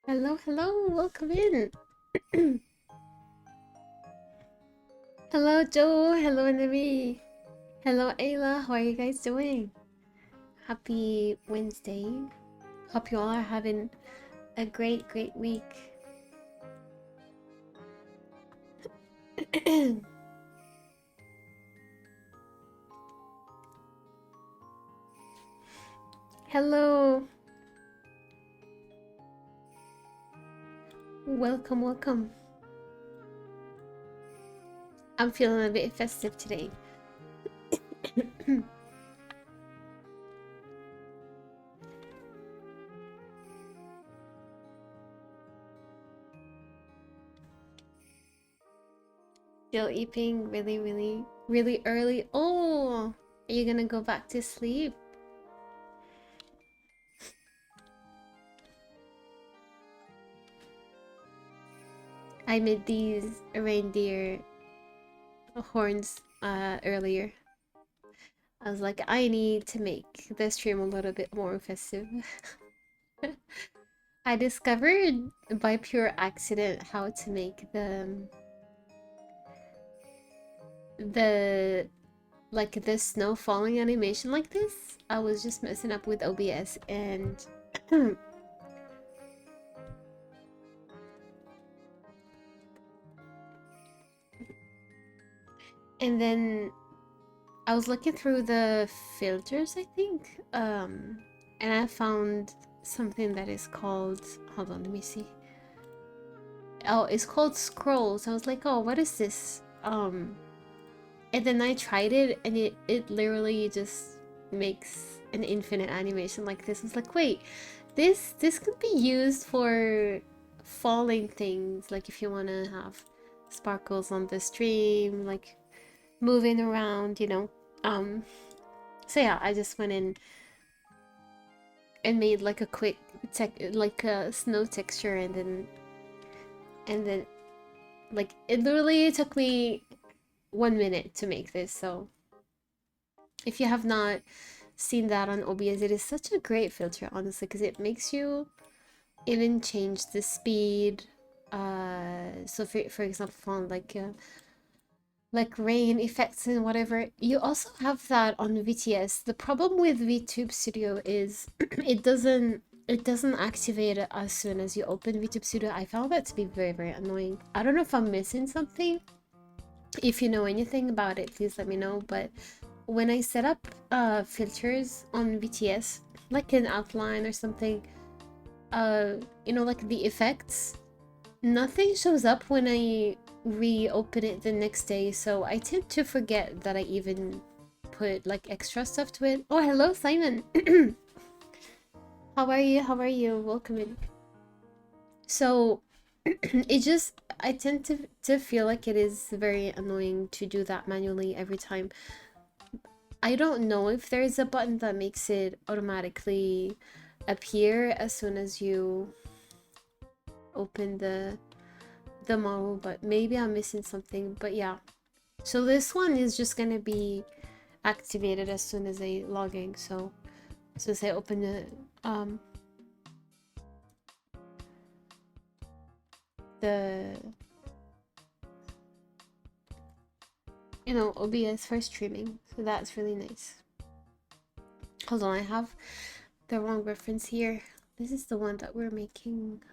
Hello, hello, welcome in. Hello, Joe. Hello, Navi. Hello, Ayla. How are you guys doing? Happy Wednesday. Hope you all are having a great, great week. Hello. Welcome, welcome. I'm feeling a bit festive today. Still eating really, really, really early. Oh, are you gonna go back to sleep? I made these reindeer horns earlier. I was like, I need to make the stream a little bit more festive. I discovered by pure accident how to make the like the snow falling animation like this. I was just messing up with OBS and and then I was looking through the filters, I think, and I found something that is called, hold on, let me see. Oh, it's called scrolls. I was like, oh, what is this? And then I tried it, and it literally just makes an infinite animation like this. I was like, wait, this could be used for falling things, like if you want to have sparkles on the stream, like moving around, you know. So yeah, I just went in and made like a quick like a snow texture, and then like it literally took me 1 minute to make this. So if you have not seen that on OBS, it is such a great filter, honestly, because it makes you even change the speed. So for example, on like rain effects and whatever, you also have that on VTS. The problem with VTube Studio is it doesn't activate it as soon as you open VTube Studio. I found that to be very, very annoying. I don't know if I'm missing something. If you know anything about it, please let me know. But when I set up filters on VTS, like an outline or something, like the effects, nothing shows up when I reopen it the next day. So I tend to forget that I even put like extra stuff to it. Oh, hello, Simon. How are you? How are you? Welcome in. So it just, I tend to feel like it is very annoying to do that manually every time. I don't know if there's a button that makes it automatically appear as soon as you open the model, but maybe I'm missing something. But yeah, so this one is just gonna be activated as soon as I log in. So as soon as I open the OBS for streaming. So that's really nice. Hold on, I have the wrong reference here. This is the one that we're making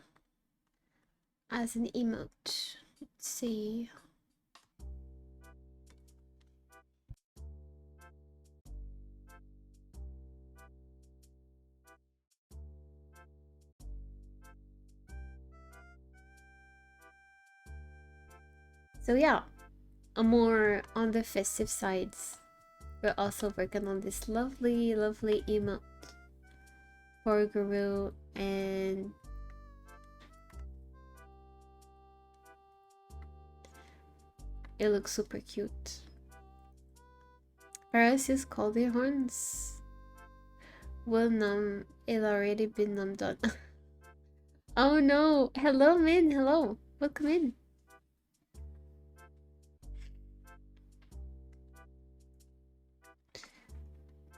as an emote. Let's see. So yeah, a more on the festive sides. We're also working on this lovely, lovely emote for Guru, and it looks super cute. Paris is called the horns. Will numb, it already been numbed on. Oh no! Hello, Min. Hello, welcome in.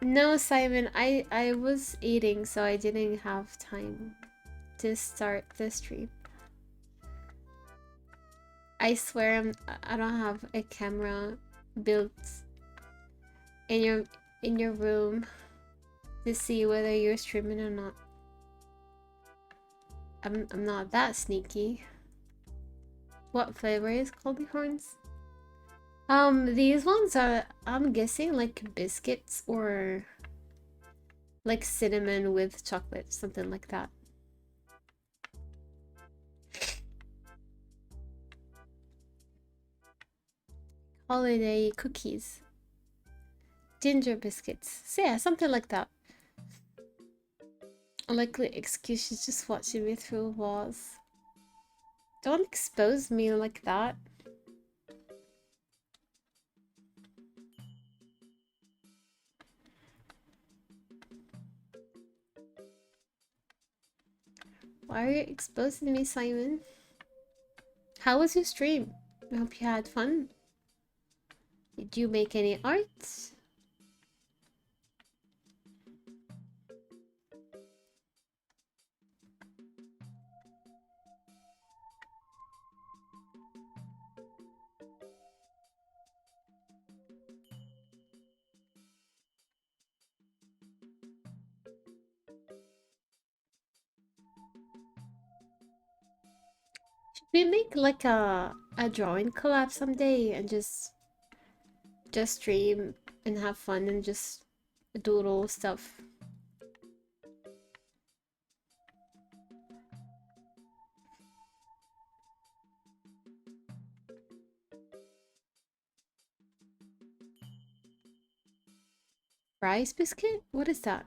No, Simon, I was eating, so I didn't have time to start the stream. I swear I don't have a camera built in your room to see whether you're streaming or not. I'm not that sneaky. What flavor is Colby Horns? These ones are, I'm guessing, like biscuits or like cinnamon with chocolate, something like that. Holiday cookies. Ginger biscuits. So yeah, something like that. A likely excuse, she's just watching me through walls. Don't expose me like that. Why are you exposing me, Simon? How was your stream? I hope you had fun. Did you make any art? Should we make like a drawing collab someday and just stream and have fun and just doodle stuff? Rice biscuit? What is that?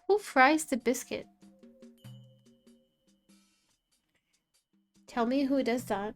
Who fries the biscuit? Tell me who does that.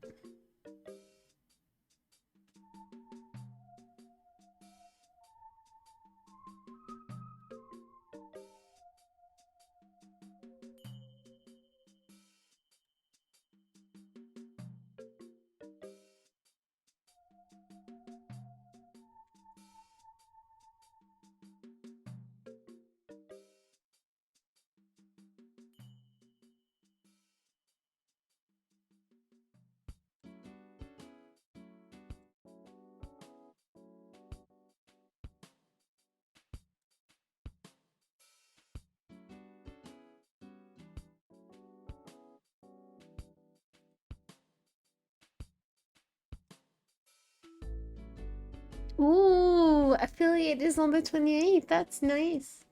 Ooh, affiliate is on the 28th. That's nice.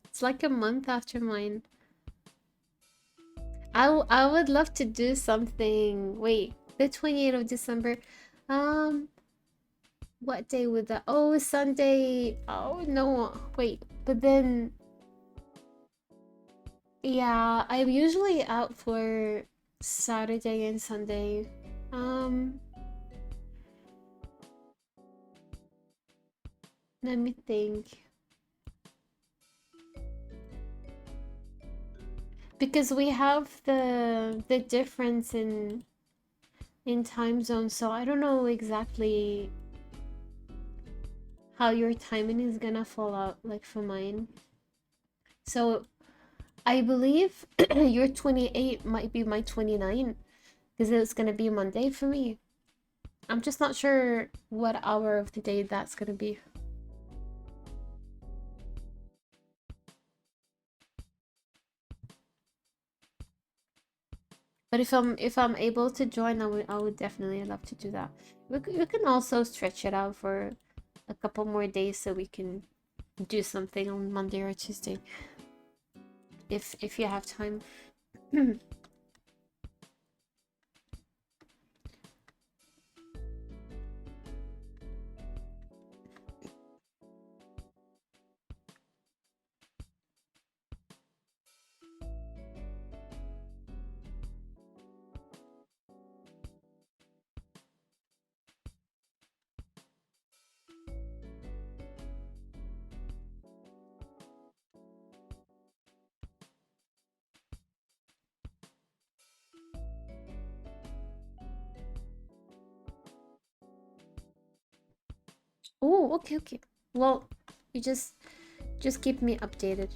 It's like a month after mine. I would love to do something. Wait, the 28th of December. Um, what day would that? Oh, Sunday. Oh no. Wait, but then yeah, I'm usually out for Saturday and Sunday. Um, let me think. Because we have the difference in time zones, so I don't know exactly how your timing is gonna fall out like for mine. So I believe your 28 might be my 29 because it's gonna be Monday for me. I'm just not sure what hour of the day that's gonna be. But if I'm able to join, I would definitely love to do that. We can also stretch it out for a couple more days so we can do something on Monday or Tuesday if you have time. Oh, okay, okay. Well, you just keep me updated.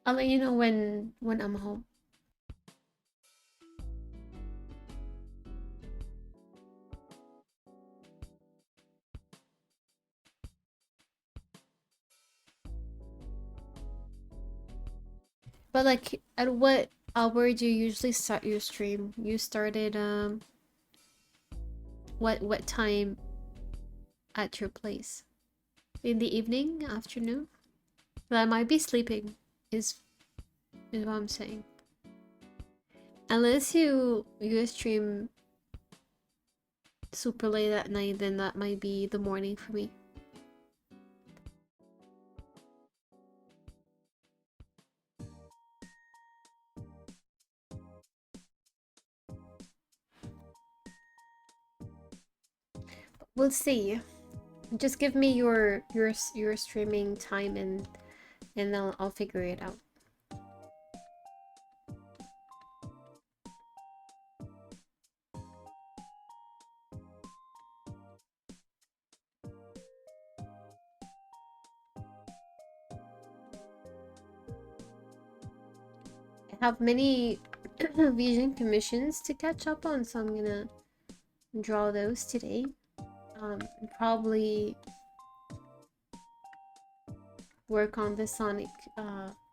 I'll let you know when I'm home. But like, at what hour do you usually start your stream? You started what time at your place? In the evening, afternoon? Well, I might be sleeping. Is what I'm saying. Unless you stream super late at night, then that might be the morning for me. We'll see. Just give me your streaming time and I'll figure it out. I have many vision commissions to catch up on, so I'm gonna draw those today. Probably work on the Sonic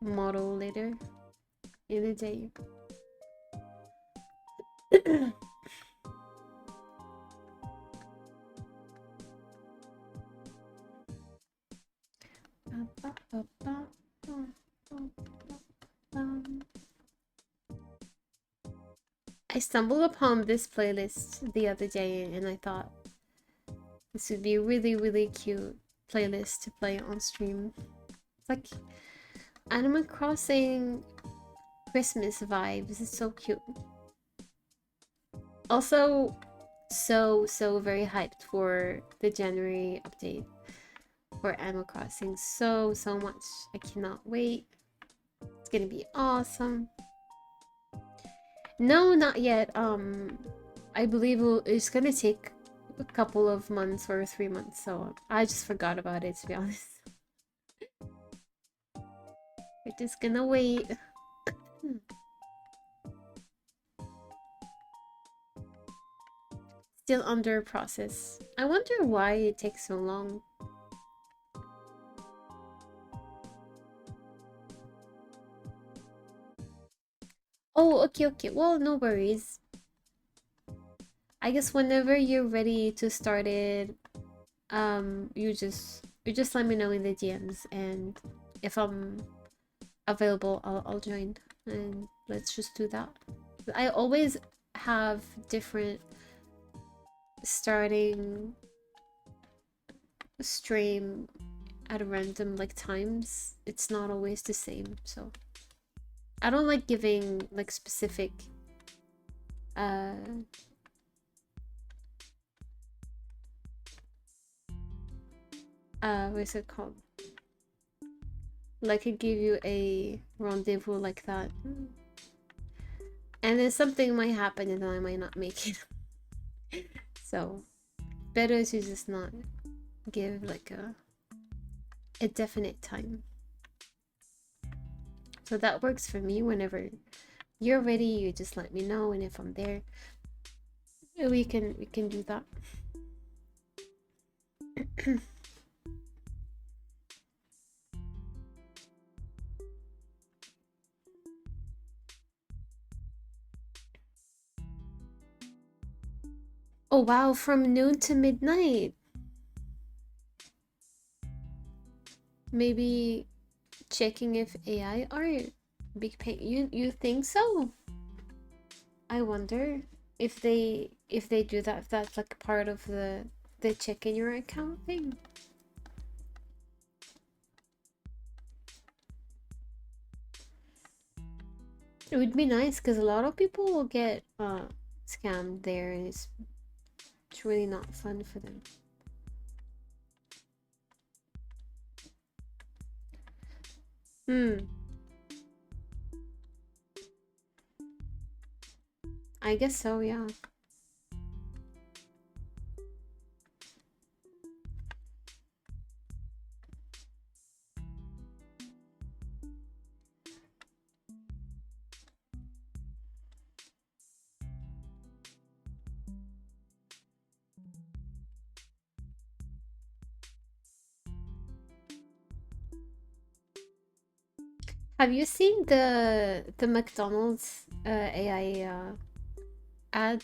model later in the day. I stumbled upon this playlist the other day and I thought this would be a really, really cute playlist to play on stream. It's like Animal Crossing Christmas vibes. It's so cute. Also, so very hyped for the January update for Animal Crossing. So much. I cannot wait. It's gonna be awesome. No, not yet. I believe it's gonna take a couple of months or 3 months, so I just forgot about it, to be honest. We're just gonna wait. Still under process. I wonder why it takes so long. Oh, okay, okay. Well, no worries. I guess whenever you're ready to start it, you just let me know in the DMs, and if I'm available, I'll join, and let's just do that. I always have different starting stream at random like times. It's not always the same, so I don't like giving like specific uh what's it called? Like I give you a rendezvous like that. And then something might happen and then I might not make it. So better to just not give like a definite time. So that works for me. Whenever you're ready, you just let me know, and if I'm there, we can do that. Oh wow, from noon to midnight. Maybe checking if AI are big pain. You think so? I wonder if they do that, if that's like part of the checking your account thing. It would be nice because a lot of people will get scammed there, and it's really not fun for them. Hmm. I guess so, yeah. Have you seen the McDonald's AI ad?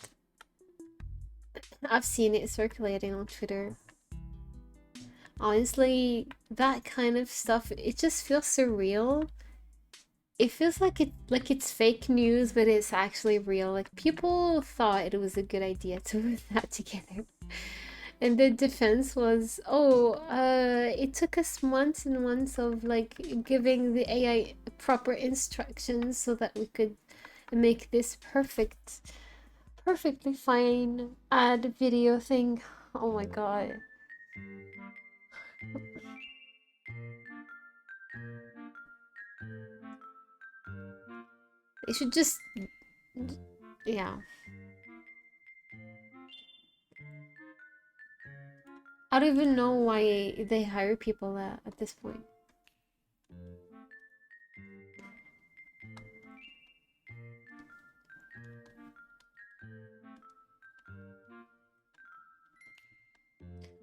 I've seen it circulating on Twitter. Honestly, that kind of stuff, it just feels surreal. It feels like it's fake news, but it's actually real. Like people thought it was a good idea to put that together. And the defense was, oh, it took us months and months of like giving the AI proper instructions so that we could make this perfectly fine ad video thing. Oh my god. They should just, yeah. I don't even know why they hire people at this point.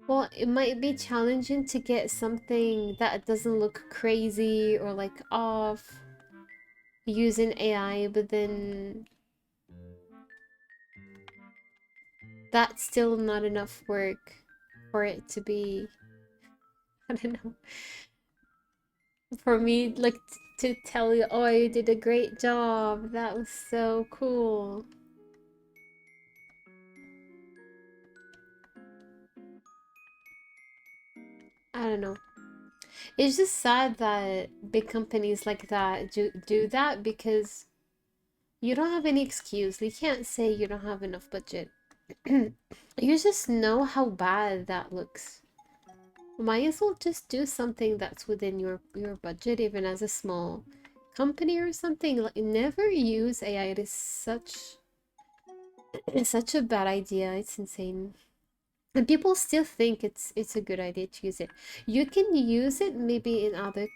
Well, it might be challenging to get something that doesn't look crazy or like off using AI, but then that's still not enough work for it to be, I don't know, for me, like to tell you, oh, you did a great job. That was so cool. I don't know. It's just sad that big companies like that do that because you don't have any excuse. You can't say you don't have enough budget. You just know how bad that looks. Might as well just do something that's within your budget, even as a small company or something. Like never use AI. It is such a bad idea. It's insane. And people still think it's a good idea to use it. You can use it maybe in other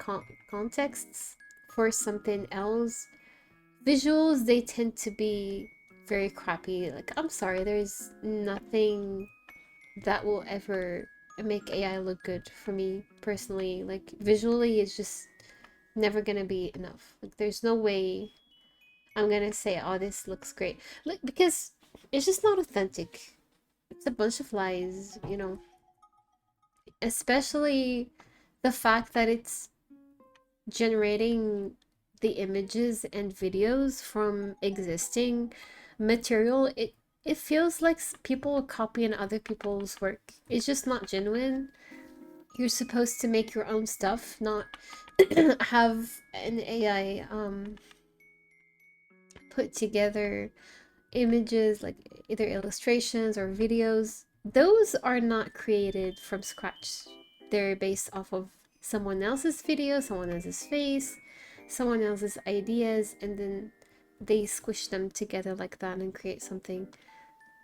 contexts for something else. Visuals, they tend to be very crappy. Like, I'm sorry, there's nothing that will ever make AI look good for me personally. Like, visually, it's just never gonna be enough. Like, there's no way I'm gonna say, oh, this looks great. Like, because it's just not authentic. It's a bunch of lies, you know. Especially the fact that it's generating the images and videos from existing material. It feels like people are copying other people's work. It's just not genuine. You're supposed to make your own stuff, not have an AI put together images, like either illustrations or videos. Those are not created from scratch. They're based off of someone else's video, someone else's face, someone else's ideas, and then they squish them together like that and create something.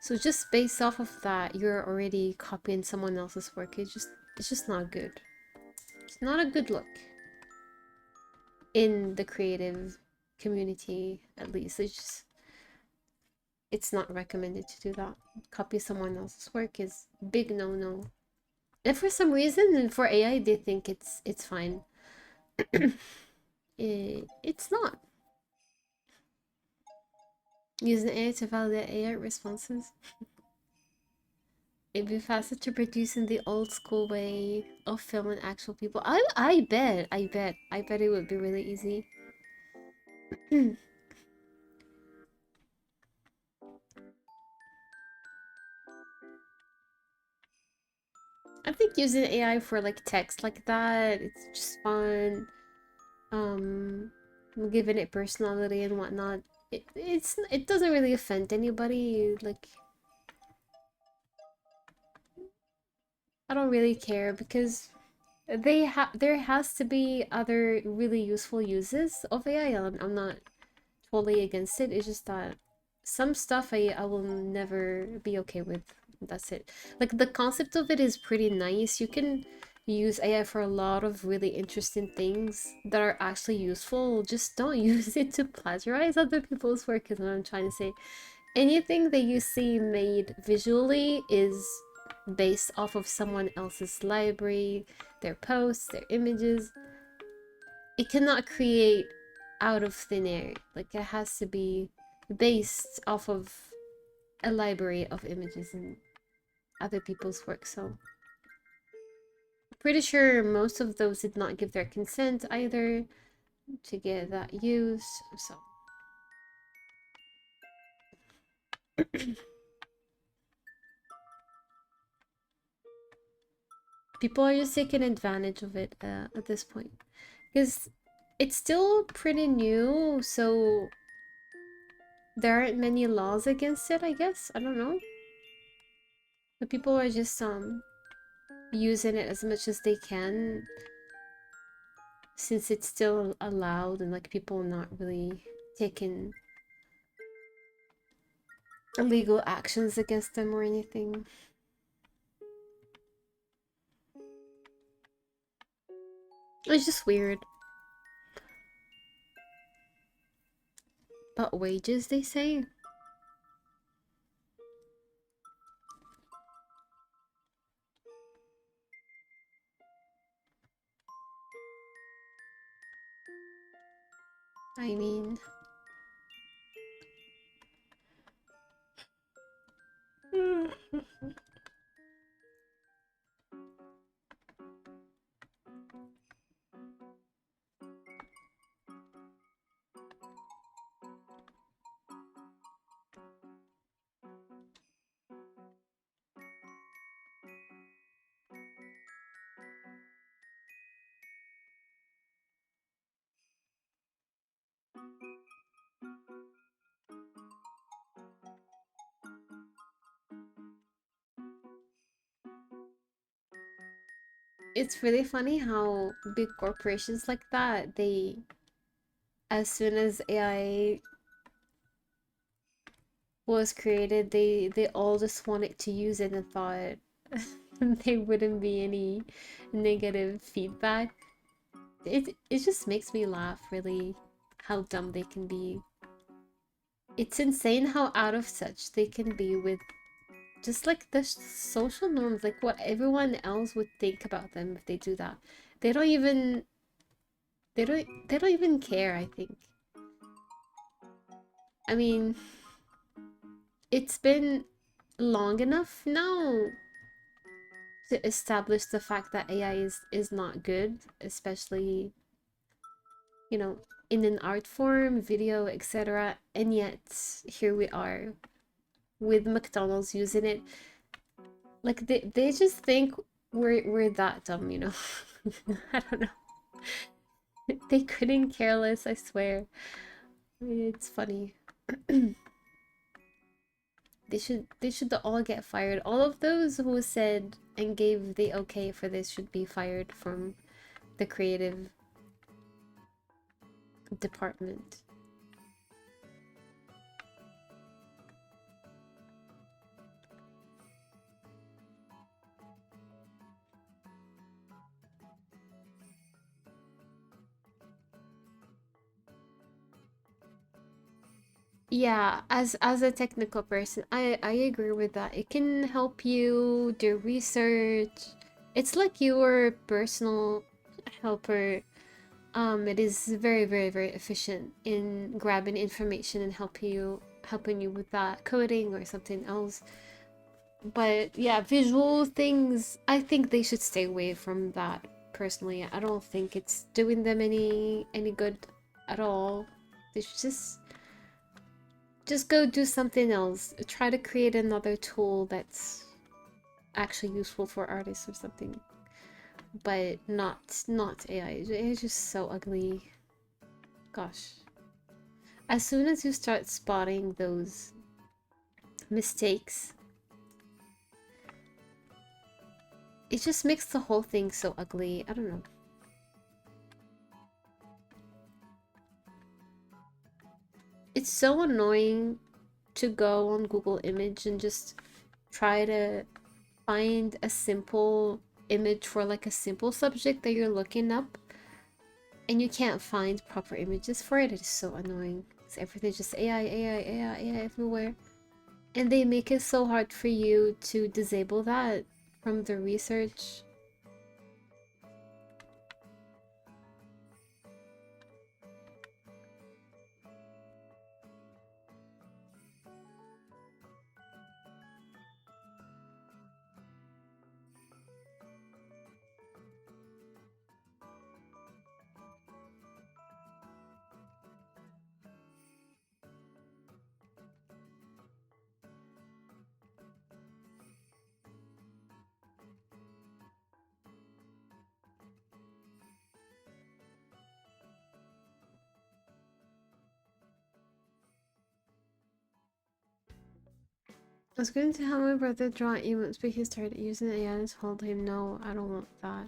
So just based off of that, you're already copying someone else's work. It's just not good. It's not a good look in the creative community, at least. It's not recommended to do that. Copy someone else's work is big no-no. And for some reason, for AI, they think it's fine. It's not. Using AI to validate AI responses. It'd be faster to produce in the old school way of filming actual people. I bet it would be really easy. I think using AI for like text like that, it's just fun. Um, giving it personality and whatnot. It doesn't really offend anybody. Like I don't really care because there has to be other really useful uses of AI. I'm not totally against it. It's just that some stuff I will never be okay with. That's it. Like the concept of it is pretty nice. You can use AI for a lot of really interesting things that are actually useful. Just don't use it to plagiarize other people's work, is what I'm trying to say. Anything that you see made visually is based off of someone else's library, their posts, their images. It cannot create out of thin air. Like, it has to be based off of a library of images and other people's work. So pretty sure most of those did not give their consent either to get that used. So people are just taking advantage of it at this point, because it's still pretty new, so there aren't many laws against it, I guess. I don't know. But people are just using it as much as they can, since it's still allowed, and like people not really taking illegal actions against them or anything. It's just weird. But wages, they say? I mean... It's really funny how big corporations like that, they, as soon as AI was created, they all just wanted to use it and thought there wouldn't be any negative feedback. It just makes me laugh, really, how dumb they can be. It's insane how out of touch they can be with just like the social norms, like what everyone else would think about them if they do that. They don't even they don't even care, I think. I mean, it's been long enough now to establish the fact that AI is not good, especially, you know, in an art form, video, etc. And yet here we are with McDonald's using it. Like they just think we're that dumb, you know. I don't know. They couldn't care less, I swear. It's funny. They should all get fired. All of those who said and gave the okay for this should be fired from the creative department. Yeah, as a technical person, I agree with that. It can help you do research. It's like your personal helper. It is very, very, very efficient in grabbing information and helping you with that coding or something else. But yeah, visual things, I think they should stay away from that personally. I don't think it's doing them any good at all. They should just go do something else. Try to create another tool that's actually useful for artists or something. But not AI. It's just so ugly. Gosh. As soon as you start spotting those mistakes, it just makes the whole thing so ugly. I don't know. It's so annoying to go on Google Image and just try to find a simple image for like a simple subject that you're looking up, and you can't find proper images for it. It is so annoying. It's everything's just AI, AI, AI, AI everywhere. And they make it so hard for you to disable that from the research. I was going to have my brother draw emotes, but he started using AI and told him, no, I don't want that.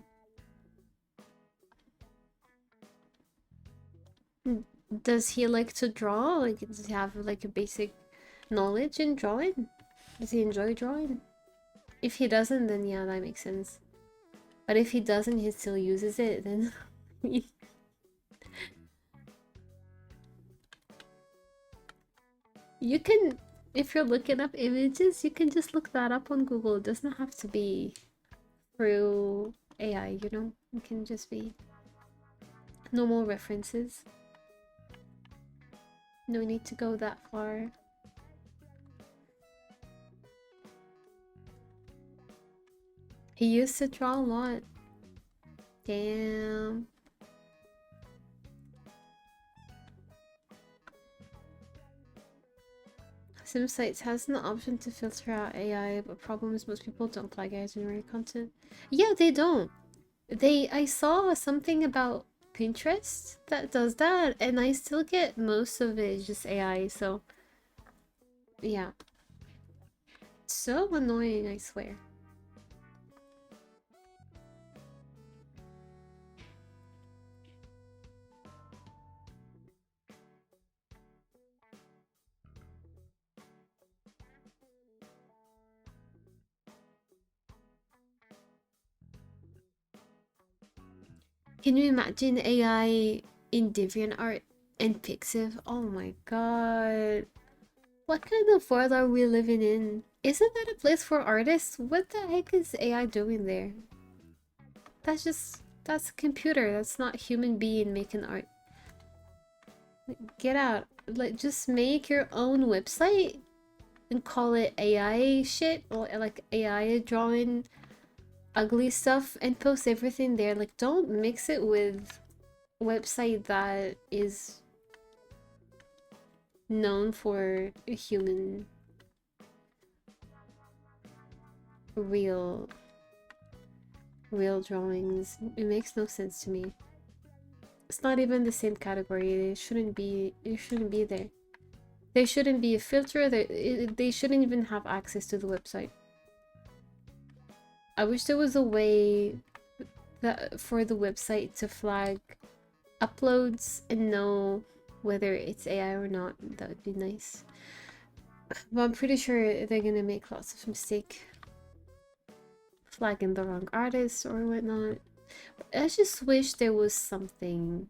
Does he like to draw? Like, does he have like a basic knowledge in drawing? Does he enjoy drawing? If he doesn't, then yeah, that makes sense. But if he doesn't, he still uses it, then you can, if you're looking up images, you can just look that up on Google. It doesn't have to be through AI, you know? It can just be normal references. No need to go that far. He used to draw a lot. Damn. SimSites has an option to filter out AI, but problem is most people don't flag AI generated content. Yeah, they don't. I saw something about Pinterest that does that, and I still get most of it just AI, so yeah. So annoying, I swear. Can you imagine AI in DeviantArt and Pixiv? Oh my god. What kind of world are we living in? Isn't that a place for artists? What the heck is AI doing there? That's a computer. That's not human being making art. Like, get out. Like, just make your own website and call it AI shit, or like AI drawing ugly stuff, and post everything there. Like, don't mix it with a website that is known for human real drawings. It makes no sense to me. It's not even the same category. It shouldn't be there. There shouldn't be a filter. They shouldn't even have access to the website. I wish there was a way that for the website to flag uploads and know whether it's AI or not. That would be nice. But I'm pretty sure they're gonna make lots of mistake flagging the wrong artist or whatnot. I just wish there was something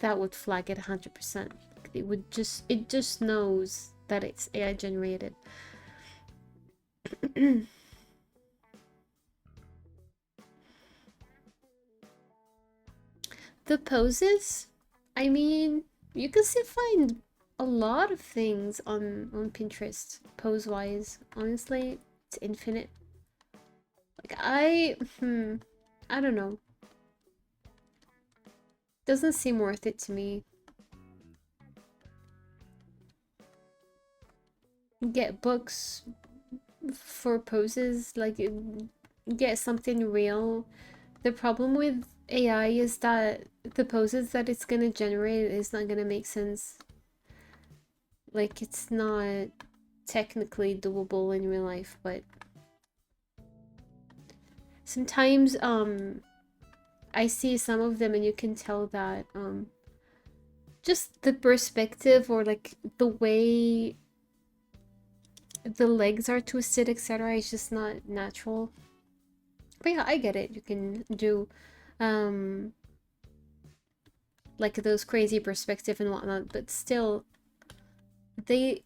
that would flag it 100%. It just knows that it's AI generated. The poses, I mean, you can still find a lot of things on Pinterest pose wise. Honestly, it's infinite. Like I don't know. Doesn't seem worth it to me. Get books for poses, like get something real. The problem with AI is that the poses that it's gonna generate is not gonna make sense. Like, it's not technically doable in real life, but sometimes I see some of them and you can tell that just the perspective or like the way the legs are twisted, etc. is just not natural. But yeah, I get it. You can do like those crazy perspective and whatnot, but still they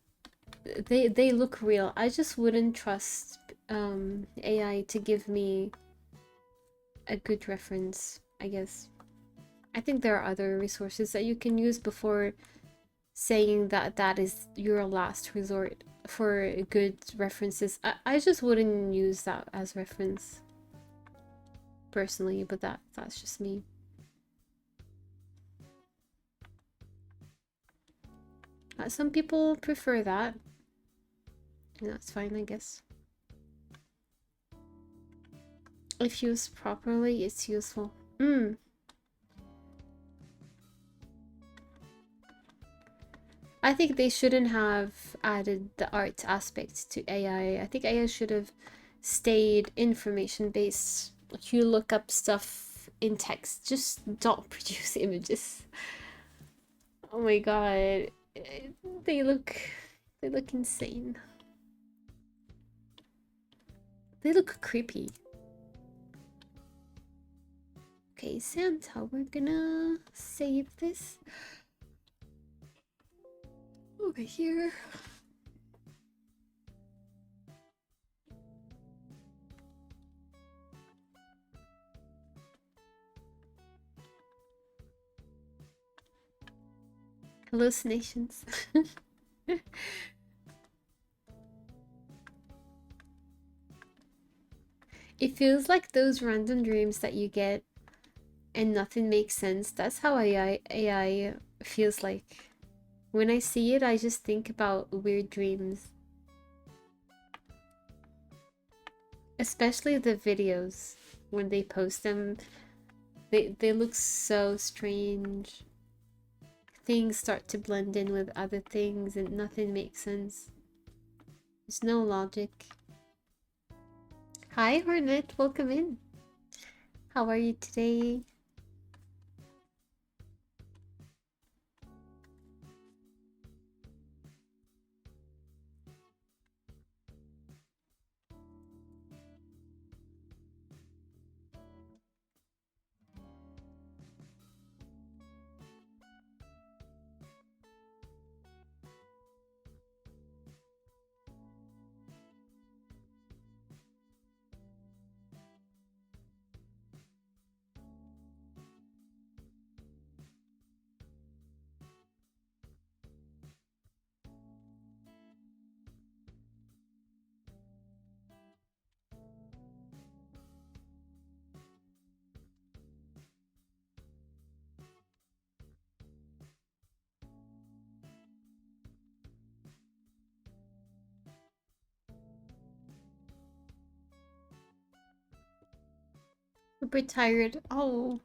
they look real. I just wouldn't trust AI to give me a good reference, I guess. I think there are other resources that you can use before saying that that is your last resort for good references. I just wouldn't use that as reference personally, but that's just me. Some people prefer that, and that's fine, I guess. If used properly, it's useful. I think they shouldn't have added the art aspect to AI. I think AI should have stayed information based. Like you look up stuff in text, just don't produce images. Oh my god. They look they look insane. They look creepy. Okay, Santa, we're gonna save this over here. Hallucinations. It feels like those random dreams that you get and nothing makes sense. That's how AI feels like. When I see it, I just think about weird dreams. Especially the videos when they post them. They look so strange. Things start to blend in with other things and nothing makes sense. There's no logic. Hi Hornet, welcome in. How are you today? Super tired. Oh.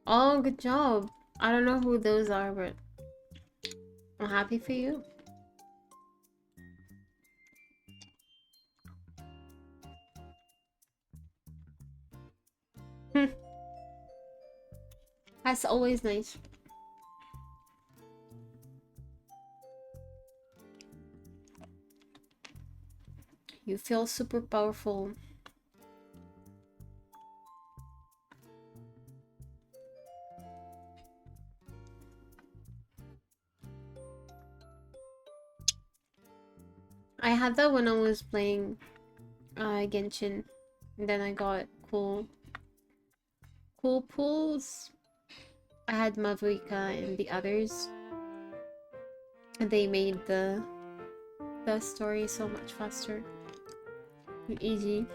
Oh, good job. I don't know who those are, but I'm happy for you. That's always nice. You feel super powerful. I had that when I was playing Genshin. And then I got cool pools. I had Mavuika and the others. And they made the story so much faster and easy.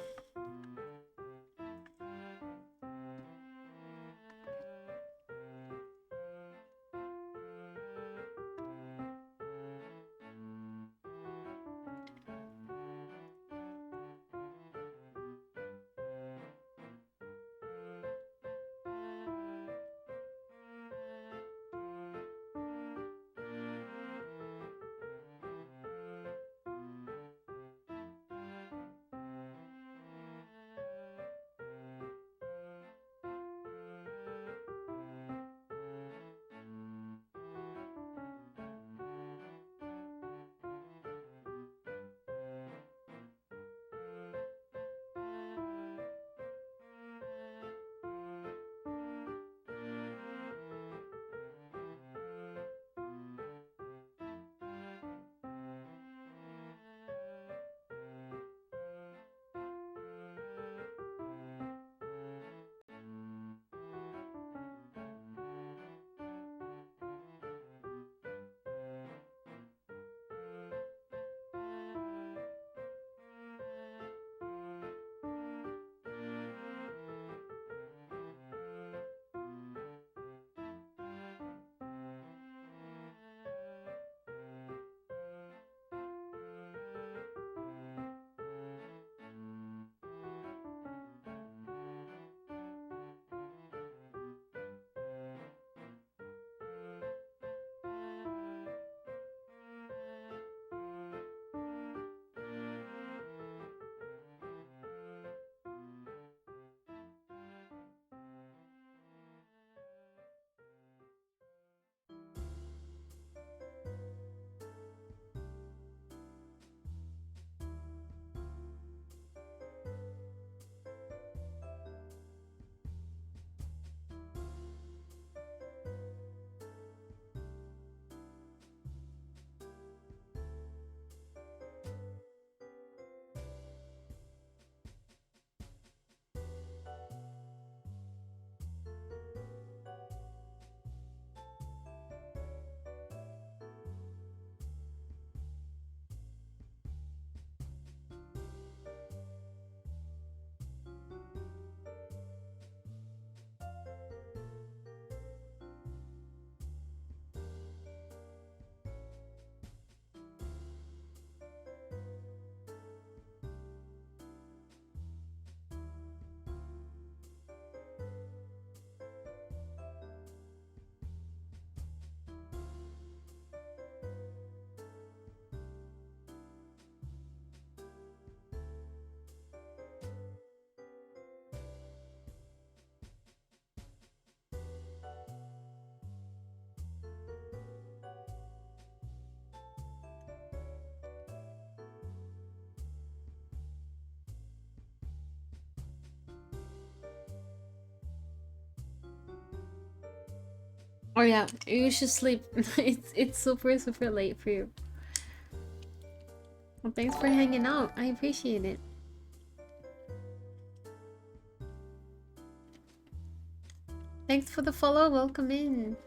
Oh yeah, you should sleep. It's super late for you. Well, thanks for hanging out. I appreciate it. Thanks for the follow. Welcome in.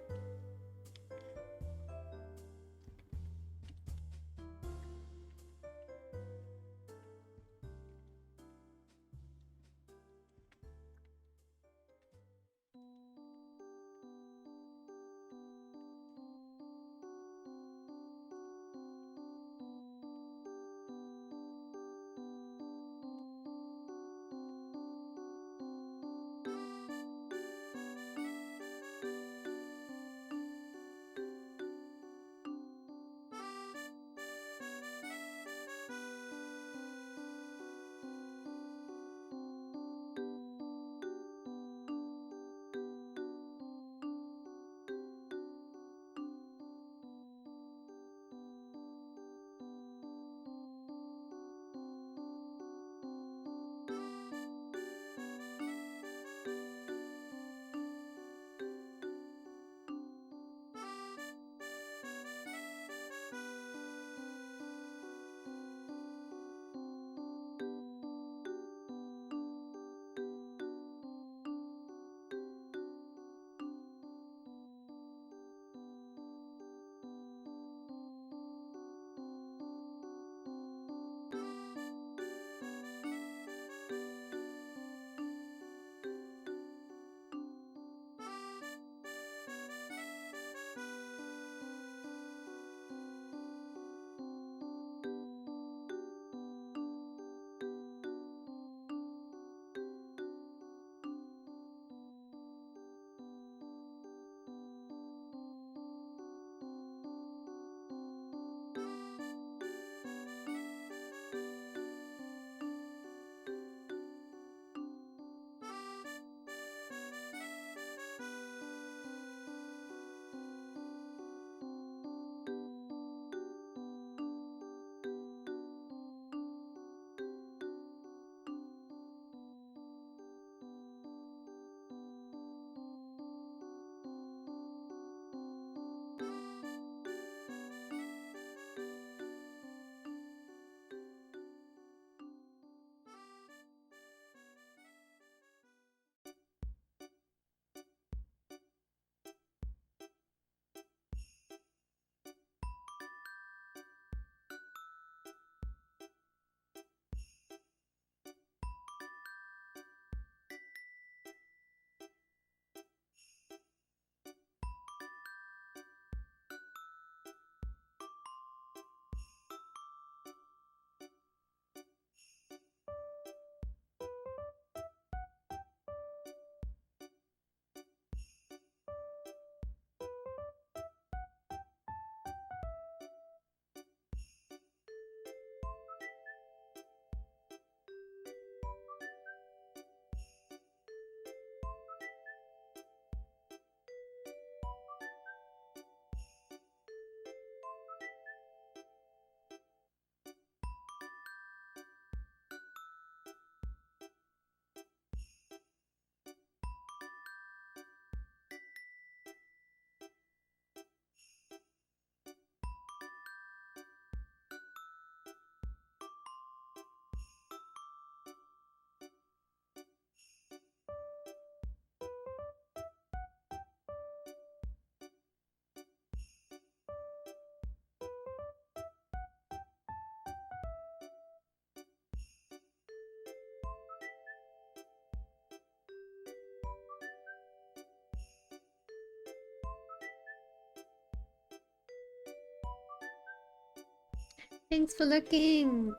Thanks for looking.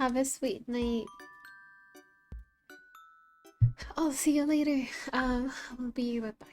Have a sweet night. I'll see you later. I'll be right back.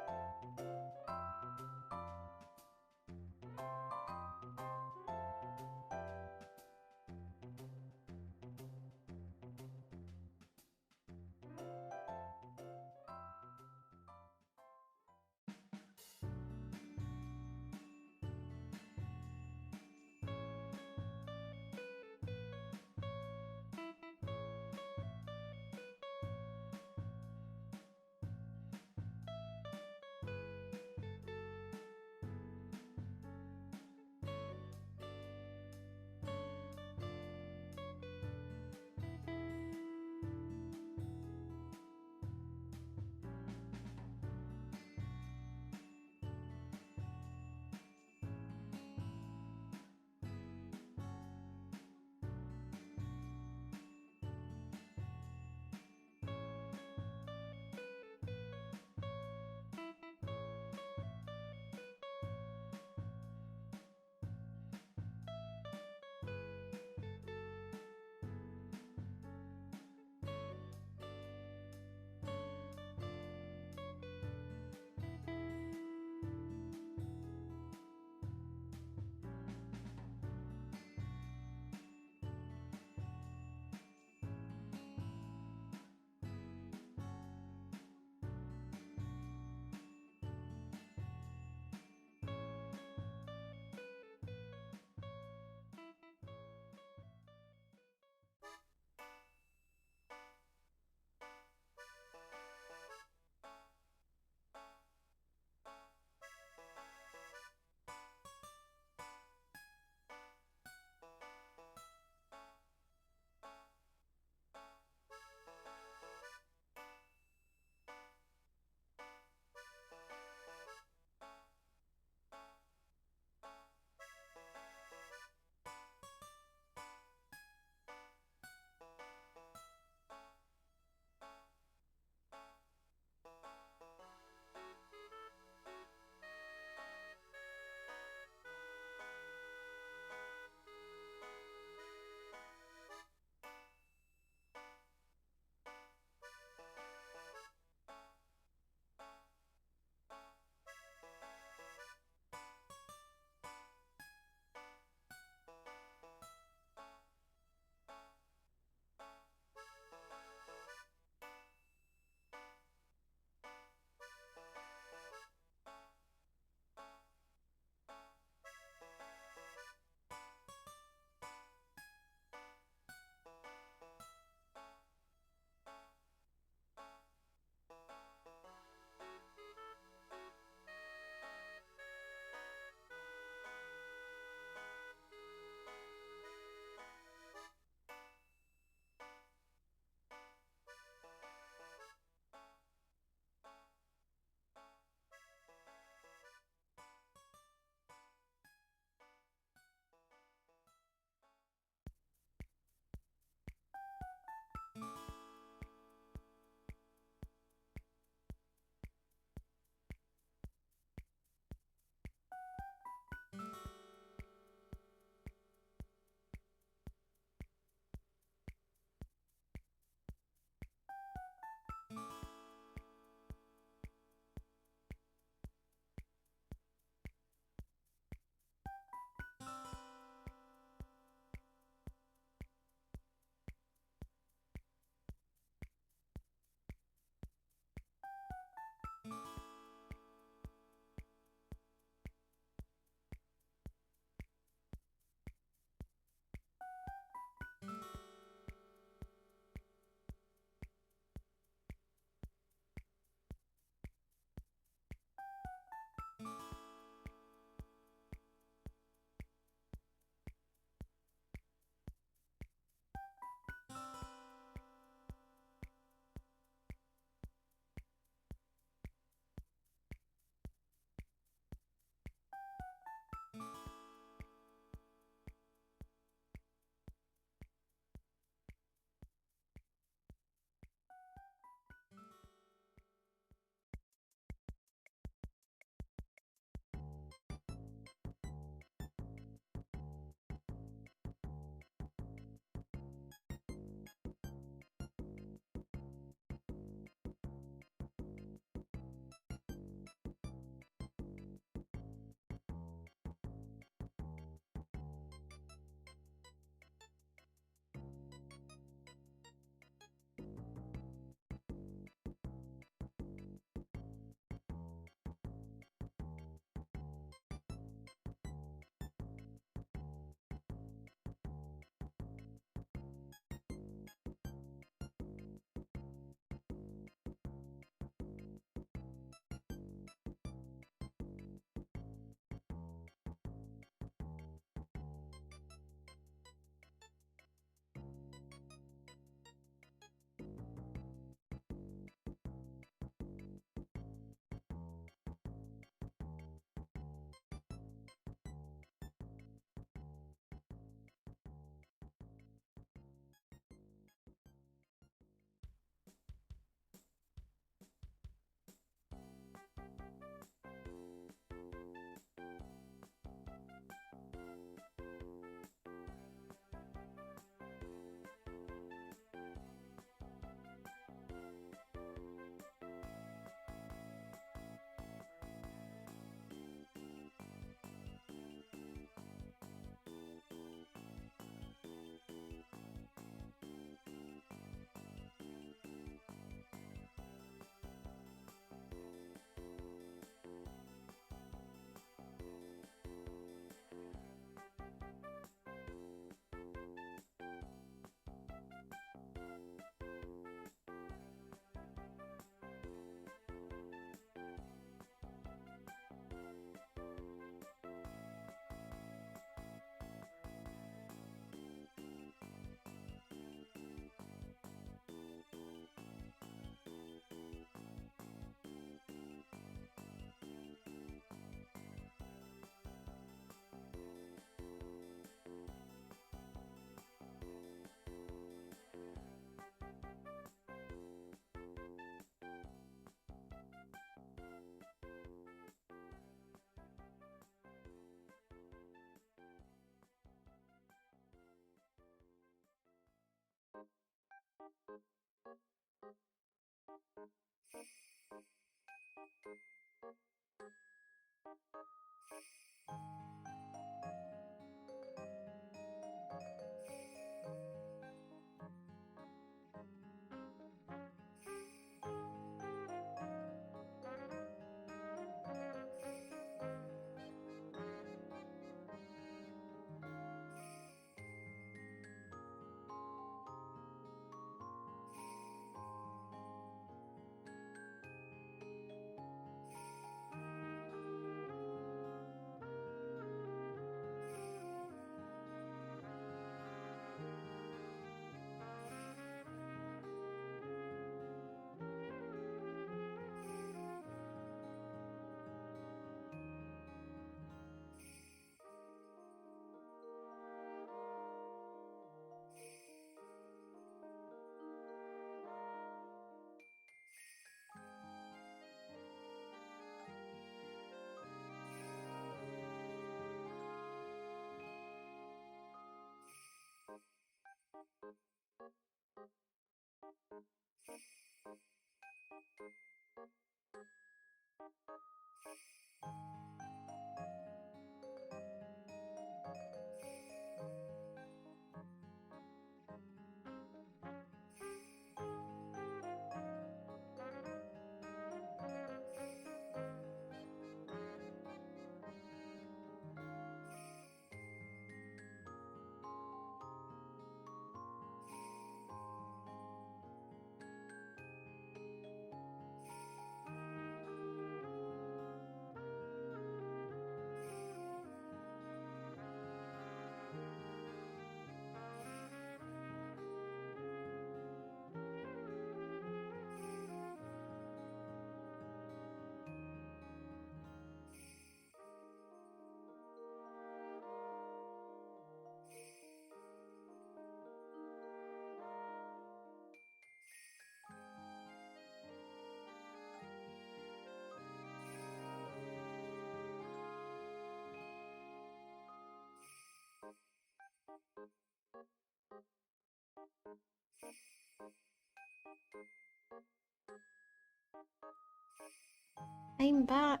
I'm back.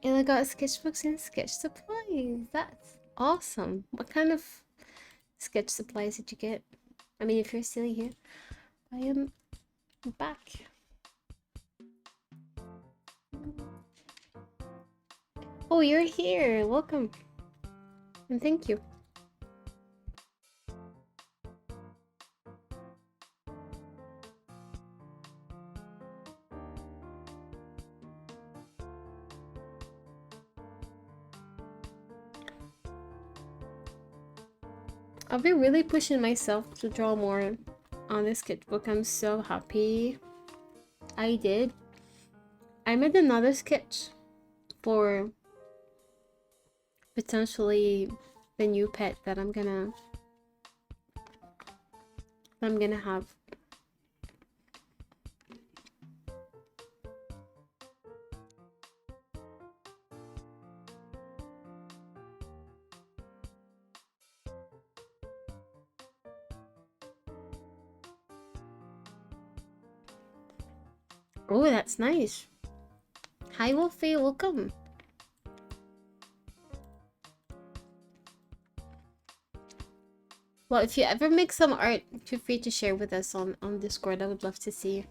And I got sketchbooks and sketch supplies. That's awesome. What kind of sketch supplies did you get? I mean, if you're still here, I am back. Oh, you're here. Welcome. And thank you. I'll be really pushing myself to draw more on this sketchbook. I'm so happy I did. I made another sketch for potentially the new pet that I'm gonna have. Oh, that's nice. Hi, Wolfie. Welcome. Well, if you ever make some art, feel free to share with us on Discord. I would love to see.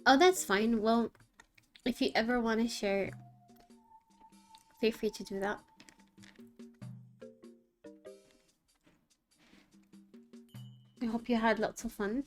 Oh, that's fine. Well, if you ever want to share, feel free to do that. I hope you had lots of fun.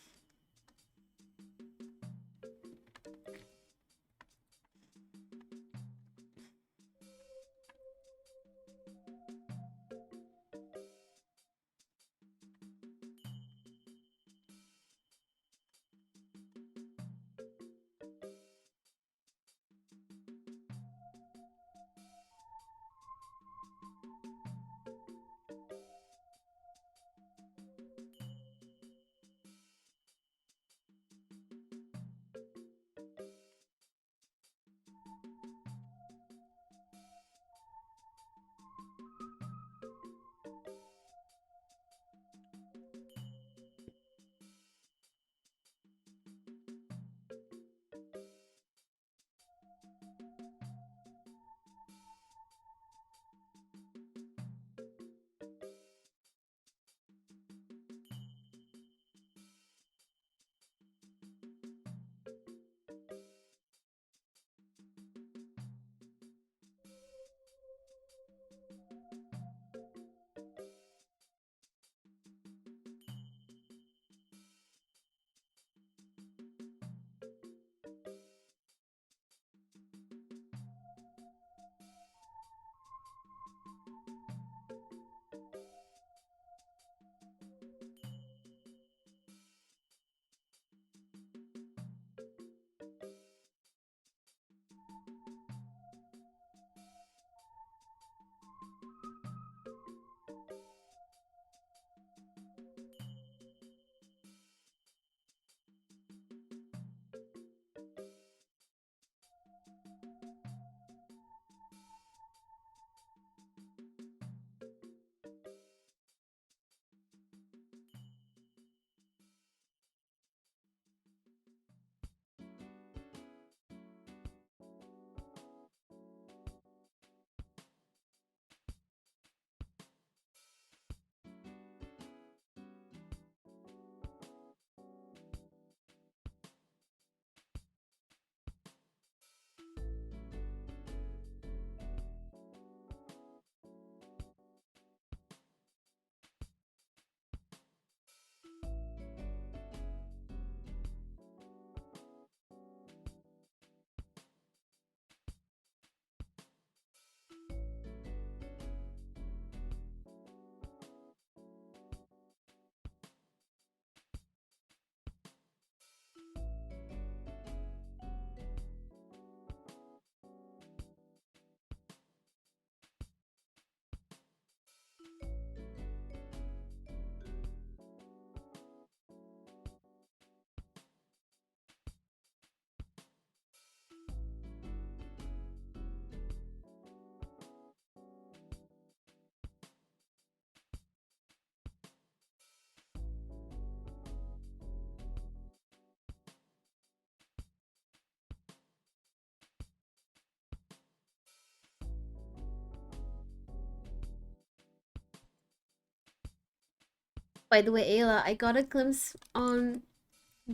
By the way, Ayla, I got a glimpse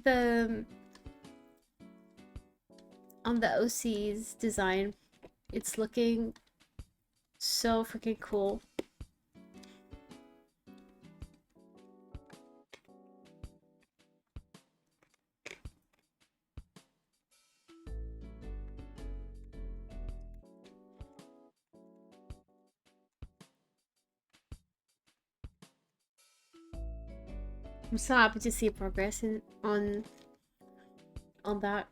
the the OC's design. It's looking so freaking cool. I'm so happy to see progress on that.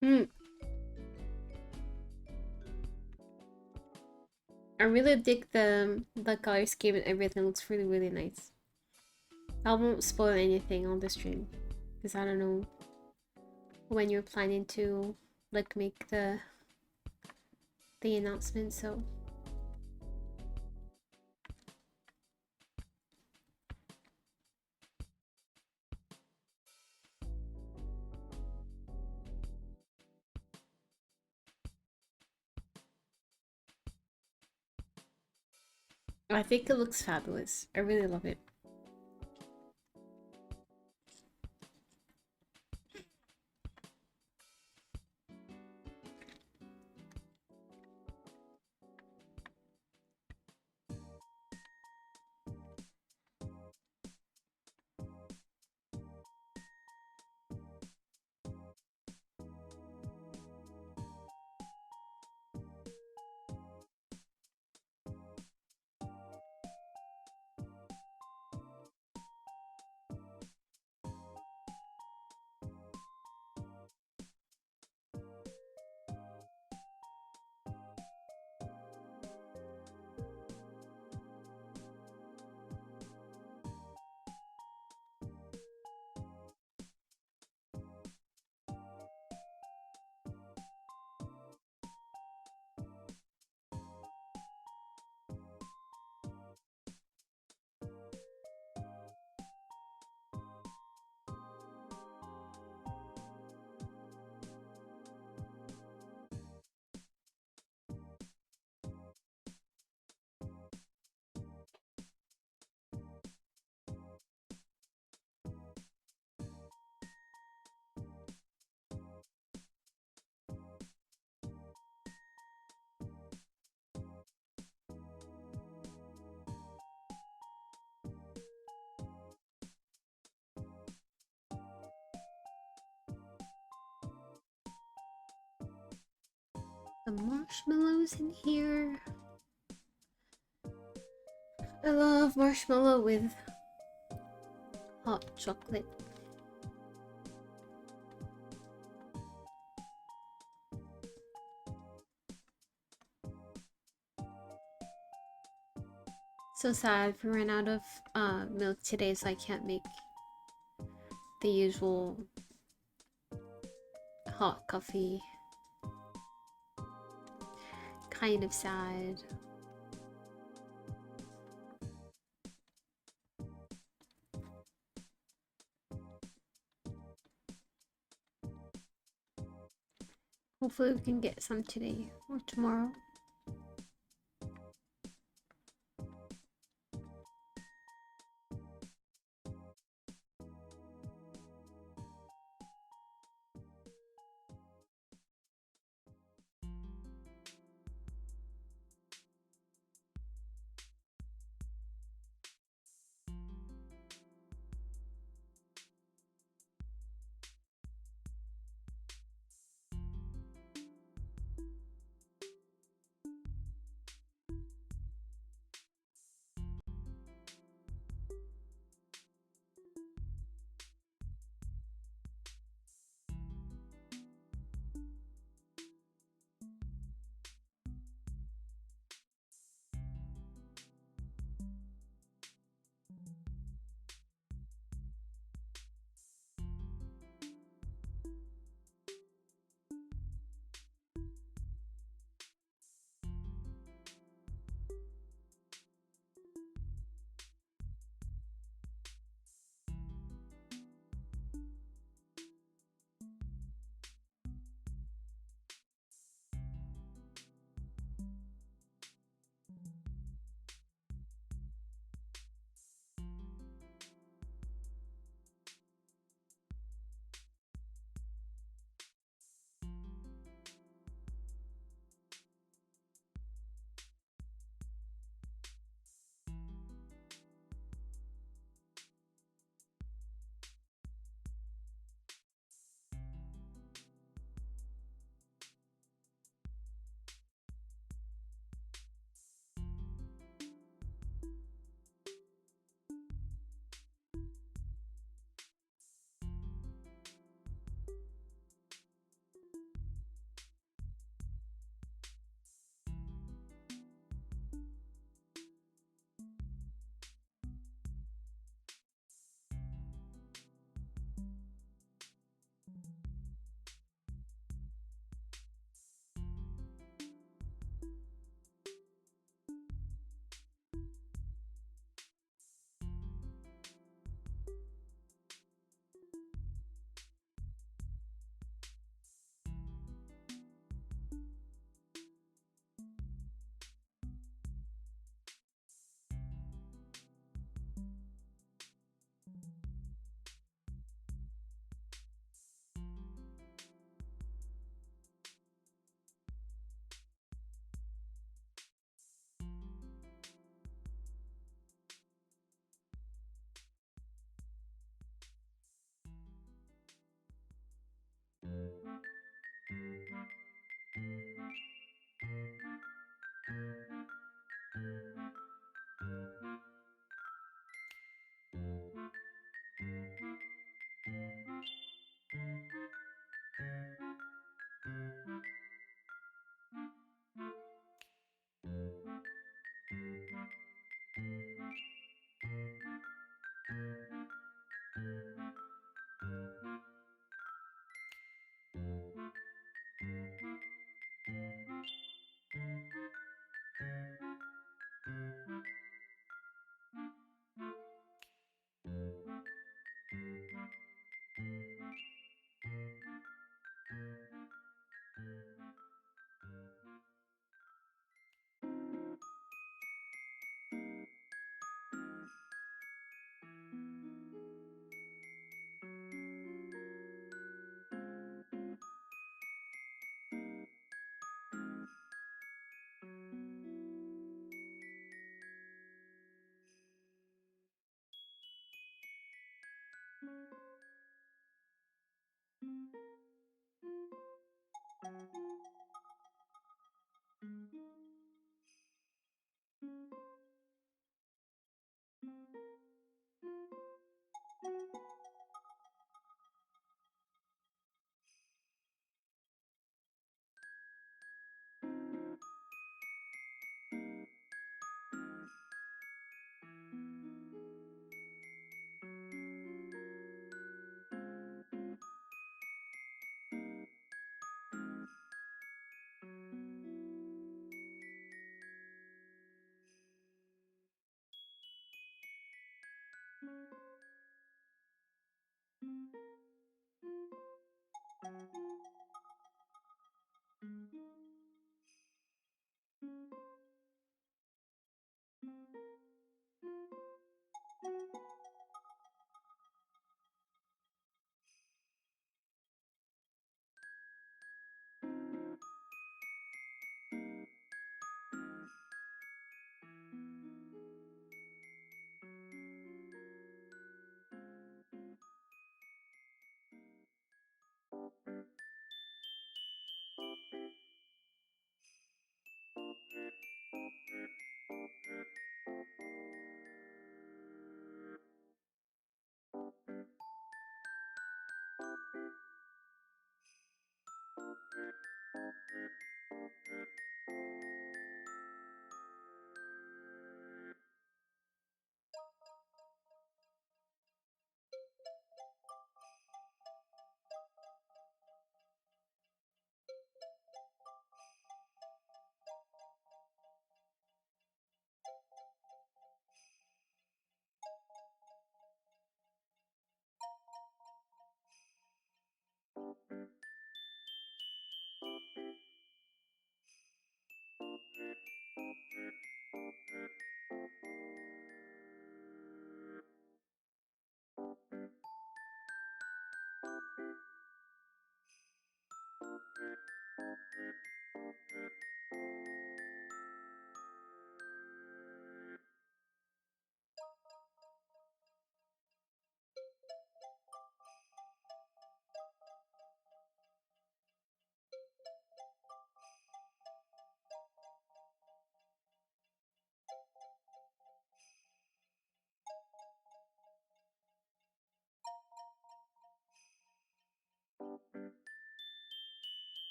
Hmm. I really dig the color scheme and everything looks really nice. I won't spoil anything on the stream because I don't know when you're planning to like make the announcement, so I think it looks fabulous. I really love it. The marshmallows in here. I love marshmallow with hot chocolate. So sad we ran out of milk today, so I can't make the usual hot coffee. Kind of sad. Hopefully we can get some today or tomorrow.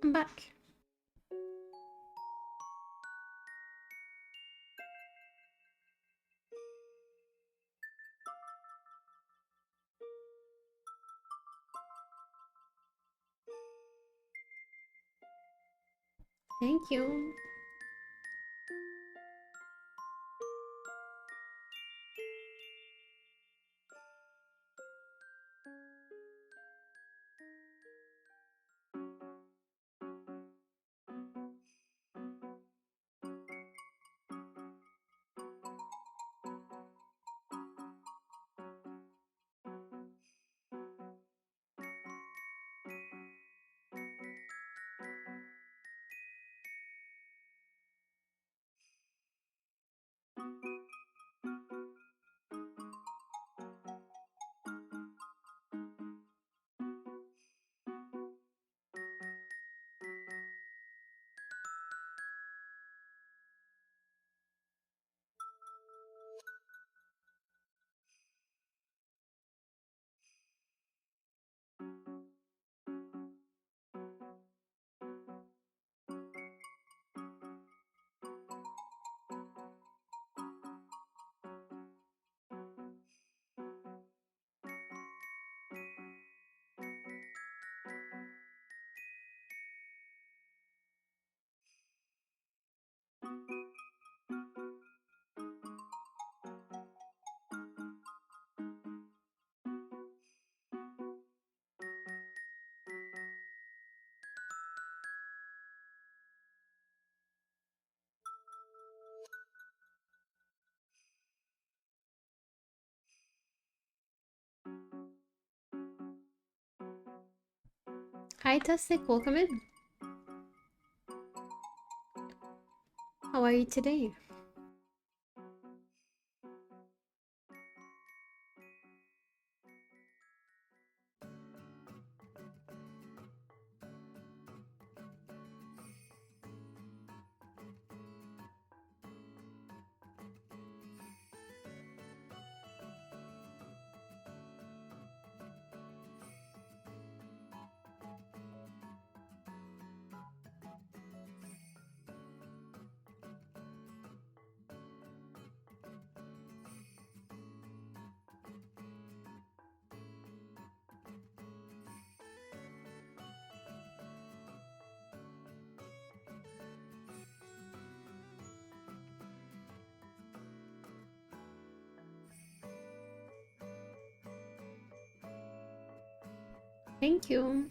I'm back. Thank you. Hi, Tustic. Welcome in. How are you today? Thank you.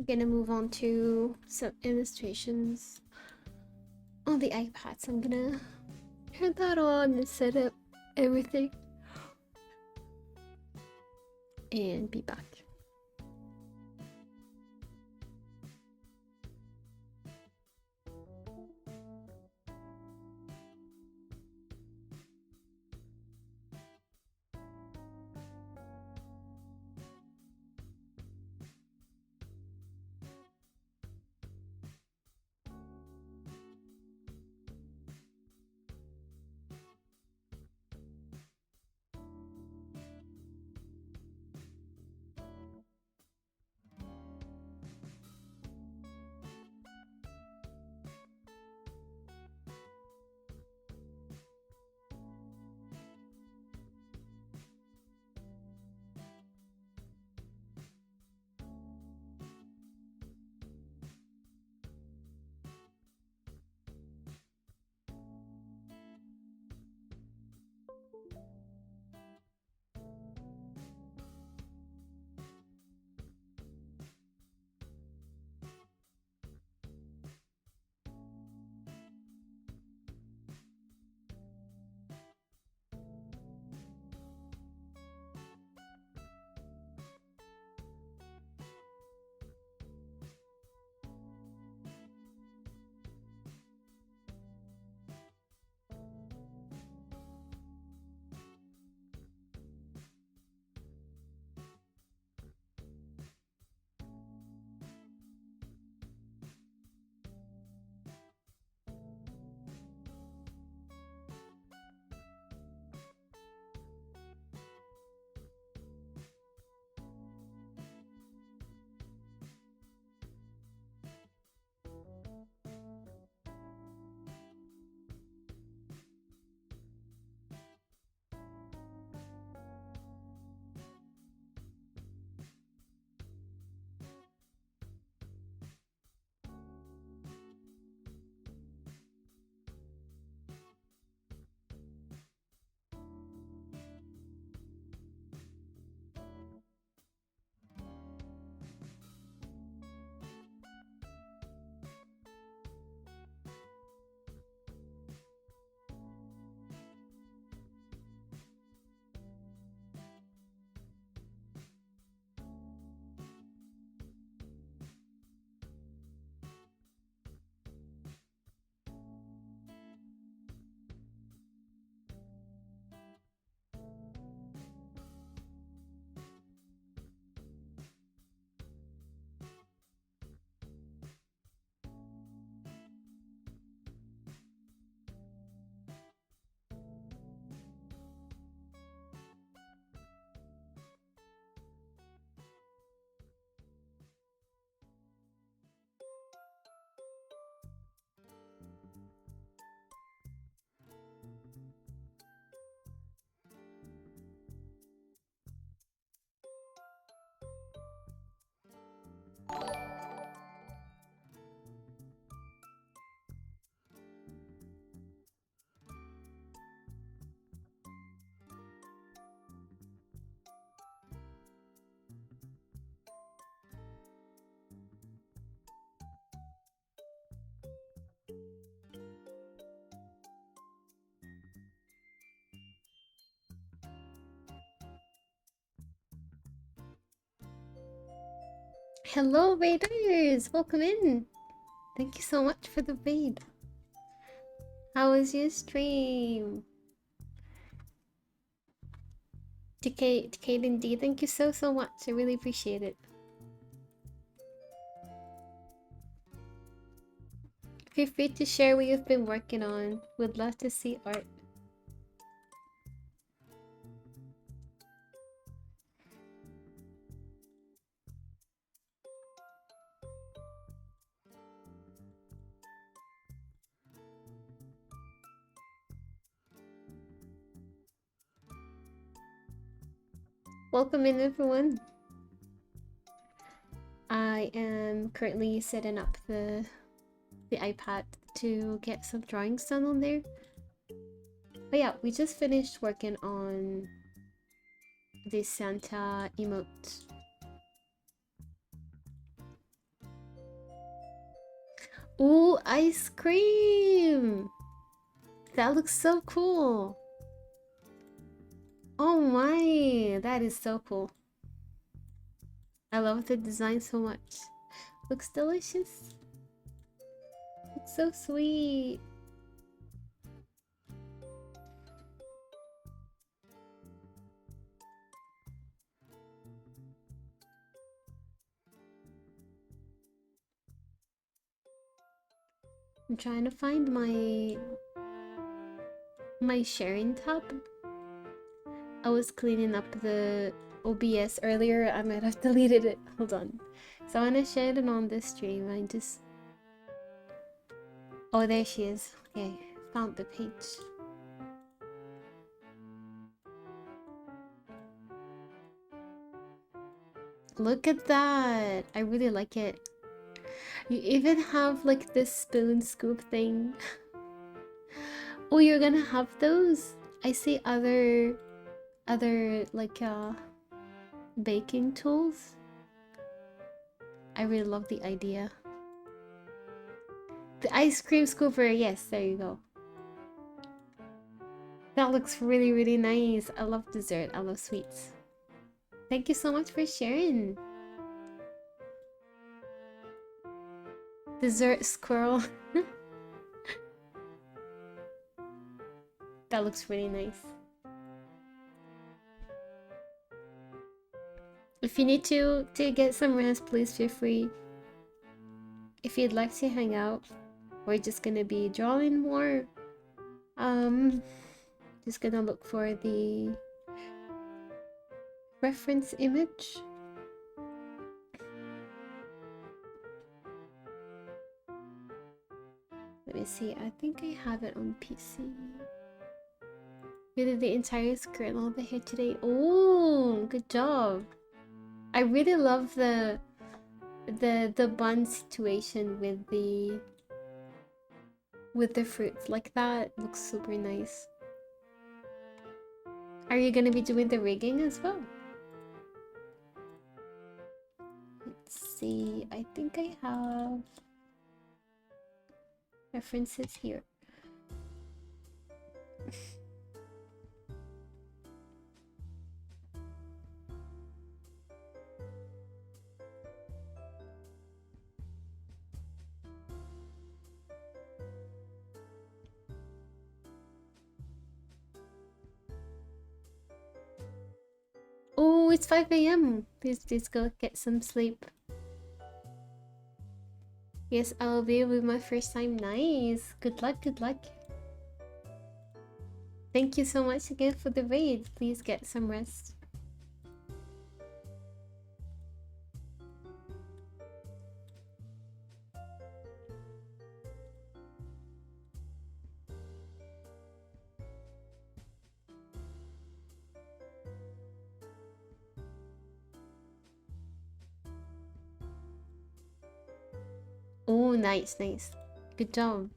I'm gonna move on to some illustrations on the iPad. So I'm gonna turn that on and set up everything and be back. Hello, raiders! Welcome in! Thank you so much for the raid. How was your stream? Decade D, thank you so much. I really appreciate it. Feel free to share what you've been working on. Would love to see art. Welcome in, everyone. I am currently setting up the iPad to get some drawings done on there. But yeah, we just finished working on the Santa emote. Ooh, ice cream! That looks so cool. Oh my, that is so cool. I love the design so much. Looks delicious. Looks so sweet. I'm trying to find my sharing tab. I was cleaning up the OBS earlier. I might have deleted it. Hold on. So when I shared it on this stream, I just... Oh, there she is. Okay, found the page. Look at that. I really like it. You even have like this spoon scoop thing. Oh, you're gonna have those? I see other like baking tools. I really love the idea. The ice cream scooper, yes, there you go. That looks really, really nice. I love dessert. I love sweets. Thank you so much for sharing. Dessert squirrel. That looks really nice. If you need to get some rest, please feel free. If you'd like to hang out, we're just gonna be drawing more. Just gonna look for the reference image. Let me see, I think I have it on PC. We did the entire skirt and all the hair today. Oh, good job. I really love the bun situation with the fruits. Like that looks super nice. Are you gonna be doing the rigging as well? Let's see, I think I have references here. Oh, it's 5 AM. Please go get some sleep. Yes, I'll be with my first time. Nice. Good luck, good luck. Thank you so much again for the raid. Please get some rest. Oh, nice, nice. Good job.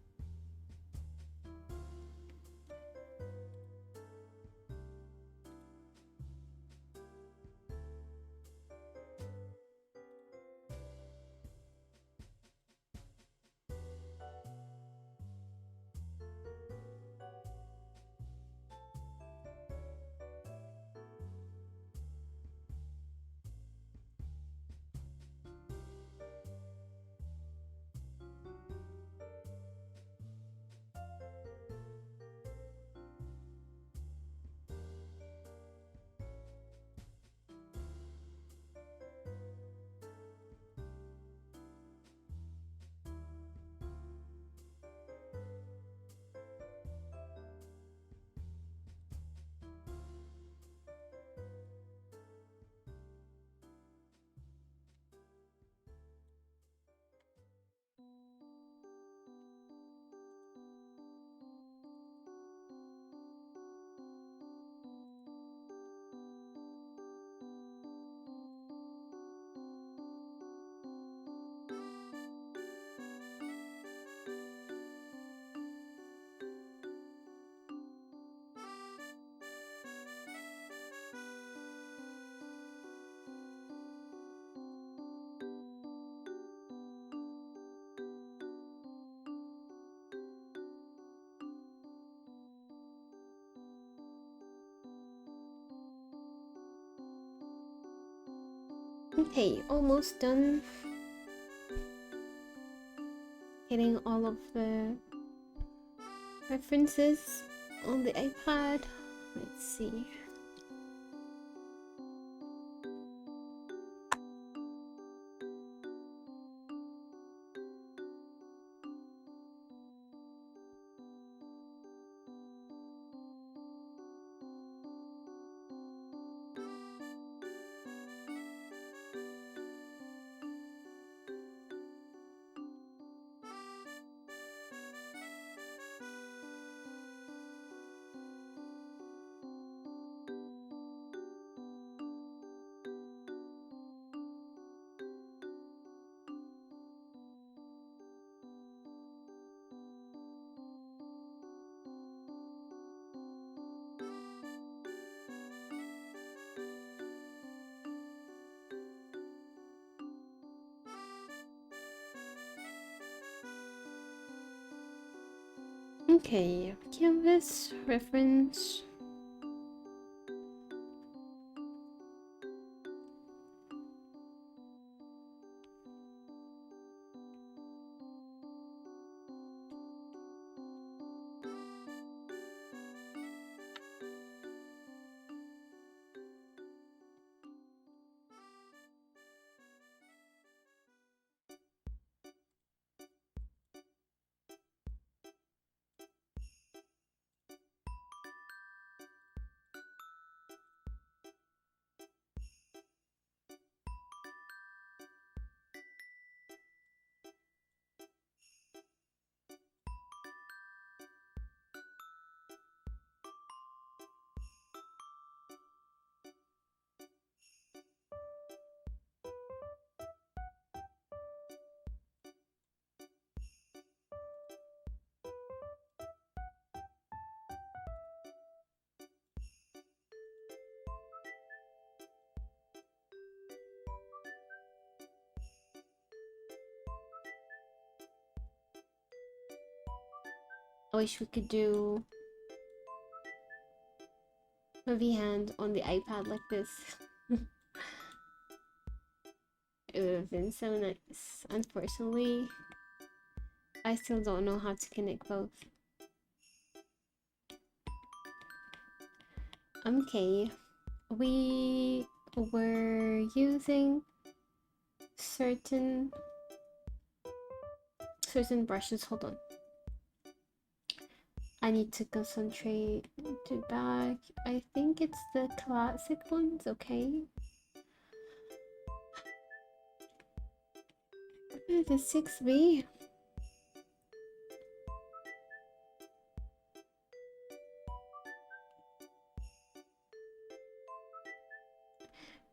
Okay, almost done. Getting all of the references on the iPad. Let's see. Okay, canvas reference. I wish we could do a vHand on the iPad like this. It would have been so nice. Unfortunately, I still don't know how to connect both. Okay, we were using certain brushes. Hold on. I need to concentrate to back. I think it's the classic ones, okay? The 6B.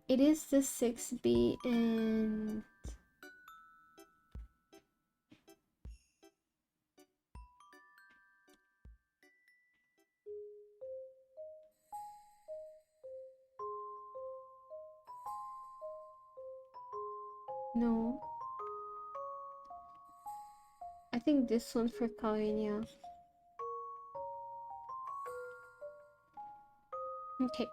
It is the 6B and no. I think this one for coloring, yeah. Okay.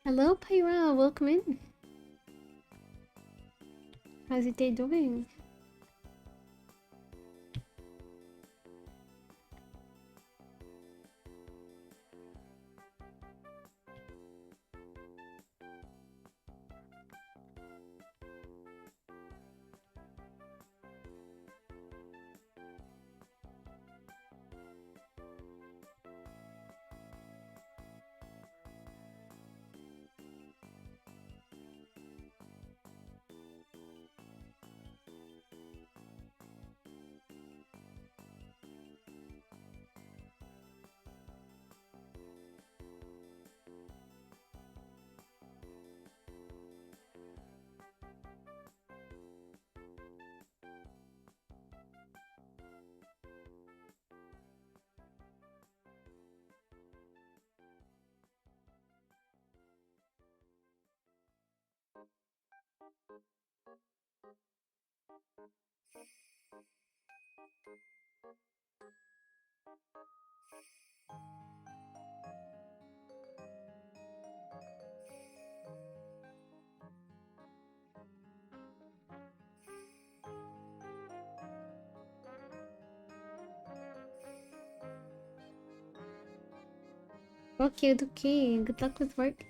Hello, Pyra. Welcome in. How's your day doing? Okay, okay. Good luck with work.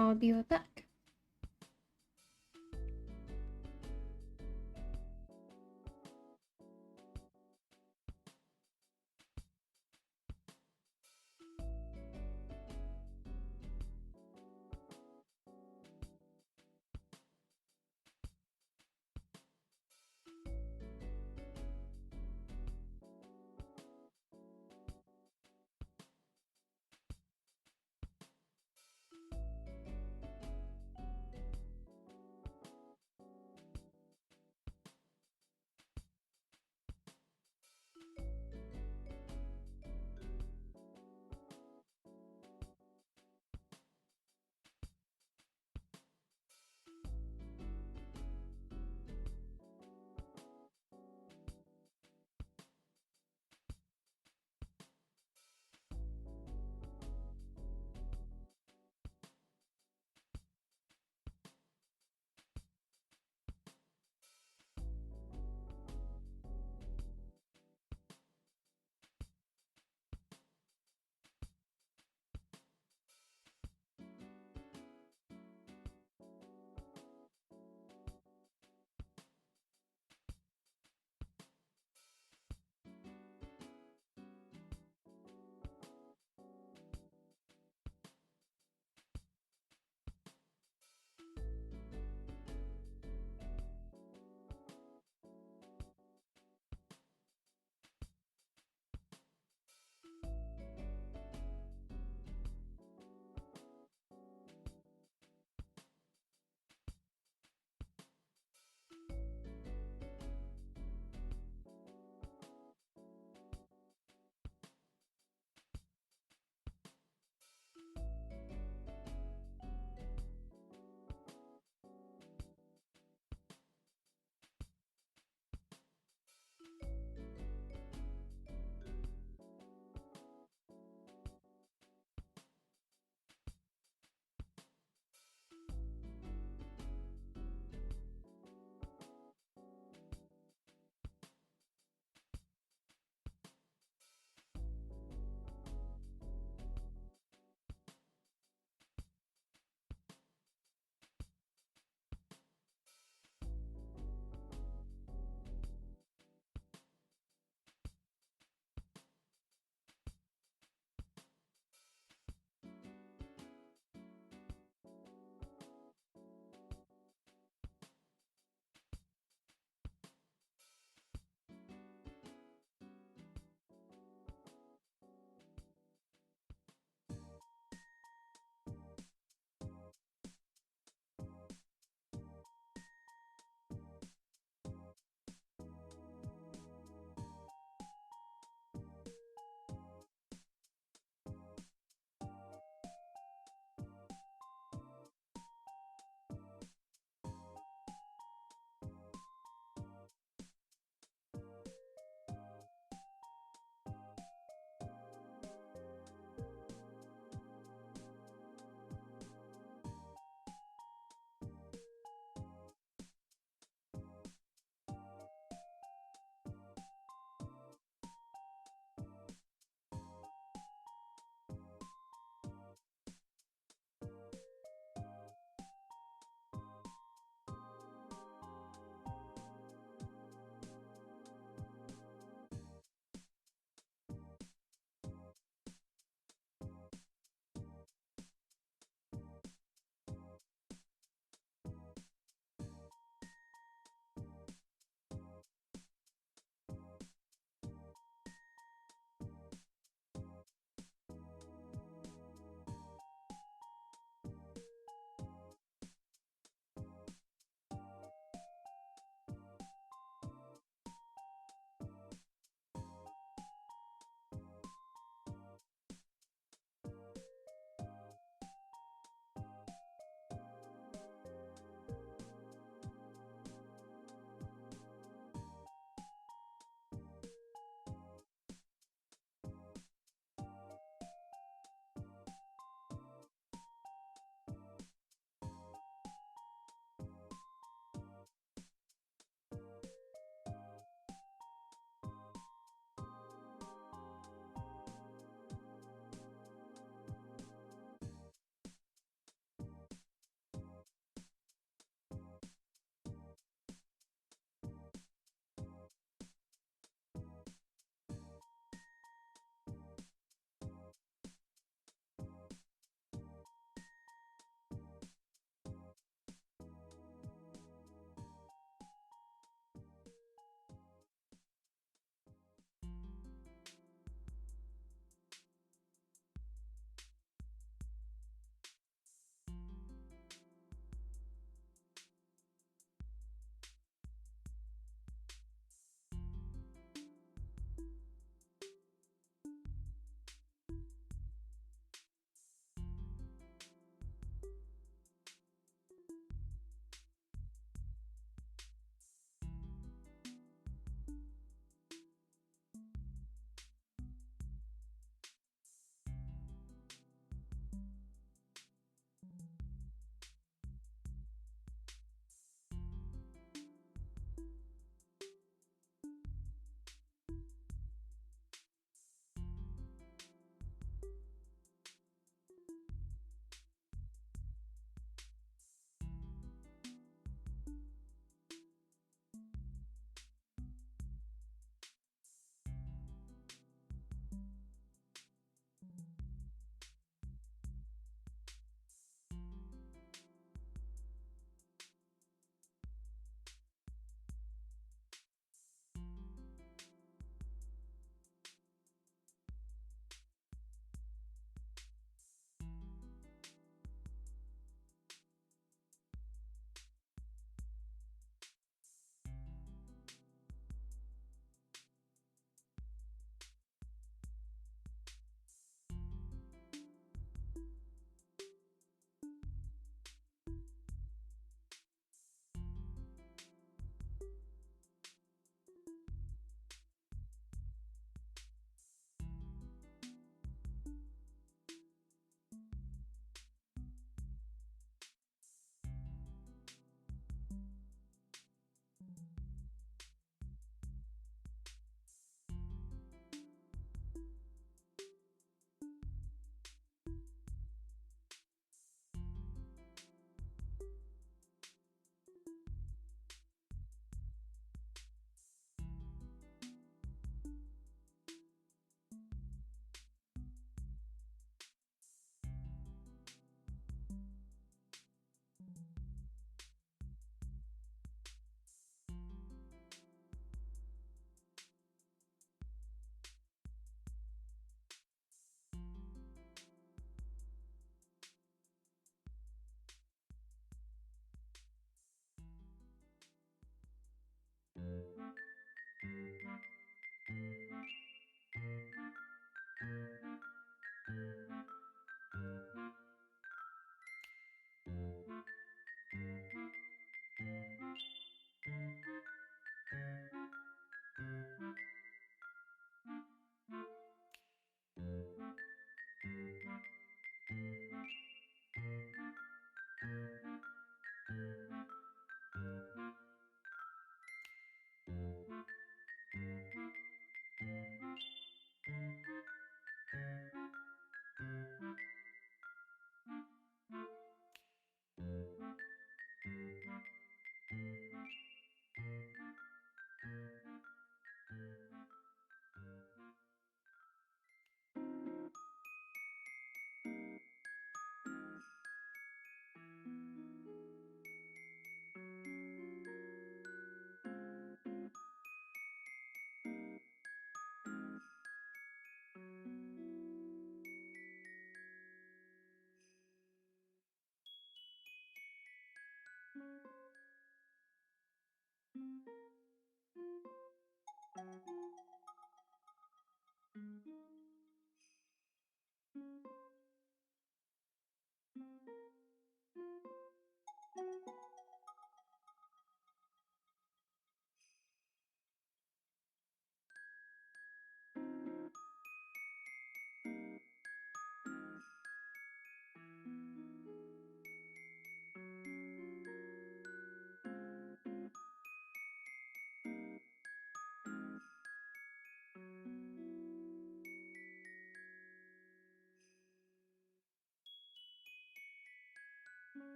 I'll be right back.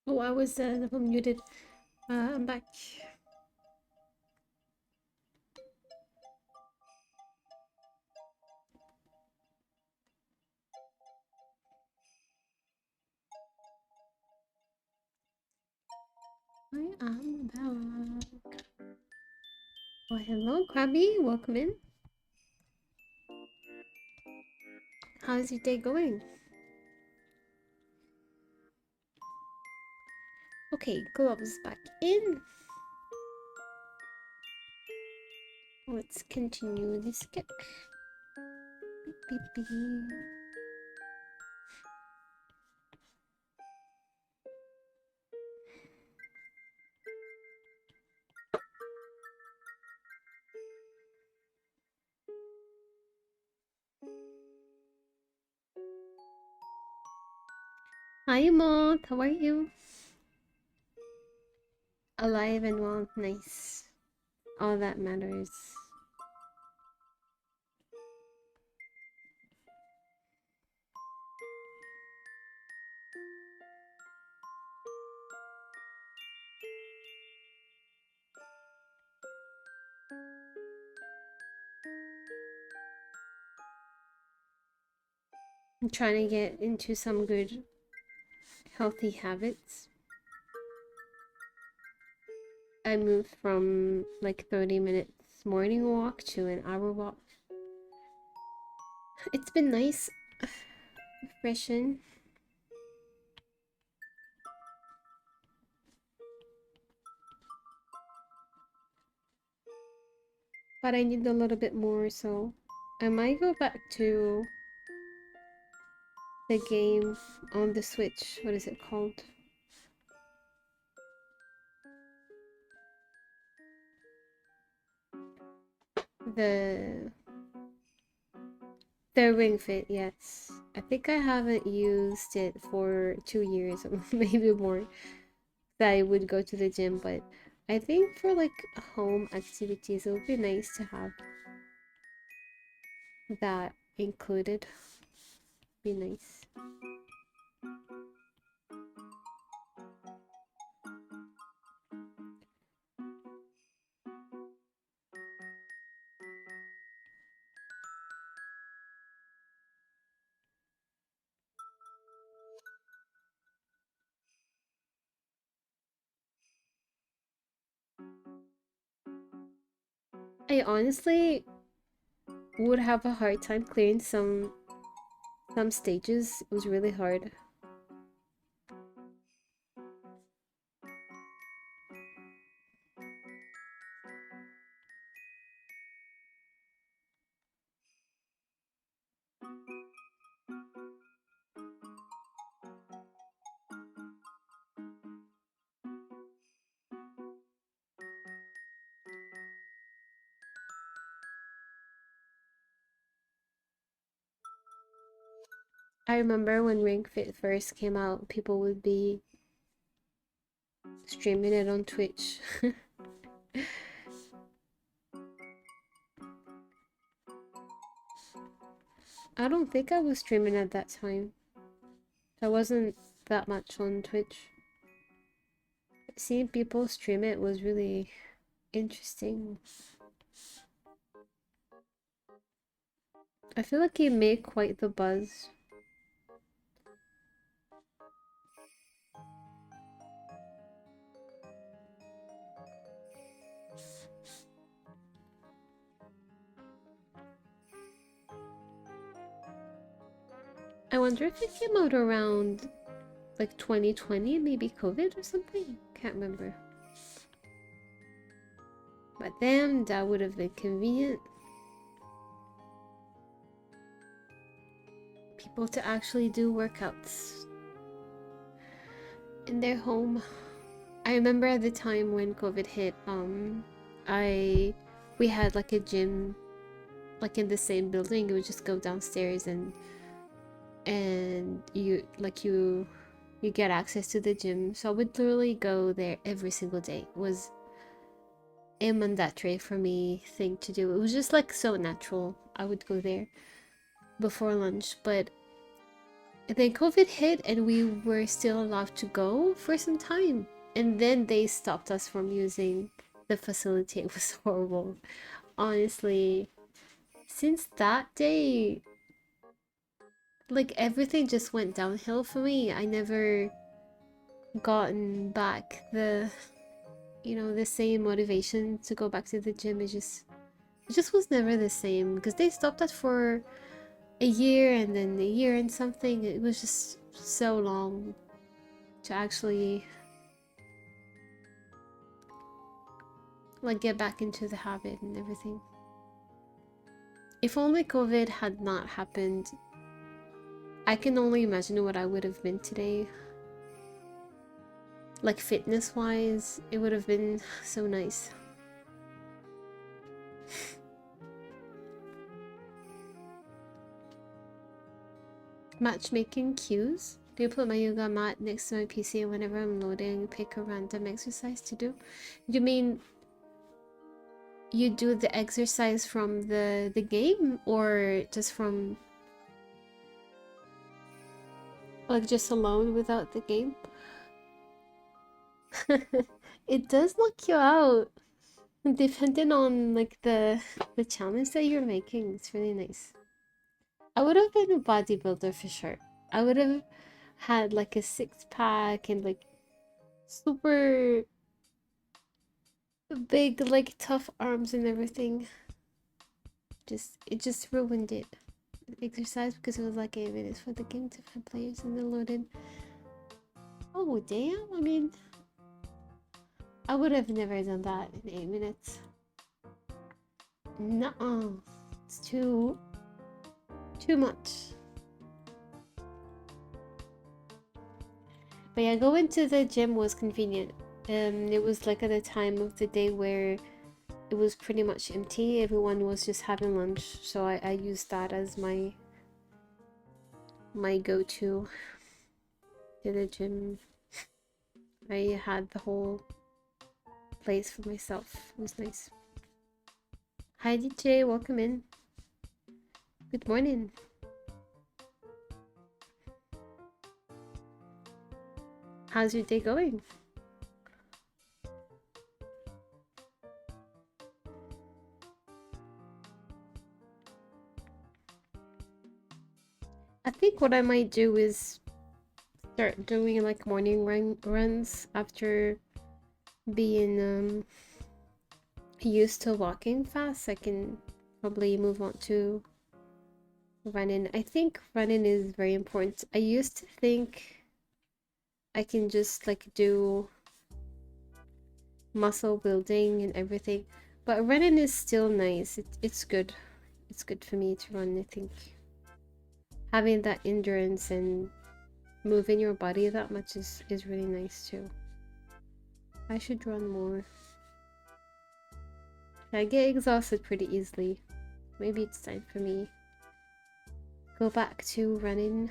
Oh, I was muted. I'm back. I am back. Oh, hello, Krabby. Welcome in. How's your day going? Okay, gloves back in. Let's continue this sketch. Beep, beep, beep. Hi, Moth. How are you? Alive and well. Nice. All that matters. I'm trying to get into some good, healthy habits. I moved from like 30 minutes morning walk to an hour walk. It's been nice, refreshing. But I need a little bit more, so I might go back to the game on the Switch. What is it called? The Ring Fit, yes. I think I haven't used it for 2 years or maybe more. That I would go to the gym, but I think for like home activities, it would be nice to have that included. Be nice. I honestly would have a hard time clearing some stages. It was really hard. I remember when Ring Fit first came out, people would be streaming it on Twitch. I don't think I was streaming at that time. I wasn't that much on Twitch. Seeing people stream it was really interesting. I feel like it made quite the buzz. I wonder if it came out around like 2020, maybe COVID or something? Can't remember. But damn, that would have been convenient. People to actually do workouts in their home. I remember at the time when COVID hit, I we had like a gym like in the same building. You would just go downstairs and you get access to the gym. So I would literally go there every single day. It was a mandatory for me thing to do. It was just like so natural. I would go there before lunch, but then COVID hit and we were still allowed to go for some time. And then they stopped us from using the facility. It was horrible. Honestly, since that day, like everything just went downhill for me. I never gotten back the, you know, the same motivation to go back to the gym. It just was never the same because they stopped that for a year and then a year and something. It was just so long to actually like get back into the habit and everything. If only COVID had not happened, I can only imagine what I would have been today. Like fitness wise, it would have been so nice. Matchmaking cues. Do you put my yoga mat next to my PC whenever I'm loading, pick a random exercise to do? You mean you do the exercise from the game or just from like just alone without the game? It does knock you out depending on like the challenge that you're making. It's really nice. I would have been a bodybuilder for sure. I would have had like a six pack and like super big like tough arms and everything. It just ruined it. Exercise because it was like 8 minutes for the game to find players and then loaded. Oh damn! I mean, I would have never done that in 8 minutes. Nuh-uh. It's too much. But yeah, going to the gym was convenient. It was like at a time of the day where it was pretty much empty. Everyone was just having lunch, so I used that as my go-to to the gym. I had the whole place for myself. It was nice. Hi DJ, welcome in. Good morning. How's your day going? I think what I might do is start doing like morning runs after being used to walking fast. I can probably move on to running. I think running is very important. I used to think I can just like do muscle building and everything, but running is still nice. It's good. It's good for me to run, I think. Having that endurance and moving your body that much is really nice too. I should run more. I get exhausted pretty easily. Maybe it's time for me go back to running.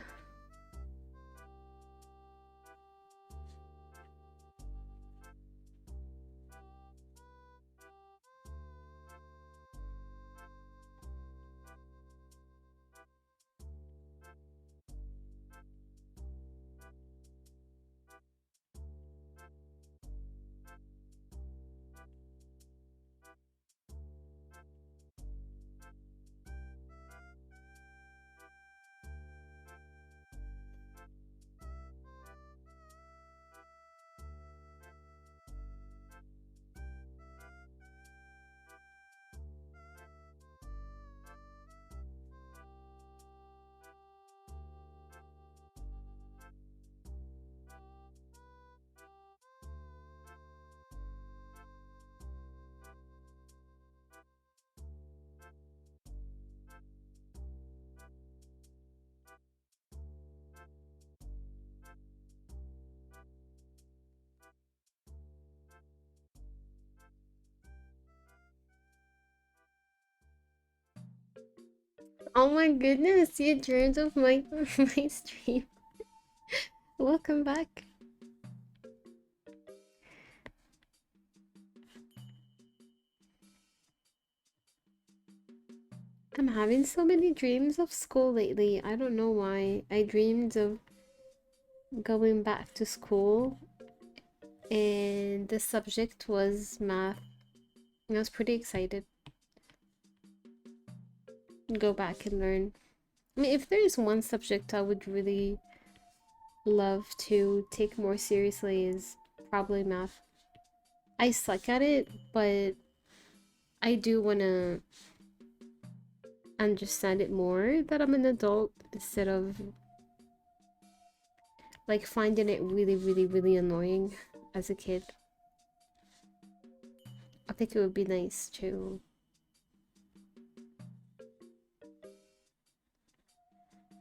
Oh my goodness, you joined of my my stream. Welcome back. I'm having so many dreams of school lately. I don't know why. I dreamed of going back to school and the subject was math. I was pretty excited to go back and learn. I mean, if there's one subject I would really love to take more seriously is probably math. I suck at it, but I do want to understand it more that I'm an adult instead of like finding it really, really, really annoying as a kid. I think it would be nice to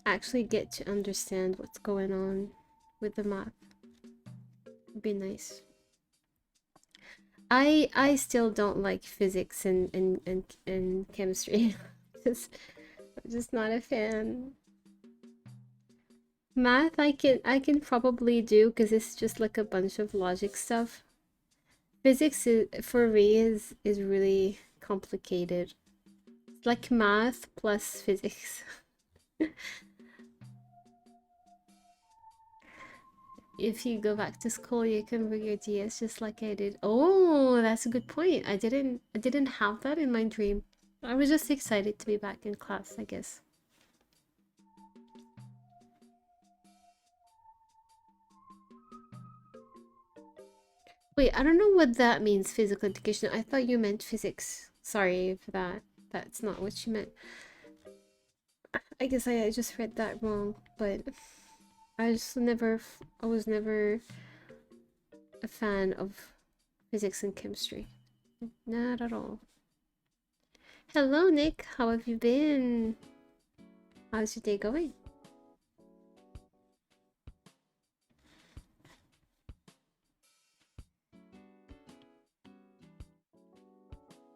actually get to understand what's going on with the math. It'd be nice. I still don't like physics and chemistry. just I'm just not a fan. Math I can probably do because it's just like a bunch of logic stuff. Physics is, for me is really complicated. It's like math plus physics. If you go back to school, you can bring your DS just like I did. Oh, that's a good point. I didn't have that in my dream. I was just excited to be back in class, I guess. Wait, I don't know what that means, physical education. I thought you meant physics. Sorry for that. That's not what you meant. I guess I just read that wrong, but I was never a fan of physics and chemistry. Not at all. Hello, Nick. How have you been? How's your day going?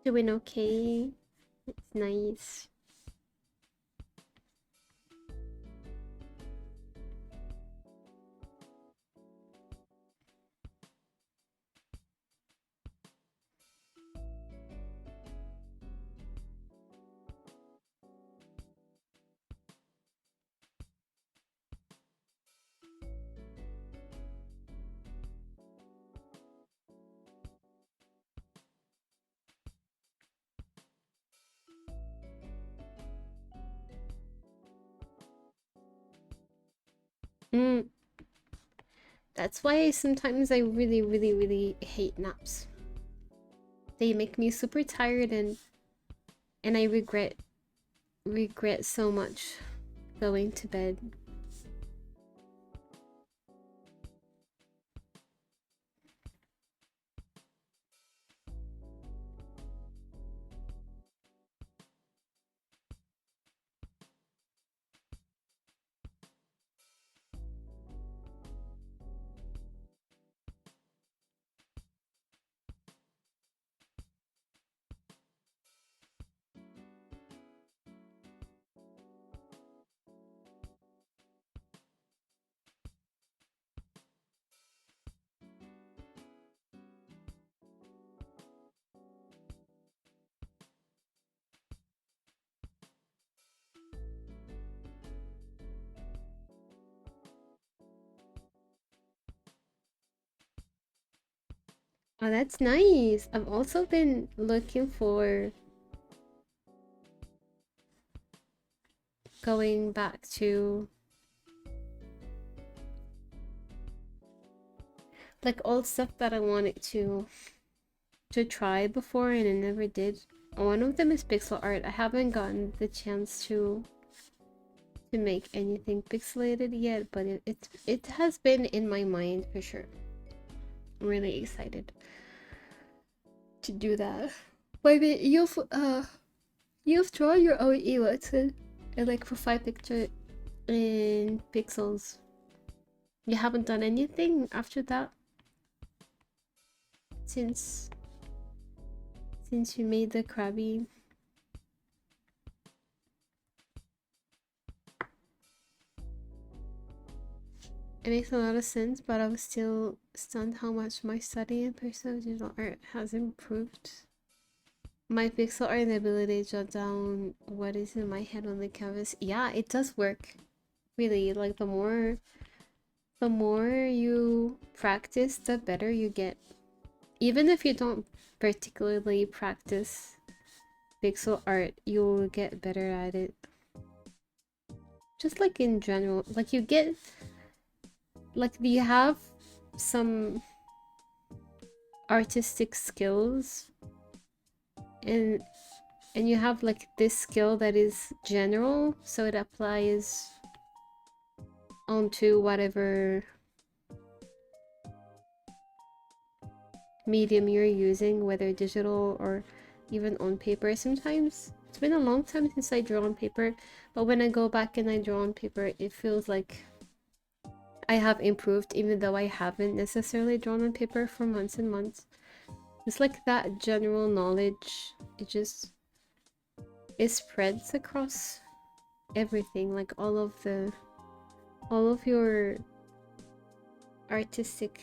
Doing okay. It's nice. Mm, that's why sometimes I really, really, really hate naps. They make me super tired and I regret so much going to bed. Oh, that's nice. I've also been looking for going back to like old stuff that I wanted to try before and I never did. One of them is pixel art. I haven't gotten the chance to make anything pixelated yet, but it has been in my mind for sure. I'm really excited to do that. Wait, but you've drawn your own emotes and like profile picture in pixels. You haven't done anything after that since since you made the Krabby. It makes a lot of sense, but I was still stunned how much my study in personal digital art has improved. My pixel art ability jot down what is in my head on the canvas. Yeah, it does work. Really, like the more you practice, the better you get. Even if you don't particularly practice pixel art, you'll get better at it. Just like in general, like you have some artistic skills, and you have like this skill that is general, so it applies onto whatever medium you're using, whether digital or even on paper. Sometimes it's been a long time since I draw on paper, but when I go back and I draw on paper, it feels like I have improved, even though I haven't necessarily drawn on paper for months and months. It's like that general knowledge, it spreads across everything, like all of your artistic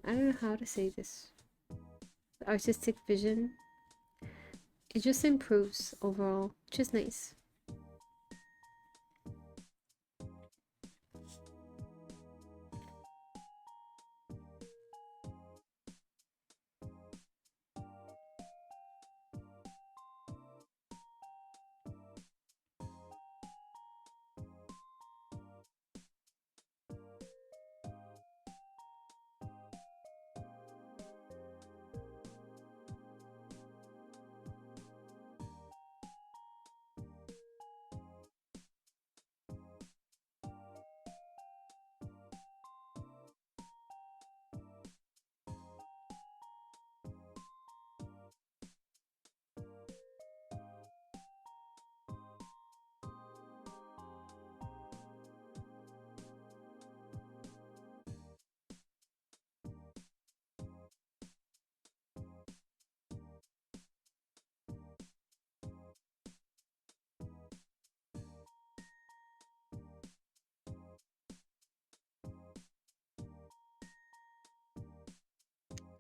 I don't know how to say this. Artistic vision. It just improves overall, which is nice.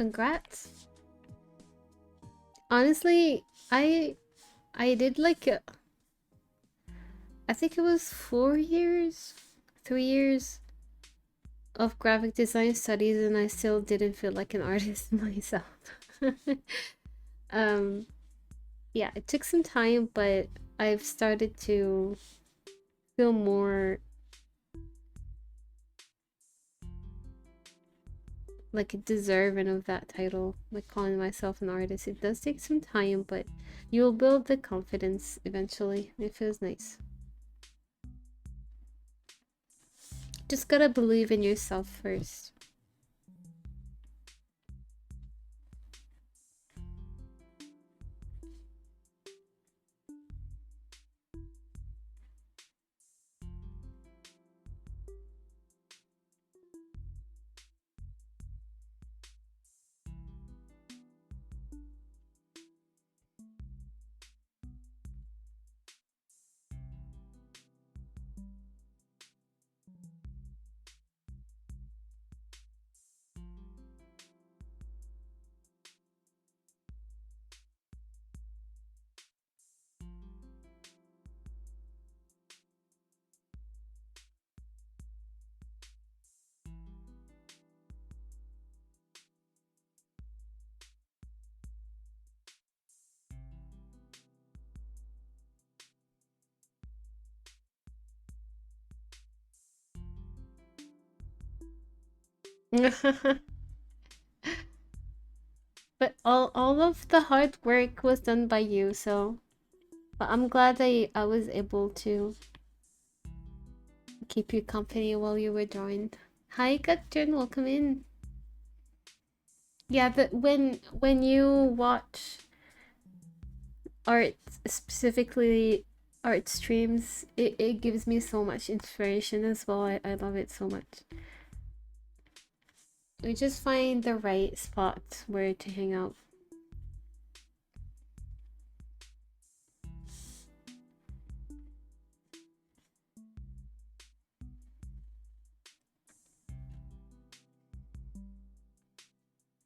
Congrats. Honestly, I did like I think it was 4 years, 3 years of graphic design studies, and I still didn't feel like an artist myself. um, yeah, it took some time, but I've started to feel more like deserving of that title, like calling myself an artist. It does take some time, but you'll build the confidence eventually. It feels nice. Just gotta believe in yourself first. But all of the hard work was done by you, so but I'm glad I was able to keep you company while you were drawing. Hi, Katrin, welcome in. Yeah, when you watch art, specifically art streams, it gives me so much inspiration as well. I love it so much. We just find the right spot where to hang out.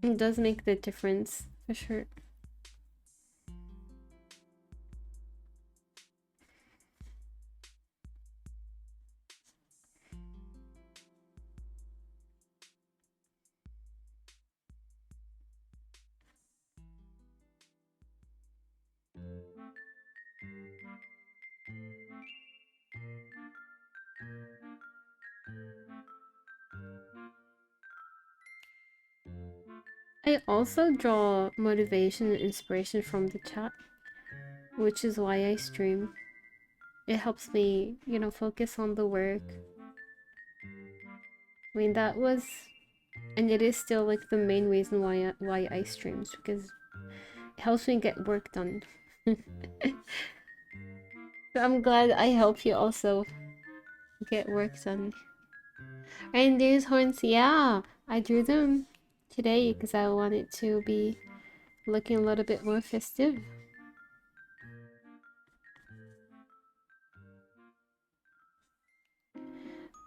It does make the difference for sure. I also draw motivation and inspiration from the chat, which is why I stream. It helps me, focus on the work. I mean, that was, and it is still like the main reason why I streams, because it helps me get work done. So I'm glad I help you also get work done. And these horns, yeah, I drew them today because I want it to be looking a little bit more festive.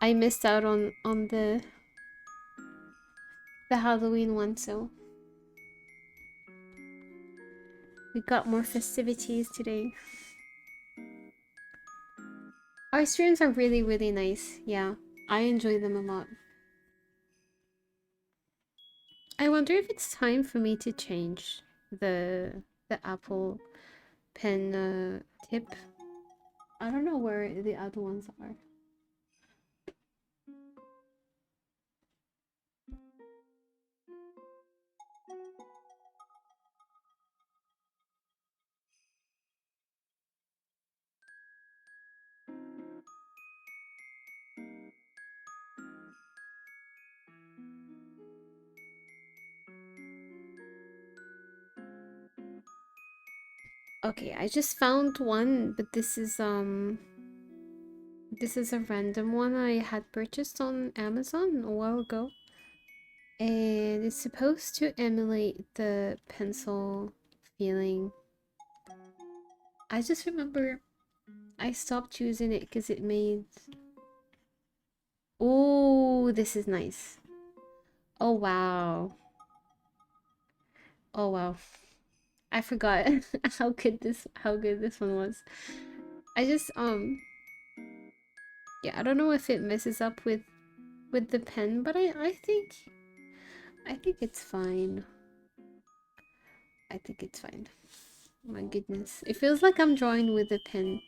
I missed out on the Halloween one, so we got more festivities today. Our streams are really, really nice. Yeah, I enjoy them a lot. I wonder if it's time for me to change the Apple Pen tip. I don't know where the other ones are. Okay, I just found one, but this is a random one I had purchased on Amazon a while ago. And it's supposed to emulate the pencil feeling. I just remember I stopped using it because it made... Oh, this is nice. Oh, wow. Oh, wow. I forgot how good this one was. I just, yeah, I don't know if it messes up with the pen, but I think it's fine. I think it's fine. My goodness. It feels like I'm drawing with a pen.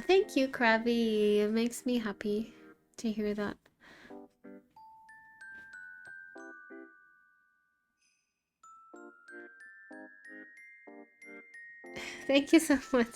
Thank you, Krabby. It makes me happy to hear that. Thank you so much.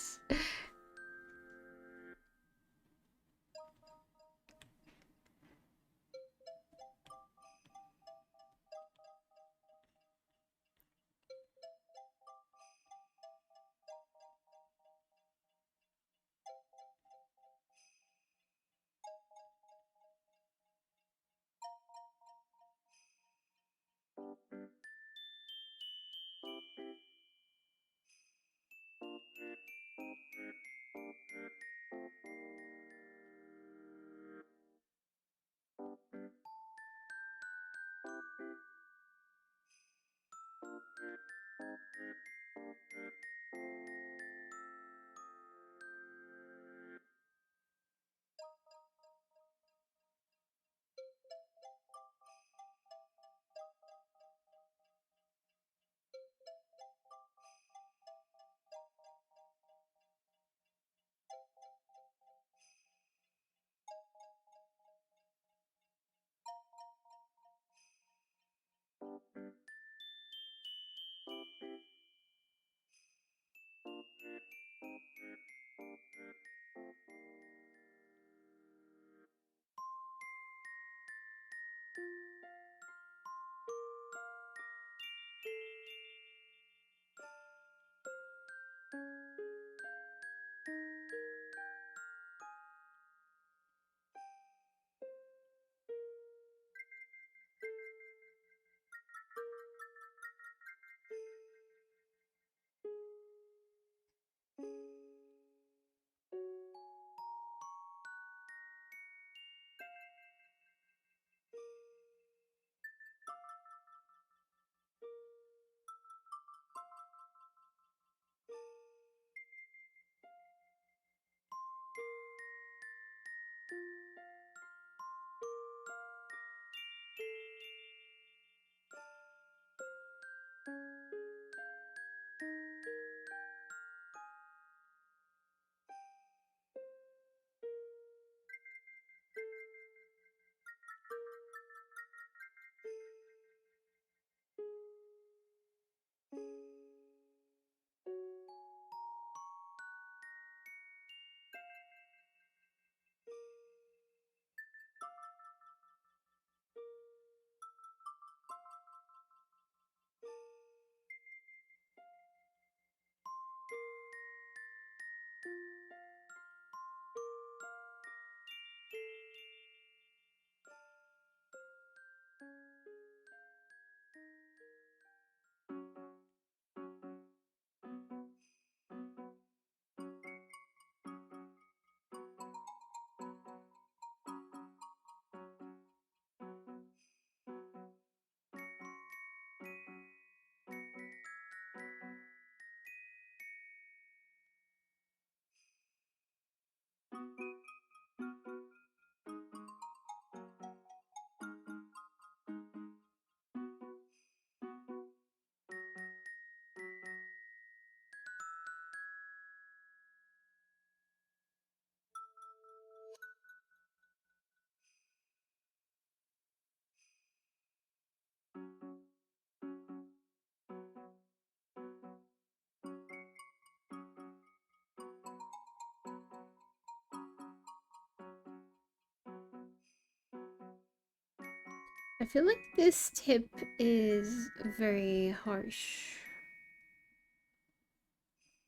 I feel like this tip is very harsh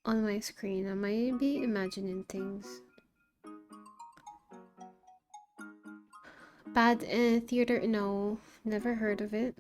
on my screen. I might be imagining things. Bad theater? No, never heard of it.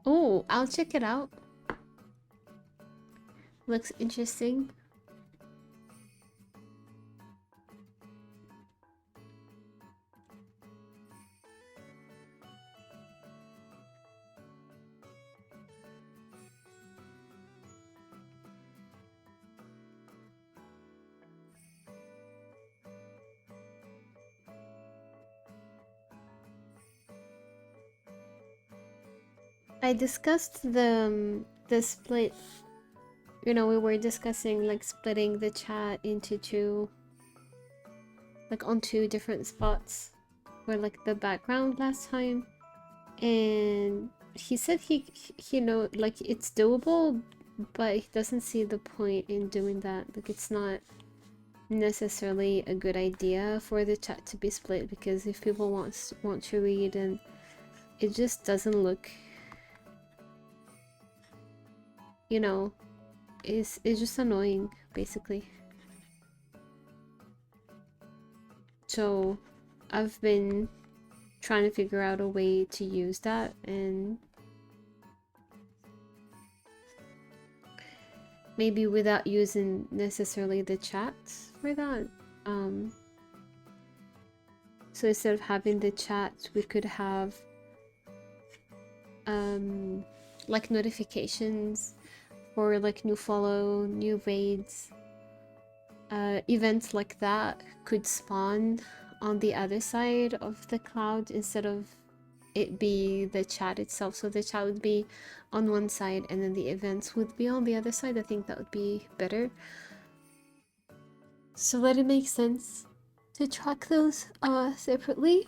Oh, I'll check it out. Looks interesting. I discussed the split. You know, we were discussing like splitting the chat into two, like on two different spots for like the background last time, and he said he know like it's doable, but he doesn't see the point in doing that. Like it's not necessarily a good idea for the chat to be split, because if people want to read, and it just doesn't look, you know, it's just annoying basically. So I've been trying to figure out a way to use that, and maybe without using necessarily the chat for that. So instead of having the chat, we could have like notifications for like new follow, new raids, events like that could spawn on the other side of the cloud instead of it be the chat itself. So the chat would be on one side and then the events would be on the other side. I think that would be better. So that it makes sense to track those separately.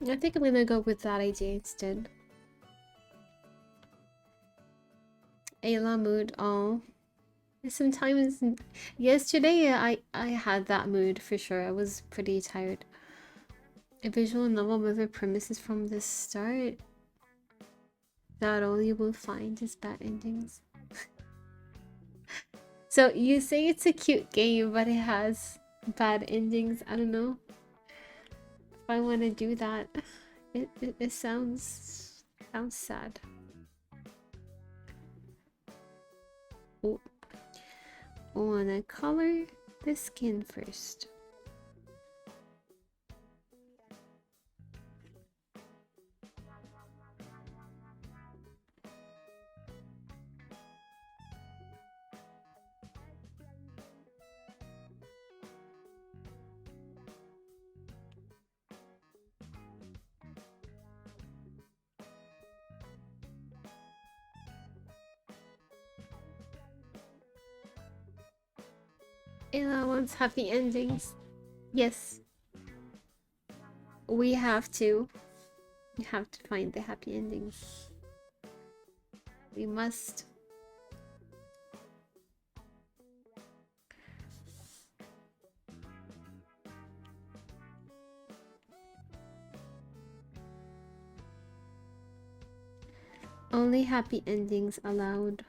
I think I'm gonna go with that idea instead. Ayla mood. Oh, sometimes yesterday I had that mood for sure. I was pretty tired. A visual novel with a premises from the start that all you will find is bad endings. So you say it's a cute game, but it has bad endings. I don't know if I want to do that. It sounds sad. Oh, I wanna color the skin first. Ella wants happy endings. Yes, we have to. We have to find the happy endings. We must. Only happy endings allowed.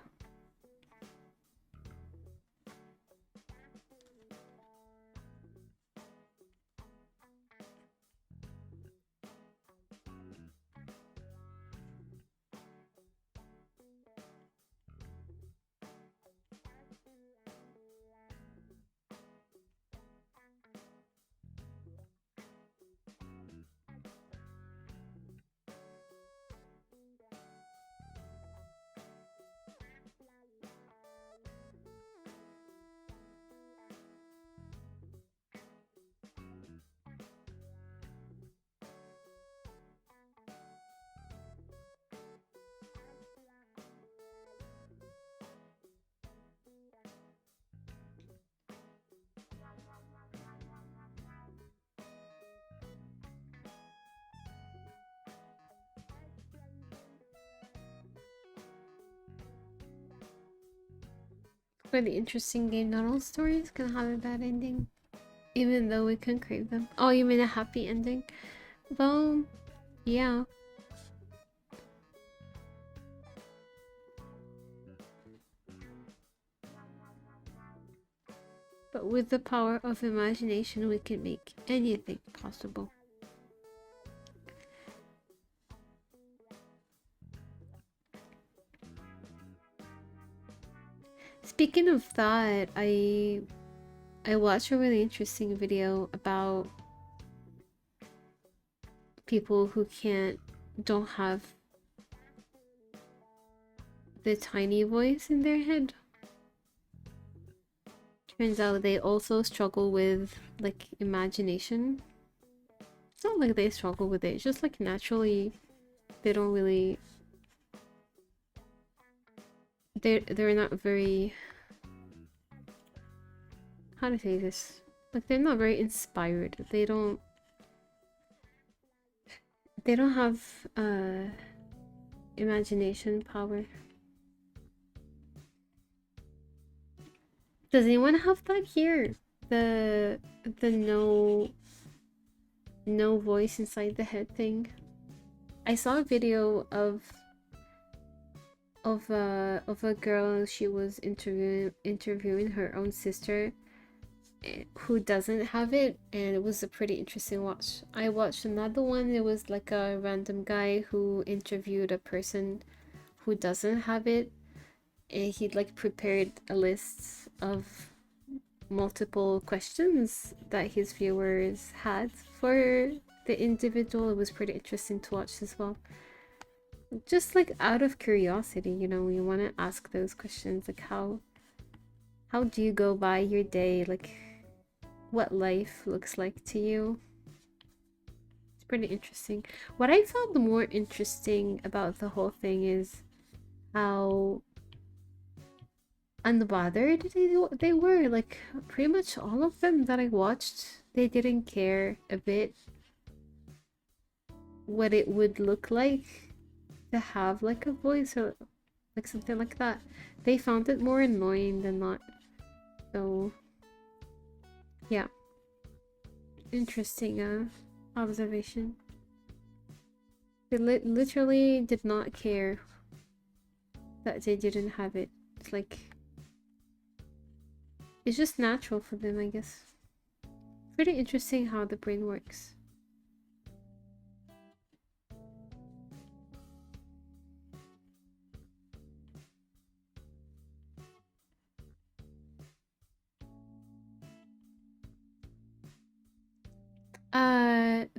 For the interesting game, not all stories can have a bad ending, even though we can crave them. Oh, you mean a happy ending? Well, yeah. But with the power of imagination, we can make anything possible. Speaking of that, I watched a really interesting video about people who don't have the tiny voice in their head. Turns out they also struggle with like imagination. It's not like they struggle with it, it's just like naturally they don't really they're not very, how to say this, like they're not very inspired. They don't have imagination power. Does anyone have that here? The no voice inside the head thing. I saw a video of a girl. She was interviewing her own sister who doesn't have it, and it was a pretty interesting watch. I watched another one. It was like a random guy who interviewed a person who doesn't have it, and he like prepared a list of multiple questions that his viewers had for the individual. It was pretty interesting to watch as well. Just like out of curiosity, you know, you want to ask those questions like how do you go by your day, like what life looks like to you. It's pretty interesting. What I found the more interesting about the whole thing is how unbothered they were. Like pretty much all of them that I watched, they didn't care a bit what it would look like to have like a voice, or like something like that. They found it more annoying than not. So yeah, interesting observation. They literally did not care that they didn't have it. It's like, it's just natural for them, I guess. Pretty interesting how the brain works.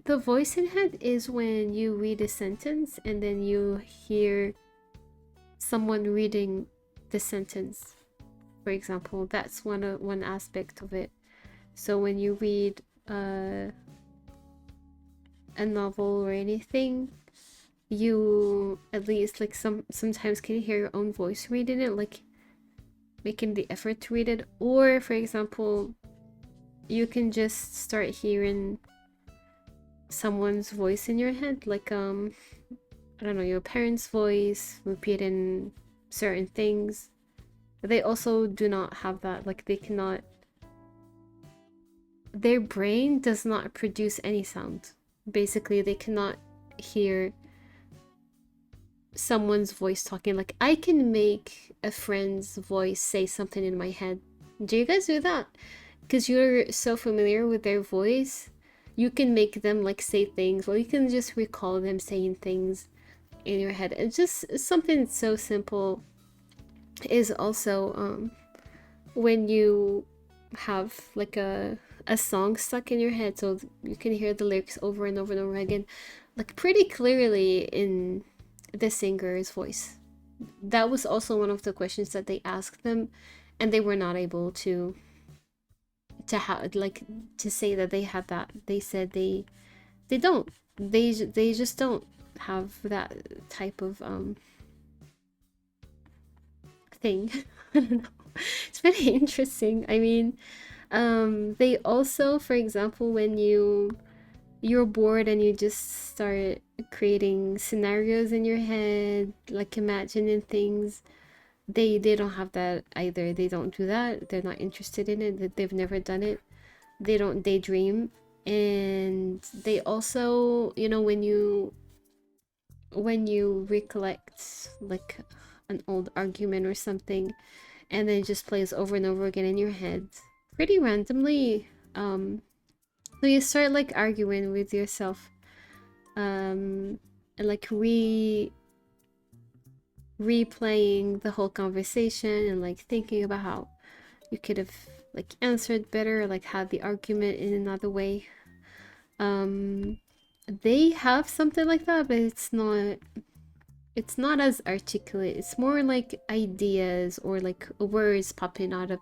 The voice in head is when you read a sentence and then you hear someone reading the sentence. For example, that's one aspect of it. So when you read a novel or anything, you at least like sometimes can hear your own voice reading it, like making the effort to read it. Or for example, you can just start hearing someone's voice in your head, like I don't know, your parents' voice repeating certain things. They also do not have that, like they cannot, their brain does not produce any sound. Basically, they cannot hear someone's voice talking. Like I can make a friend's voice say something in my head. Do you guys do that? Because you're so familiar with their voice, you can make them like say things, or you can just recall them saying things in your head. It's just something so simple. Is also when you have like a song stuck in your head, so you can hear the lyrics over and over and over again, like pretty clearly in the singer's voice. That was also one of the questions that they asked them, and they were not able to have like to say that they had that. They said they don't. They just don't have that type of thing. I don't know. It's very interesting. I mean, they also, for example, when you're bored and you just start creating scenarios in your head, like imagining things, they don't have that either. They don't do that. They're not interested in it. They've never done it. They don't daydream. And they also, you know, when you recollect like an old argument or something, and then it just plays over and over again in your head pretty randomly, so you start like arguing with yourself, and like replaying the whole conversation and like thinking about how you could have like answered better, like had the argument in another way. They have something like that, but it's not as articulate. It's more like ideas or like words popping out of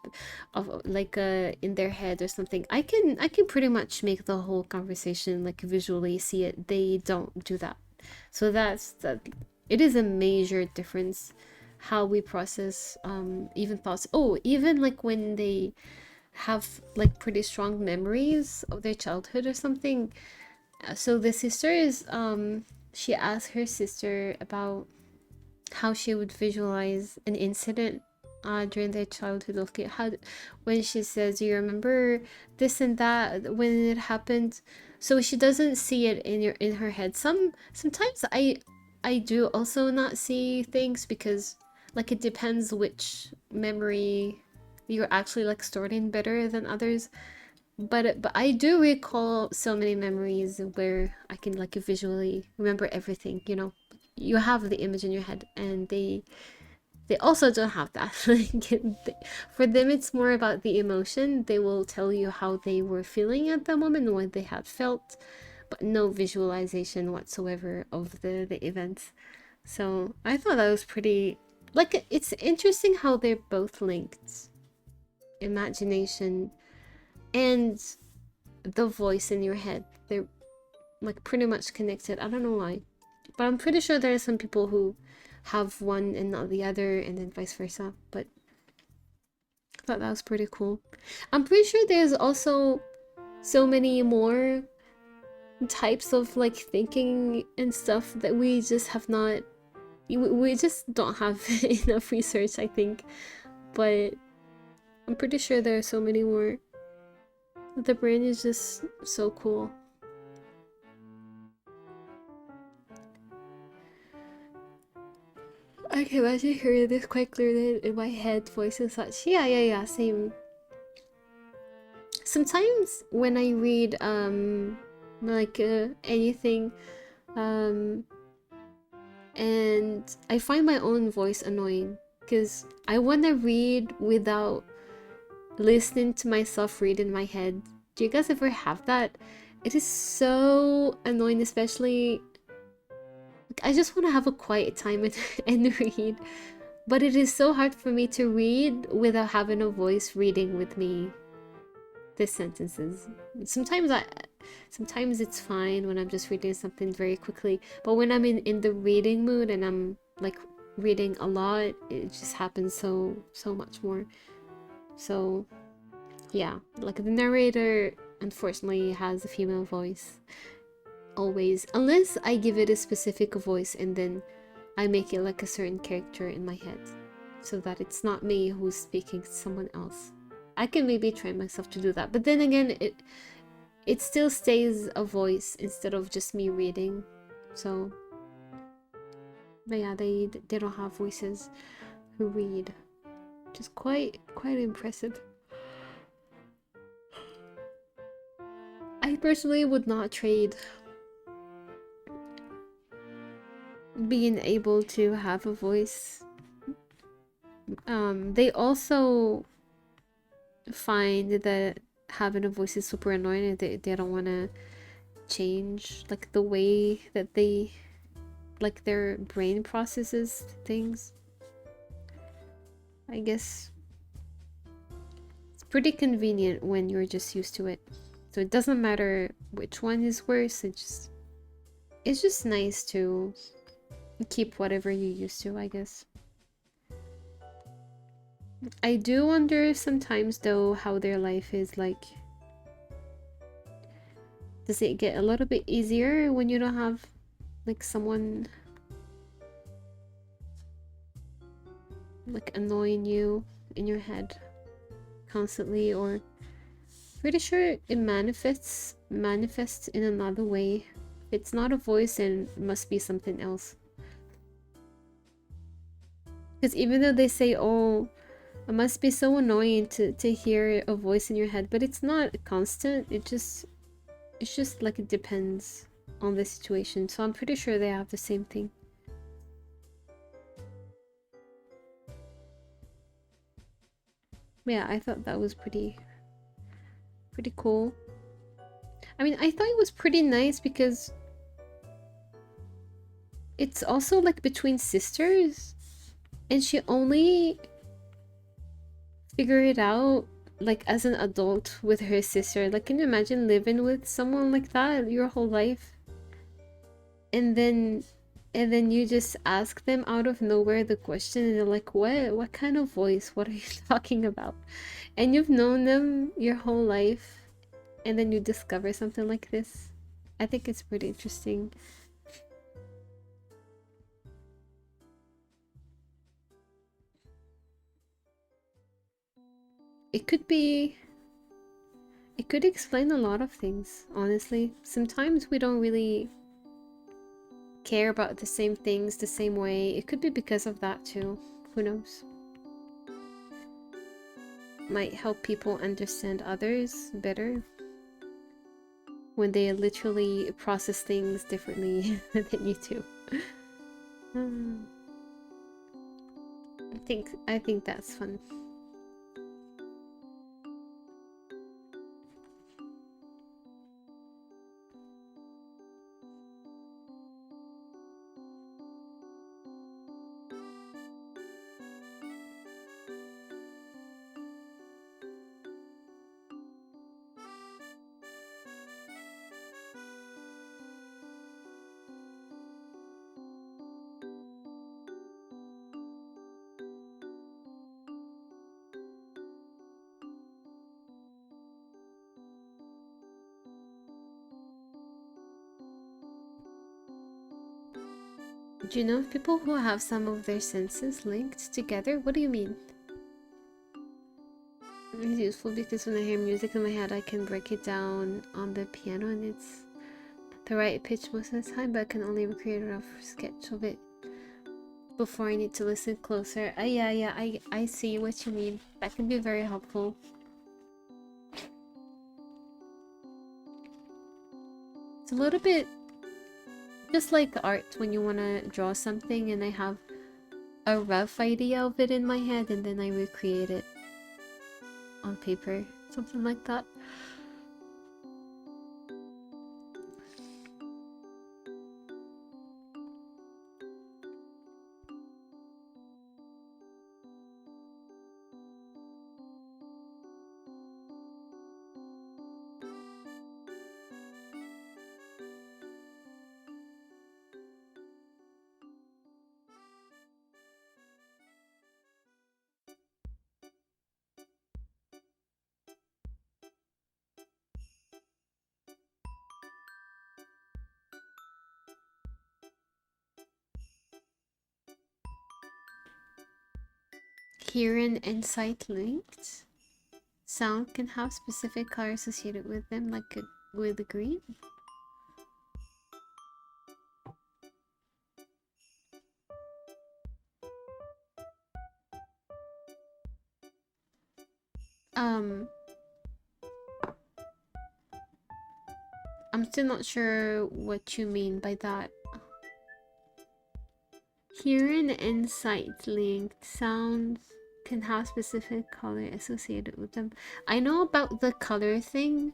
like in their head or something. I can pretty much make the whole conversation like visually see it. They don't do that. So that's that. It is a major difference how we process even thoughts. Oh, even like when they have like pretty strong memories of their childhood or something. So the sister is she asked her sister about how she would visualize an incident during their childhood. Okay, how when she says, "Do you remember this and that when it happened?" So she doesn't see it in her head. Sometimes I do also not see things, because like it depends which memory you're actually like storing better than others. But I do recall so many memories where I can like visually remember everything, you know. You have the image in your head, and they also don't have that. For them it's more about the emotion. They will tell you how they were feeling at the moment and what they had felt, but no visualization whatsoever of the events. So I thought that was pretty, like, it's interesting how they're both linked. Imagination and the voice in your head, they're like pretty much connected. I don't know why, but I'm pretty sure there are some people who have one and not the other, and then vice versa. But I thought that was pretty cool. I'm pretty sure there's also so many more types of like thinking and stuff that we just have not we just don't have enough research, I think. But I'm pretty sure there are so many more. The brain is just so cool. I can imagine hearing this quite clearly in my head, voice and such. Yeah, same. Sometimes when I read like anything um and I find my own voice annoying because I want to read without listening to myself read in my head. Do you guys ever have that? It is so annoying, especially like, I just want to have a quiet time and read, but it is so hard for me to read without having a voice reading with me the sentences. Sometimes it's fine when I'm just reading something very quickly, but when I'm in the reading mood and I'm like reading a lot, it just happens so much more. So yeah, like the narrator unfortunately has a female voice always, unless I give it a specific voice and then I make it like a certain character in my head so that it's not me who's speaking, it's someone else. I can maybe train myself to do that, but then again it still stays a voice instead of just me reading. So but yeah, they don't have voices who read, which is quite impressive. I personally would not trade being able to have a voice. They also find that having a voice is super annoying and they don't want to change like the way that they like their brain processes things. I guess it's pretty convenient when you're just used to it, so it doesn't matter which one is worse. It's just nice to keep whatever you're used to, I guess. I do wonder sometimes though how their life is like. Does it get a little bit easier when you don't have like someone like annoying you in your head constantly? Or pretty sure it manifests in another way. If it's not a voice, then it must be something else. Because even though they say, oh, it must be so annoying to hear a voice in your head, but it's not constant. It's just like it depends on the situation. So I'm pretty sure they have the same thing. Yeah, I thought that was pretty cool. I mean, I thought it was pretty nice because it's also like between sisters, and she only figured it out like as an adult with her sister. Like, can you imagine living with someone like that your whole life, and then you just ask them out of nowhere the question and they're like, what kind of voice, what are you talking about? And you've known them your whole life, and then you discover something like this. I think it's pretty interesting. It could explain a lot of things, honestly. Sometimes we don't really care about the same things the same way. It could be because of that too. Who knows? Might help people understand others better when they literally process things differently than you do. I think that's fun. Do you know people who have some of their senses linked together? What do you mean? It's useful because when I hear music in my head, I can break it down on the piano and it's the right pitch most of the time, but I can only recreate a rough sketch of it before I need to listen closer. Yeah, I see what you mean. That can be very helpful. It's a little bit just like art when you want to draw something and I have a rough idea of it in my head and then I recreate it on paper. Something like that. Hearing and sight linked. Sound can have specific color associated with them, like with the green. I'm still not sure what you mean by that. Hearing and sight linked sounds can have specific color associated with them. I know about the color thing.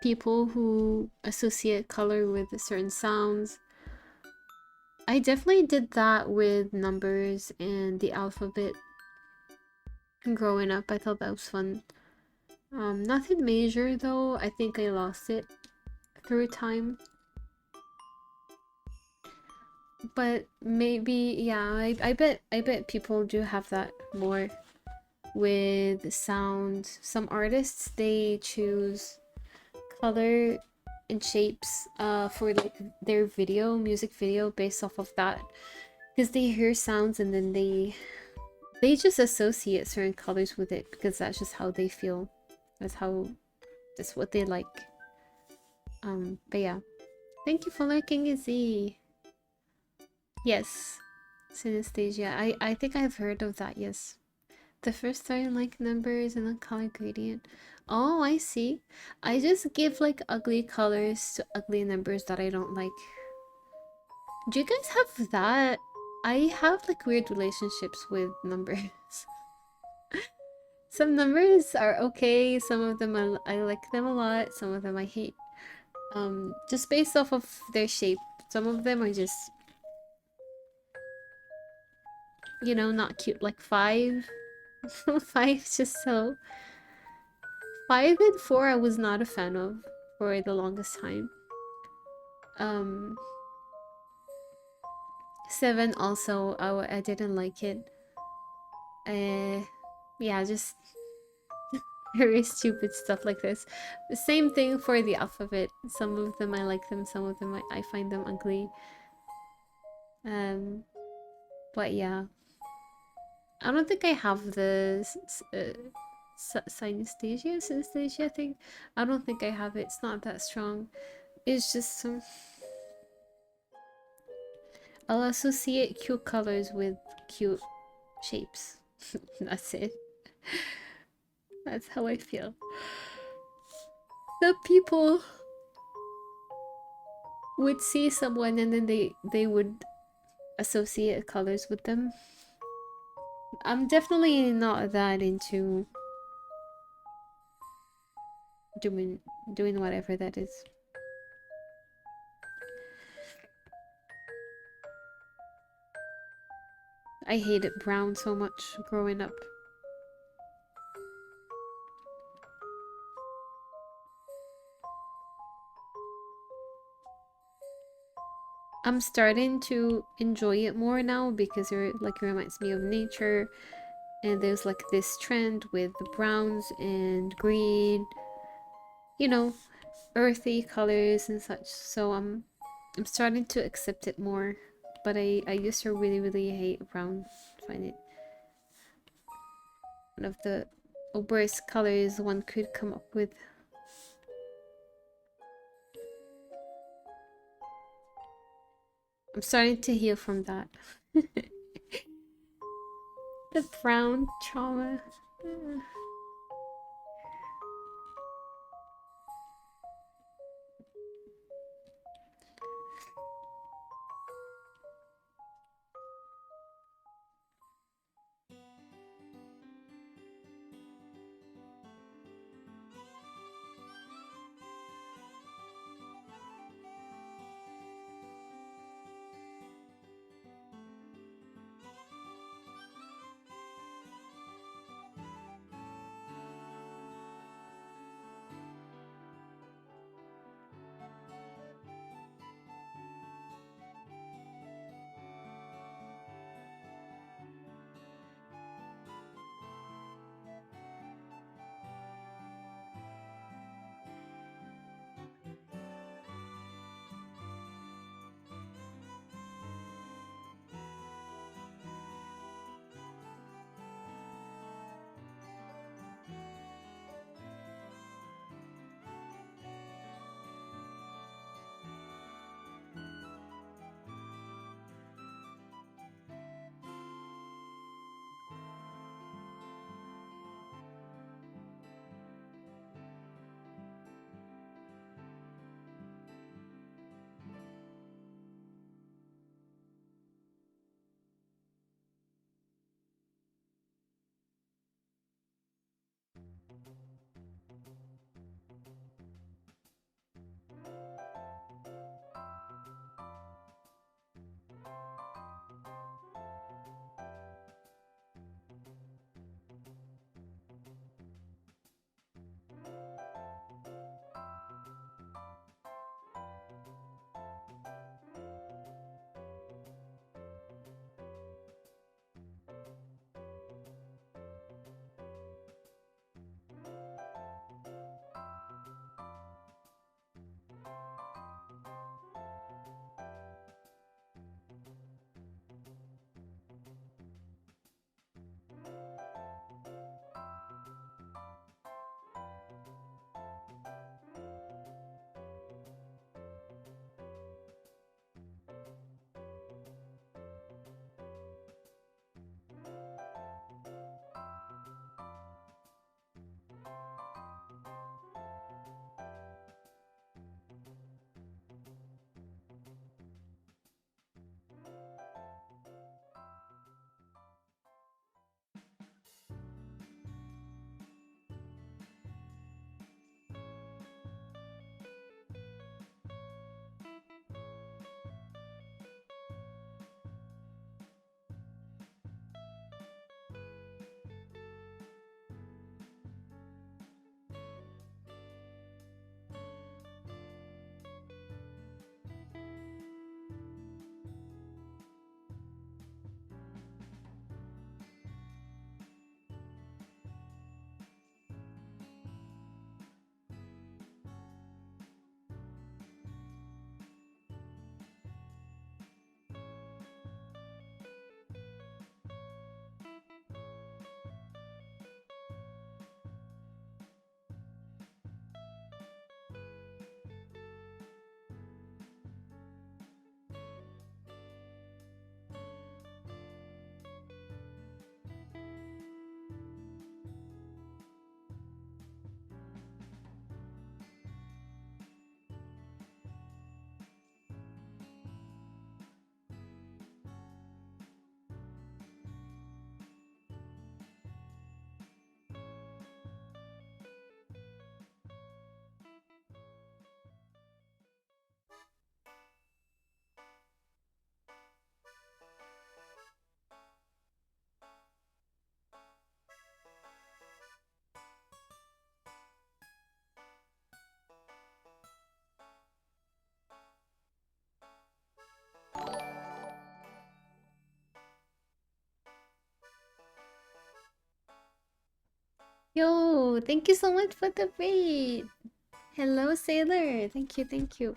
People who associate color with certain sounds. I definitely did that with numbers and the alphabet. Growing up, I thought that was fun. Nothing major though. I think I lost it through time. But maybe, yeah, I bet people do have that more with sound. Some artists, they choose color and shapes for like their music video based off of that, because they hear sounds and then they just associate certain colors with it because that's just how they feel. That's what they like. But yeah, thank you for liking, Izzy. Yes, synesthesia. I think I've heard of that. Yes, the first time like numbers and a color gradient. Oh, I see. I just give like ugly colors to ugly numbers that I don't like. Do you guys have that? I have like weird relationships with numbers. Some numbers are okay. Some of them I like them a lot. Some of them I hate. Just based off of their shape. Some of them are just, you know, not cute. Like 5. 5 just so. 5 and 4 I was not a fan of for the longest time. 7 also, I didn't like it. Yeah, just very stupid stuff like this. The same thing for the alphabet. Some of them I like them, some of them I find them ugly. But yeah. I don't think I have the synesthesia thing. I don't think I have it. It's not that strong. It's just some. I'll associate cute colors with cute shapes. That's it. That's how I feel. The people would see someone and then they would associate colors with them. I'm definitely not that into doing whatever that is. I hated brown so much growing up. I'm starting to enjoy it more now because it reminds me of nature, and there's like this trend with the browns and green, you know, earthy colors and such. So I'm starting to accept it more, but I used to really hate brown. Find it one of the worst colors one could come up with. I'm starting to heal from that. The brown trauma. Yo, thank you so much for the raid. Hello, Sailor. Thank you, thank you.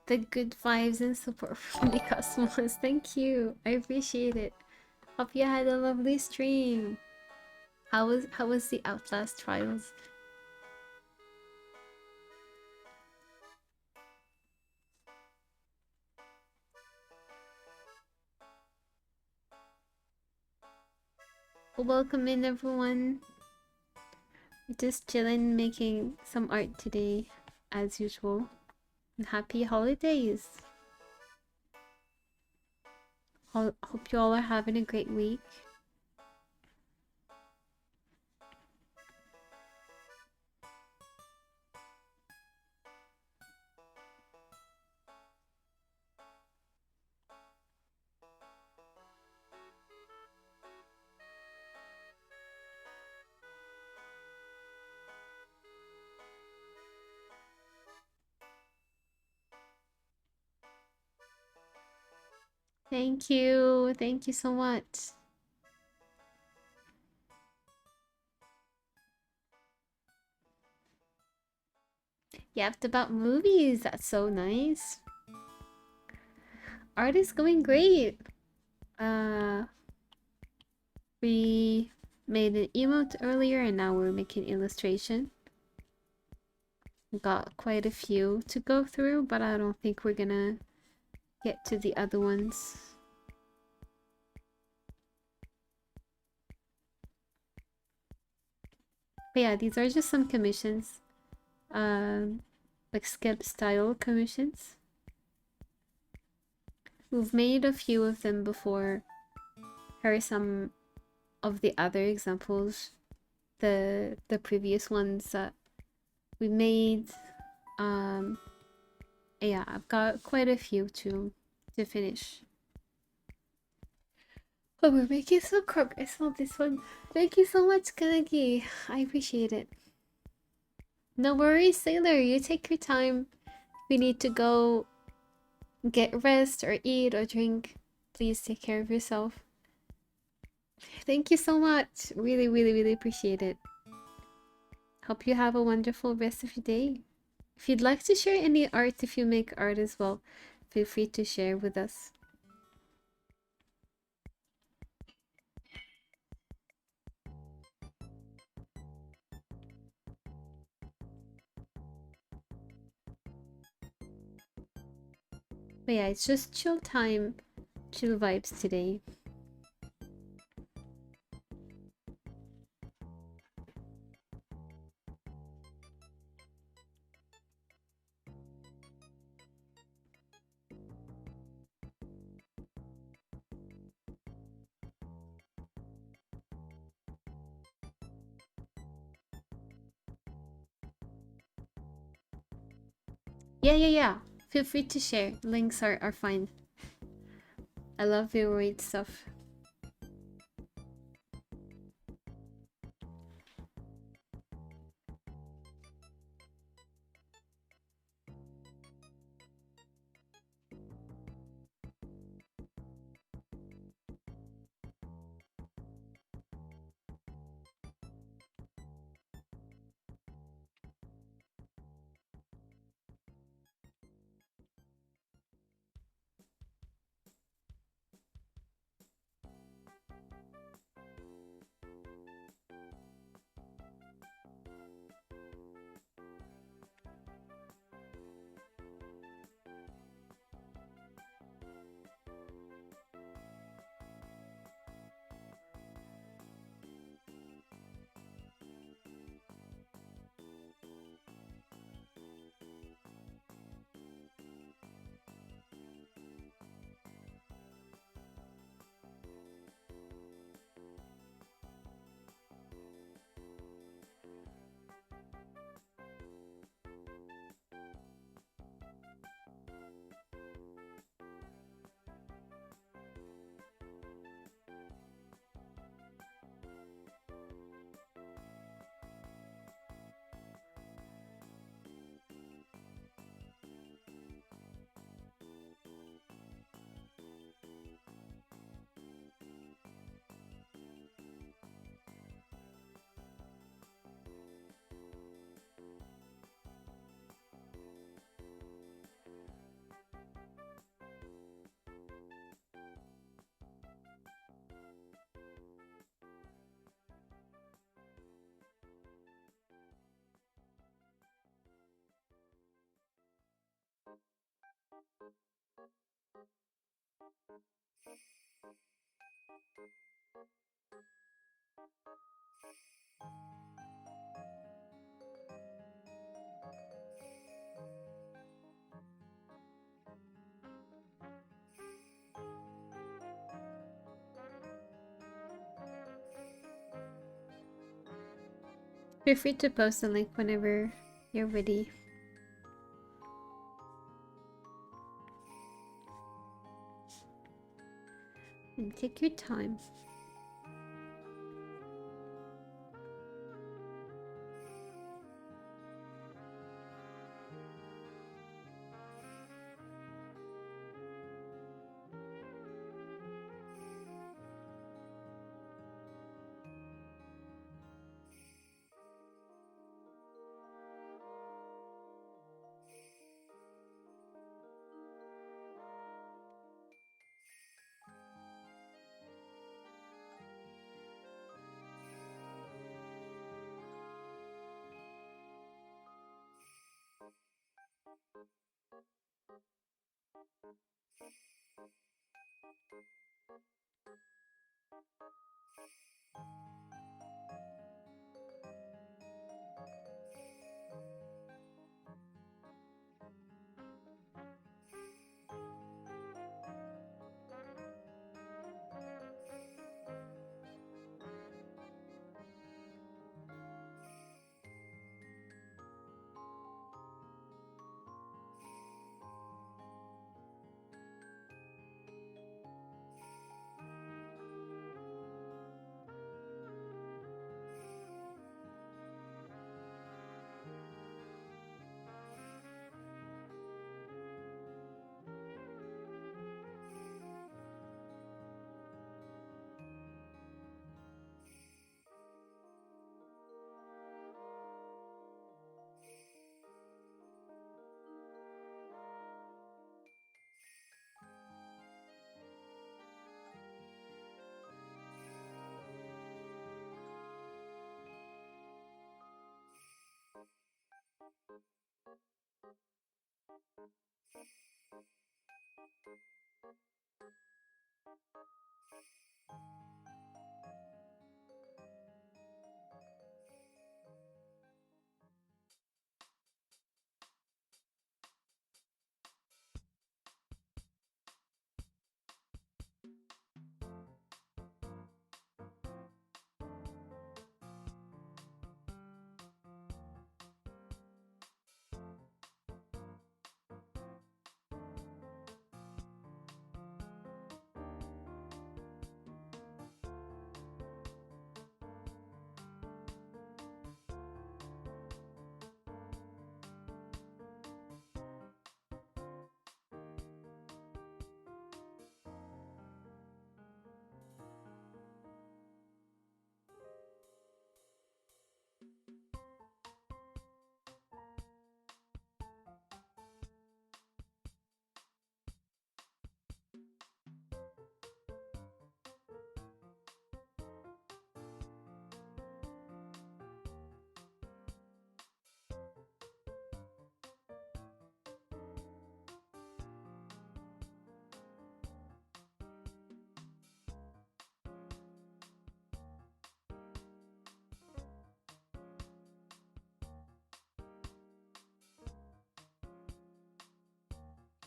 the good vibes and support from the cosmos. Thank you. I appreciate it. Hope you had a lovely stream. How was the Outlast trials? Welcome in everyone. Just chilling, making some art today, as usual. And happy holidays. Hope you all are having a great week. Thank you. Thank you so much. Yapped about movies. That's so nice. Art is going great. Uh, we made an emote earlier and now we're making illustration. Got quite a few to go through, but I don't think we're gonna get to the other ones. But yeah, these are just some commissions. Like skip style commissions. We've made a few of them before. Here are some of the other examples. The previous ones that we made. Yeah, I've got quite a few to finish. Oh, we're making some progress on this one. Thank you so much, Kanagi. I appreciate it. No worries, Sailor. You take your time. If you need to go get rest or eat or drink, please take care of yourself. Thank you so much. Really, really, really appreciate it. Hope you have a wonderful rest of your day. If you'd like to share any art, if you make art as well, feel free to share with us. But yeah, it's just chill time, chill vibes today. Yeah. Feel free to share. Links are fine. I love favorite stuff. Feel free to post the link whenever you're ready. And take your time.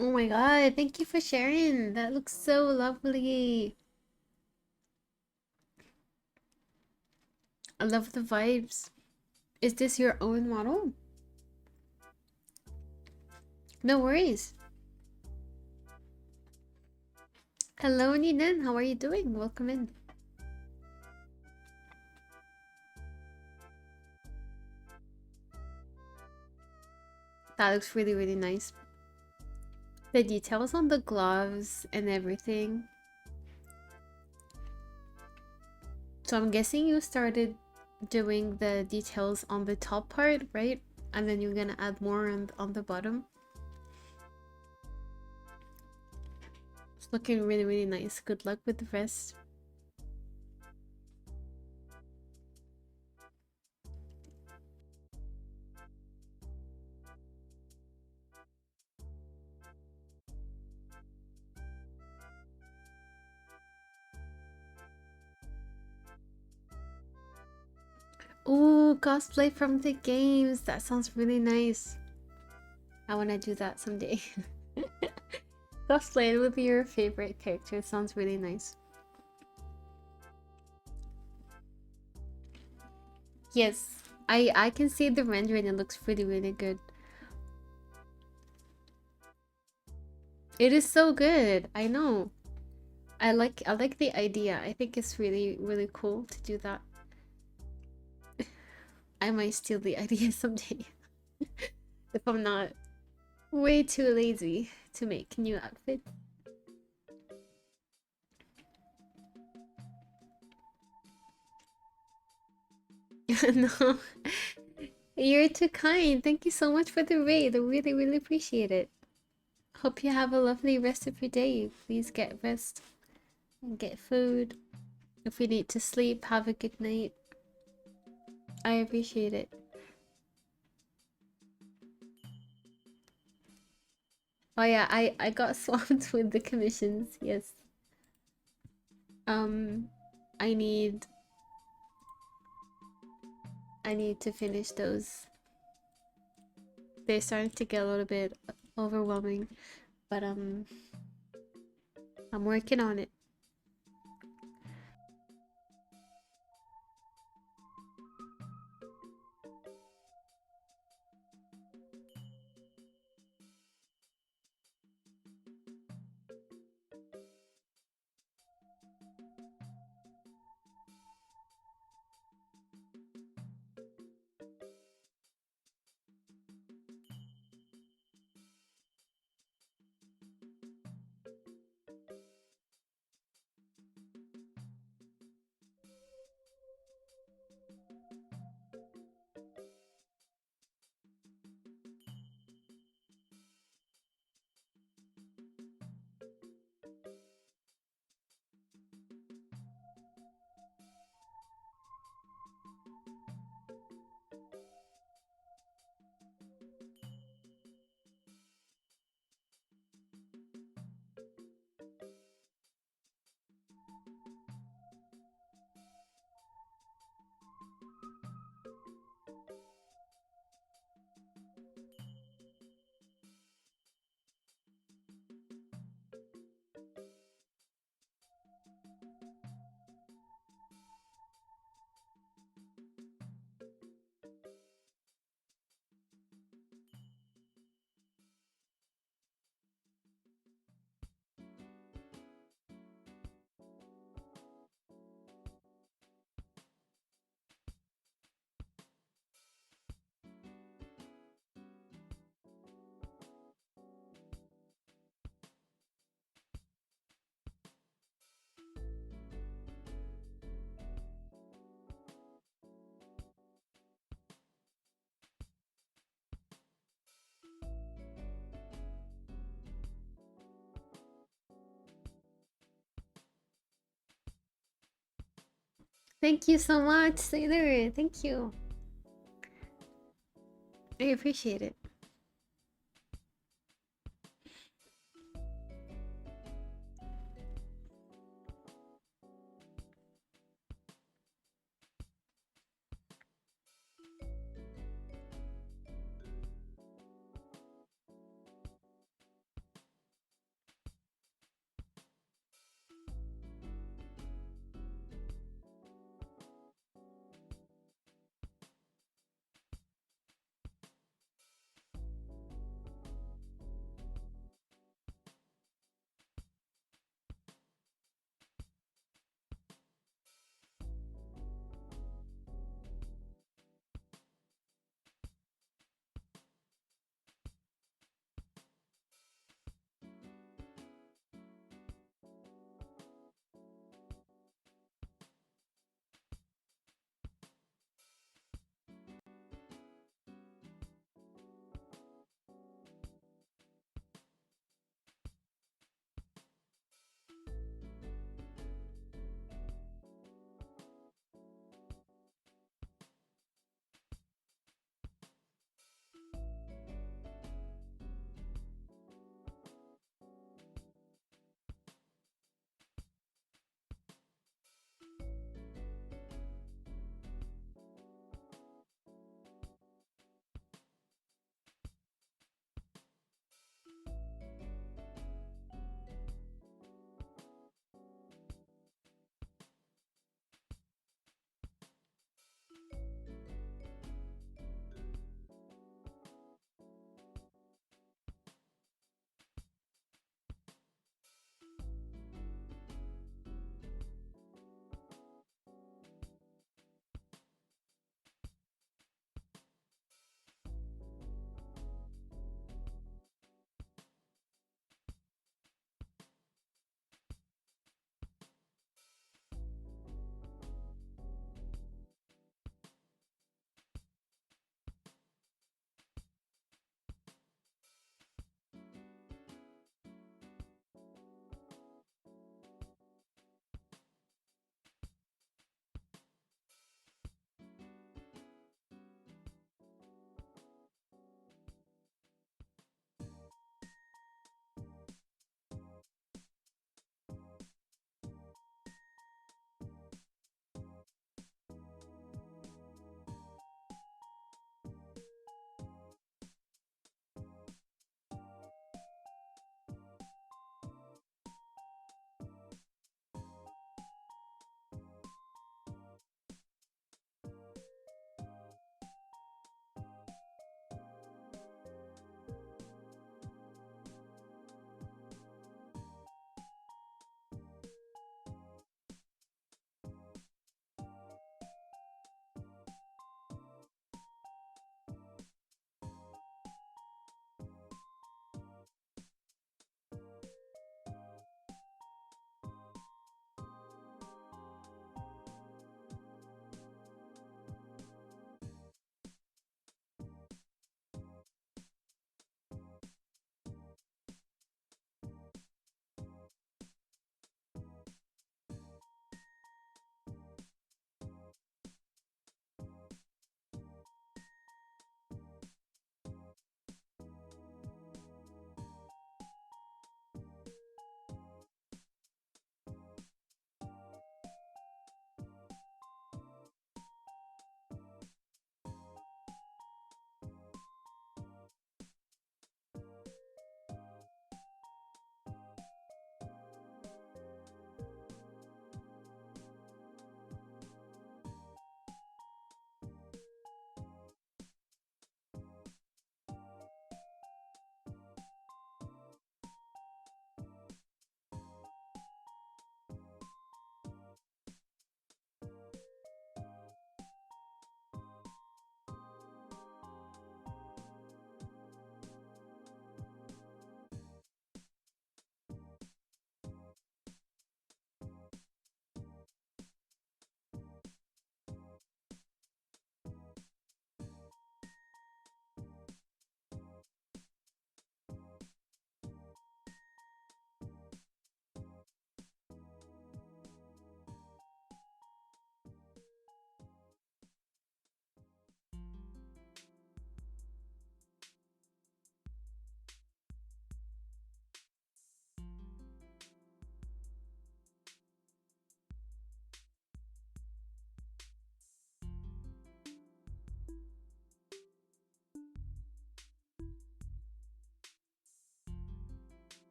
Oh my god, thank you for sharing. That looks so lovely. I love the vibes. Is this your own model? No worries. Hello, Ninen. How are you doing? Welcome in. That looks really, really nice. The details on the gloves and everything. So I'm guessing you started doing the details on the top part, right? And then you're gonna add more on the bottom. It's looking really, really nice. Good luck with the rest. Ooh, cosplay from the games. That sounds really nice. I want to do that someday. Cosplay with your favorite character sounds really nice. Yes, I can see the rendering. It looks really good. It is so good. I know. I like the idea. I think it's really cool to do that. I might steal the idea someday if I'm not way too lazy to make new outfits. No, you're too kind. Thank you so much for the raid. I really appreciate it. Hope you have a lovely rest of your day. Please get rest and get food. If you need to sleep, have a good night. I appreciate it. Oh yeah, I got swamped with the commissions. Yes. Um, I need I need to finish those. They're starting to get a little bit overwhelming, but I'm working on it. Thank you so much, Sailor. Thank you. I appreciate it.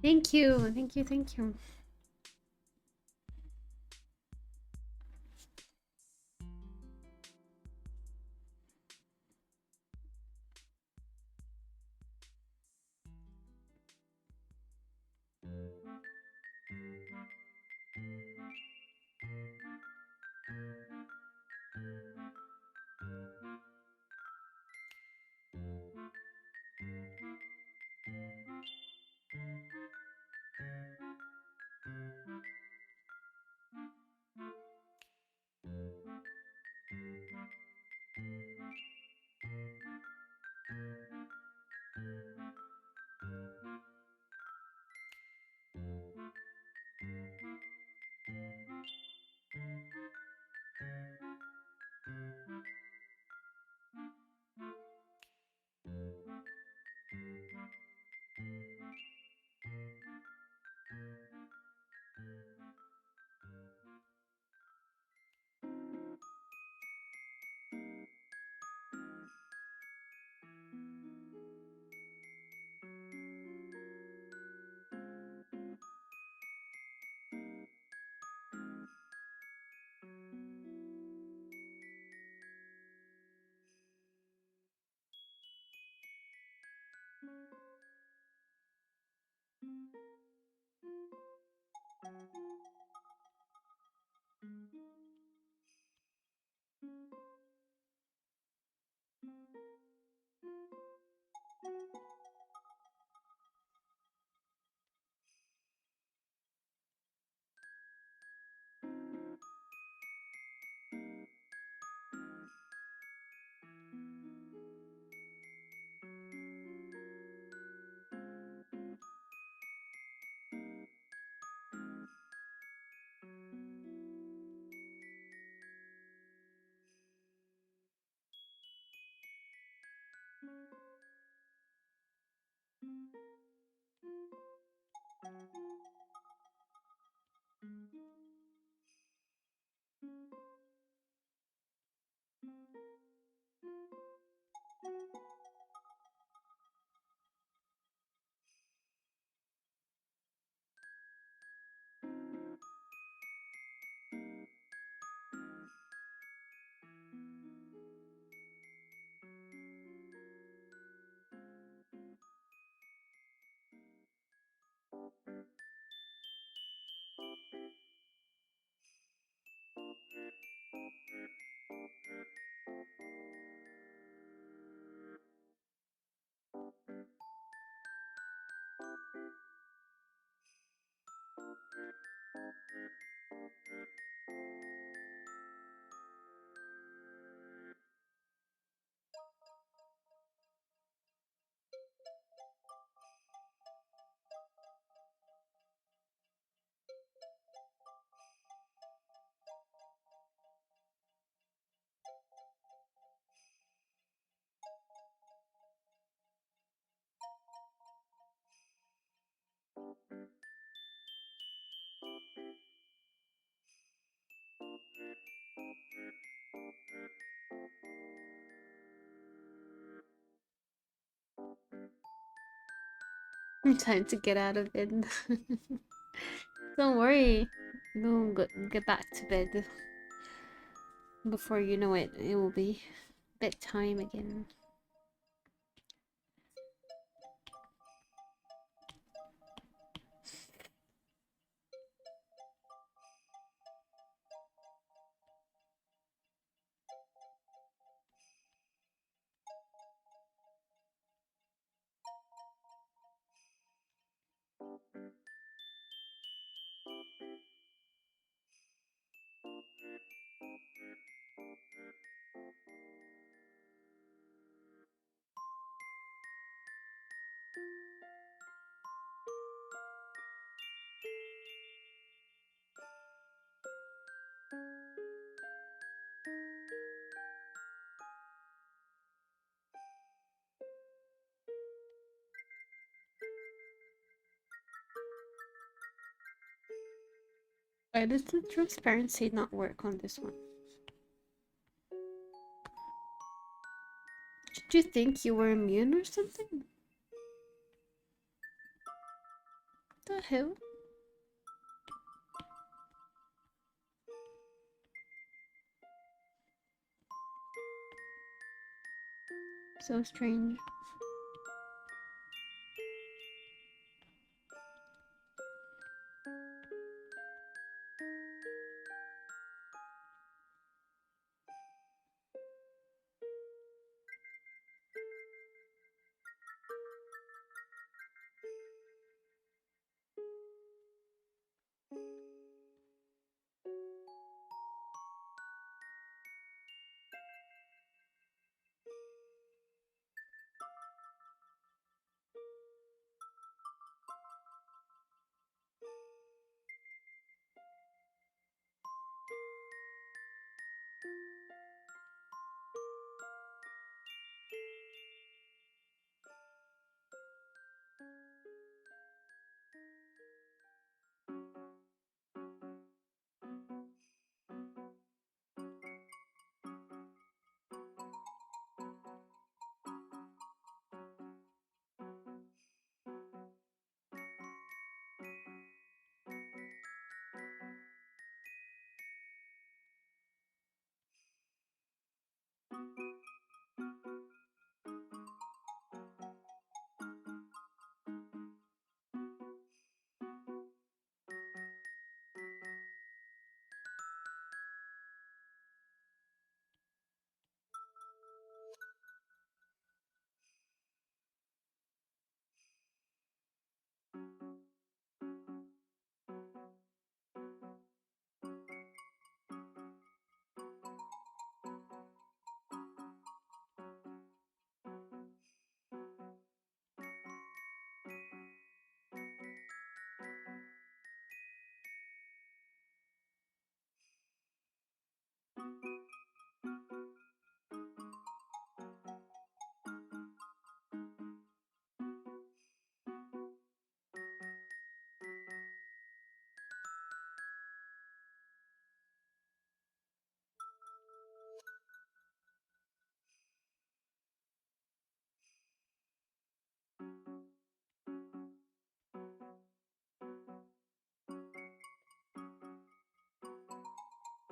Thank you. Thank you. Thank you. I'm trying to get out of bed. Don't worry. Get back to bed. Before you know it, it will be bedtime again. Why does the transparency not work on this one? Did you think you were immune or something? The hell? So strange.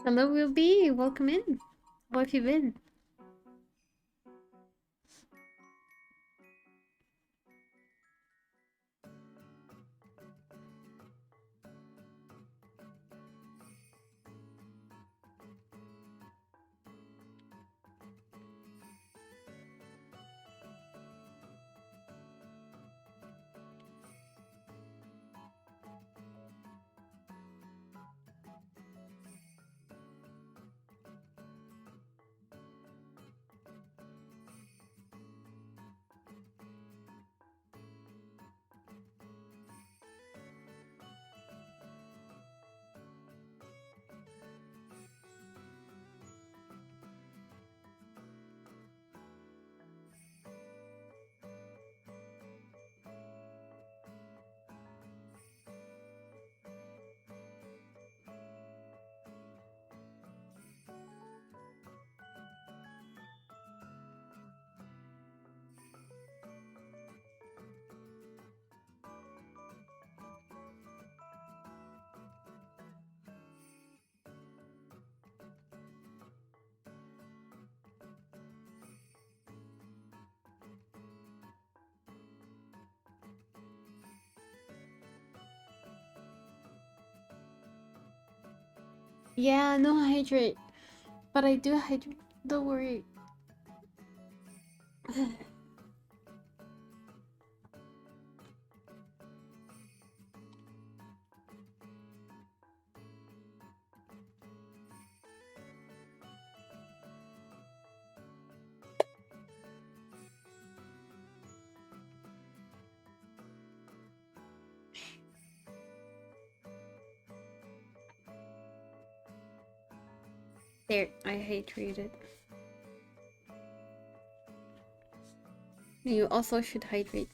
Hello, Ruby. Welcome in. How have you been? Yeah, no hydrate. But I do hydrate. Don't worry. There, I hydrated. You also should hydrate.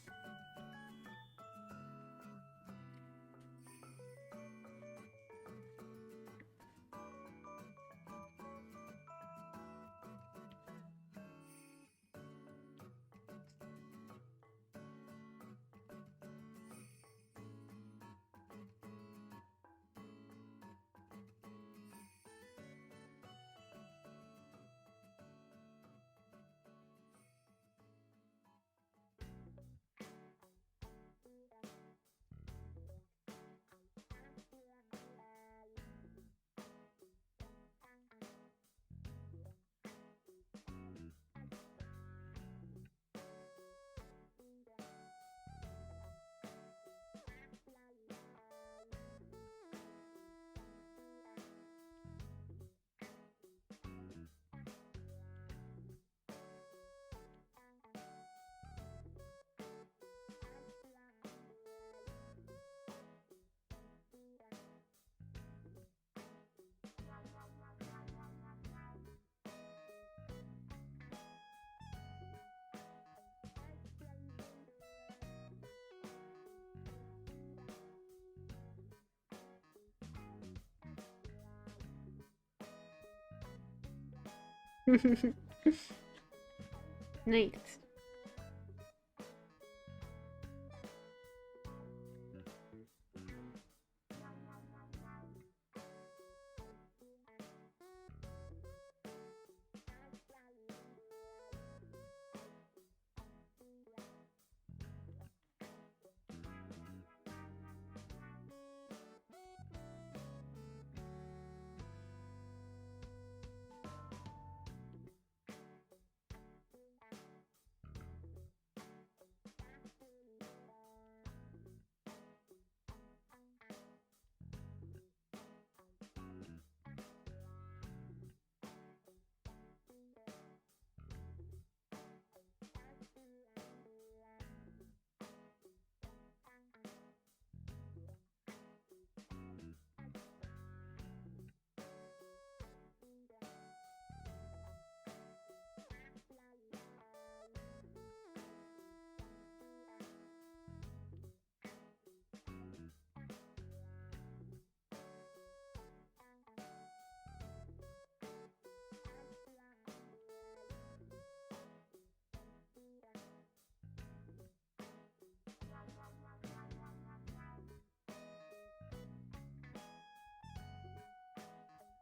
Nice.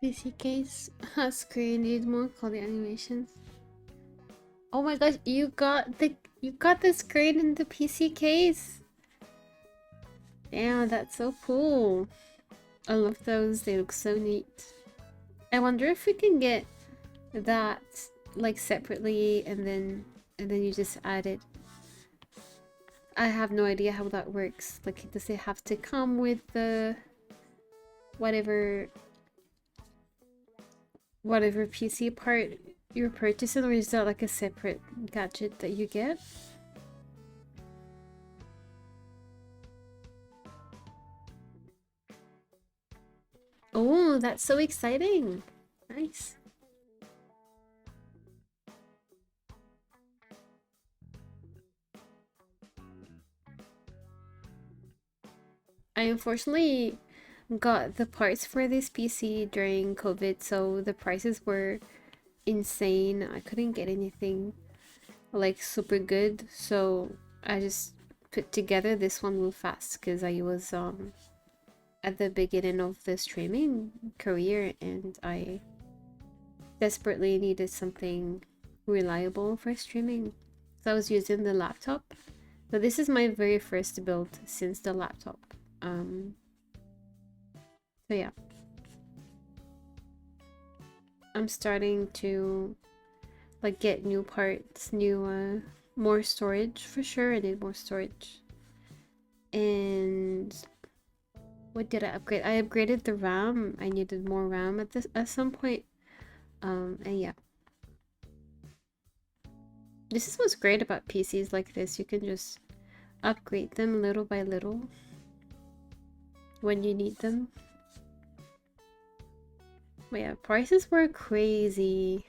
PC case has created more quality animations. Oh my gosh, you got the screen in the PC case. Damn, that's so cool. I love those. They look so neat. I wonder if we can get that like separately and then you just add it. I have no idea how that works. Like, does it have to come with the whatever PC part you're purchasing, or is that like a separate gadget that you get? Oh, that's so exciting. Nice. I unfortunately got the parts for this PC during COVID, so the prices were insane. I couldn't get anything like super good, so I just put together this one real fast because I was at the beginning of the streaming career and I desperately needed something reliable for streaming. So I was using the laptop. So this is my very first build since the laptop. So yeah. I'm starting to like get new parts, new more storage for sure. I need more storage. And what did I upgrade? I upgraded the RAM. I needed more RAM at some point. And yeah. This is what's great about PCs like this. You can just upgrade them little by little when you need them. But yeah, prices were crazy.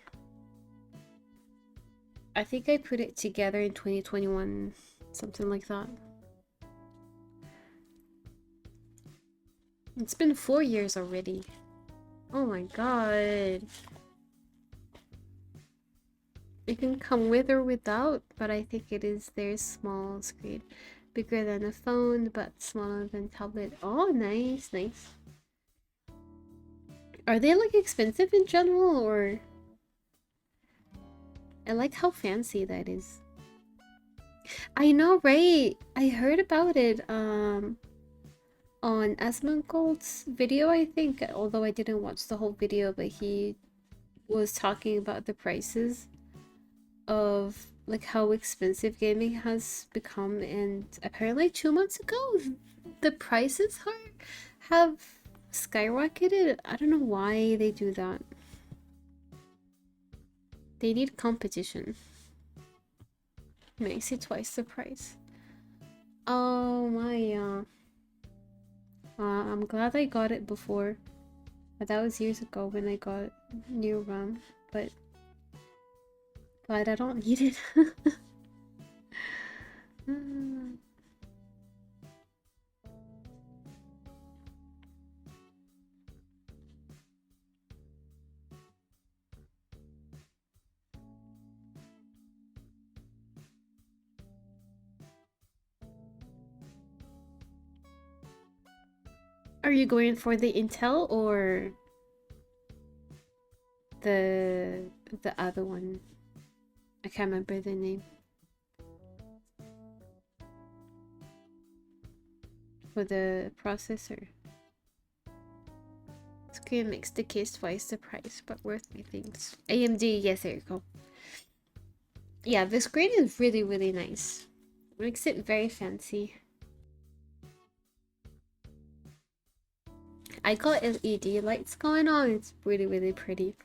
I think I put it together in 2021, something like that. It's been 4 years already. Oh my god. It can come with or without, but I think it is their small screen. Bigger than a phone, but smaller than tablet. Oh, nice, nice. Are they like expensive in general, or? I like how fancy that is. I know, right? I heard about it on Asmongold's video, I think, although I didn't watch the whole video, but he was talking about the prices of like how expensive gaming has become, and apparently 2 months ago the prices have skyrocketed. I don't know why they do that. They need competition. Makes it twice the price. Oh my I'm glad I got it before. But that was years ago when I got new RAM, but glad I don't need it. Are you going for the Intel or the other one? I can't remember the name. For the processor. Screen makes the case twice the price, but worth my things. AMD, yes, there you go. Yeah, the screen is really, really nice. Makes it very fancy. I got LED lights going on. It's really, really pretty.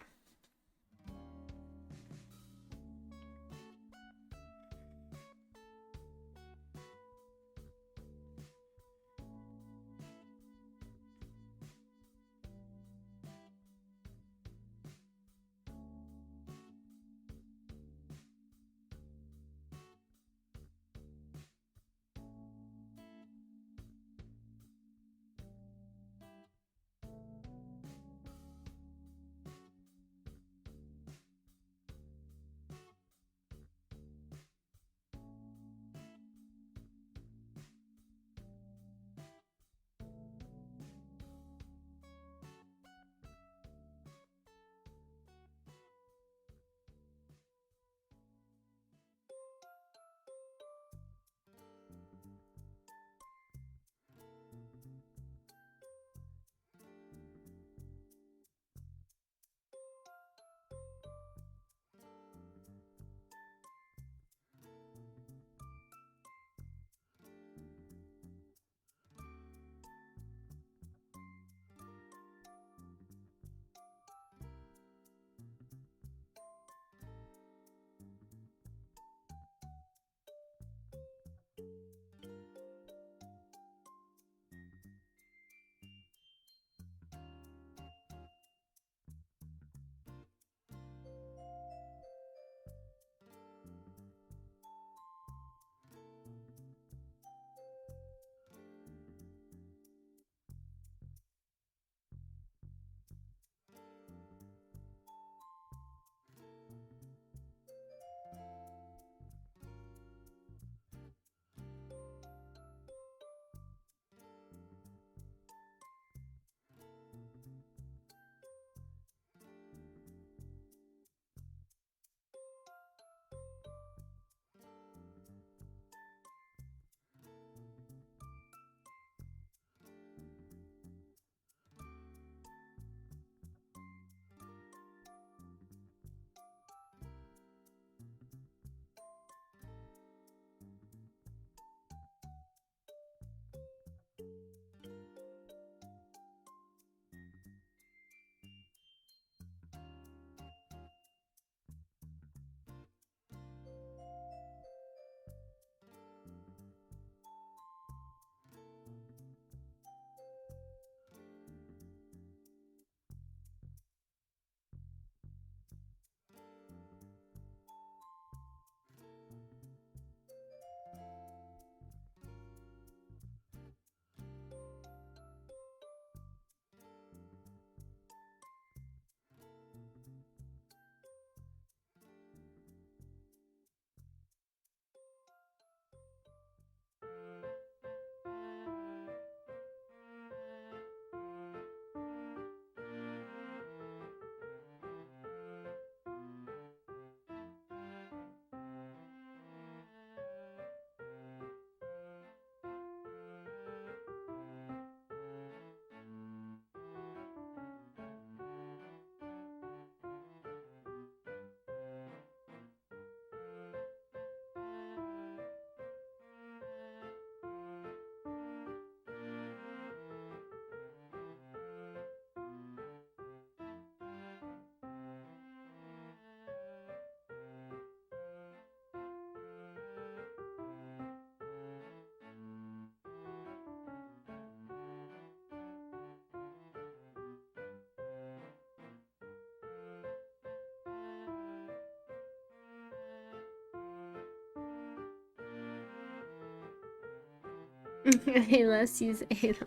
Let's use Ayla.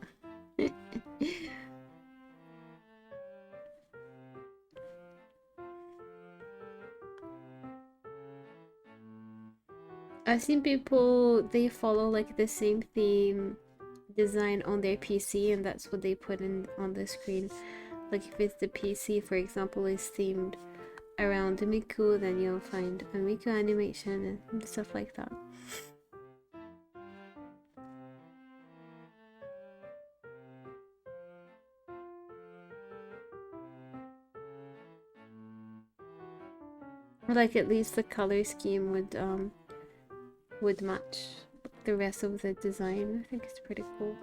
I've seen people, they follow like the same theme design on their PC, and that's what they put in on the screen. Like if it's the PC, for example, is themed around Miku, then you'll find a Miku animation and stuff like that. Or like at least the color scheme would match the rest of the design. I think it's pretty cool.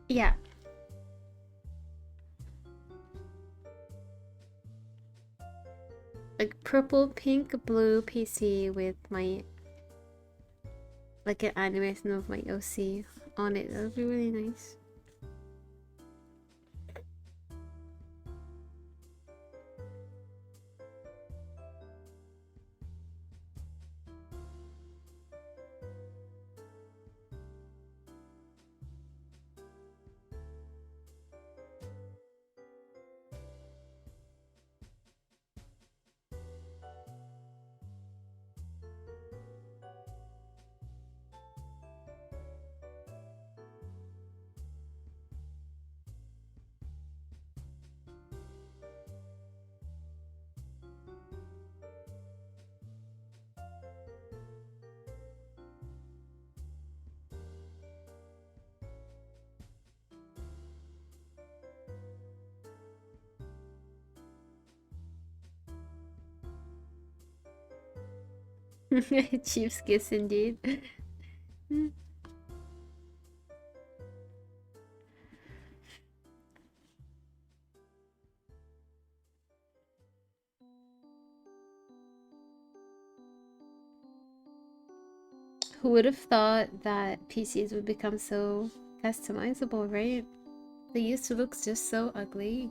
Yeah. Like purple, pink, blue PC with my like an animation of my OC on it. That would be really nice. Chief's kiss indeed. Who would have thought that PCs would become so customizable, right? They used to look just so ugly.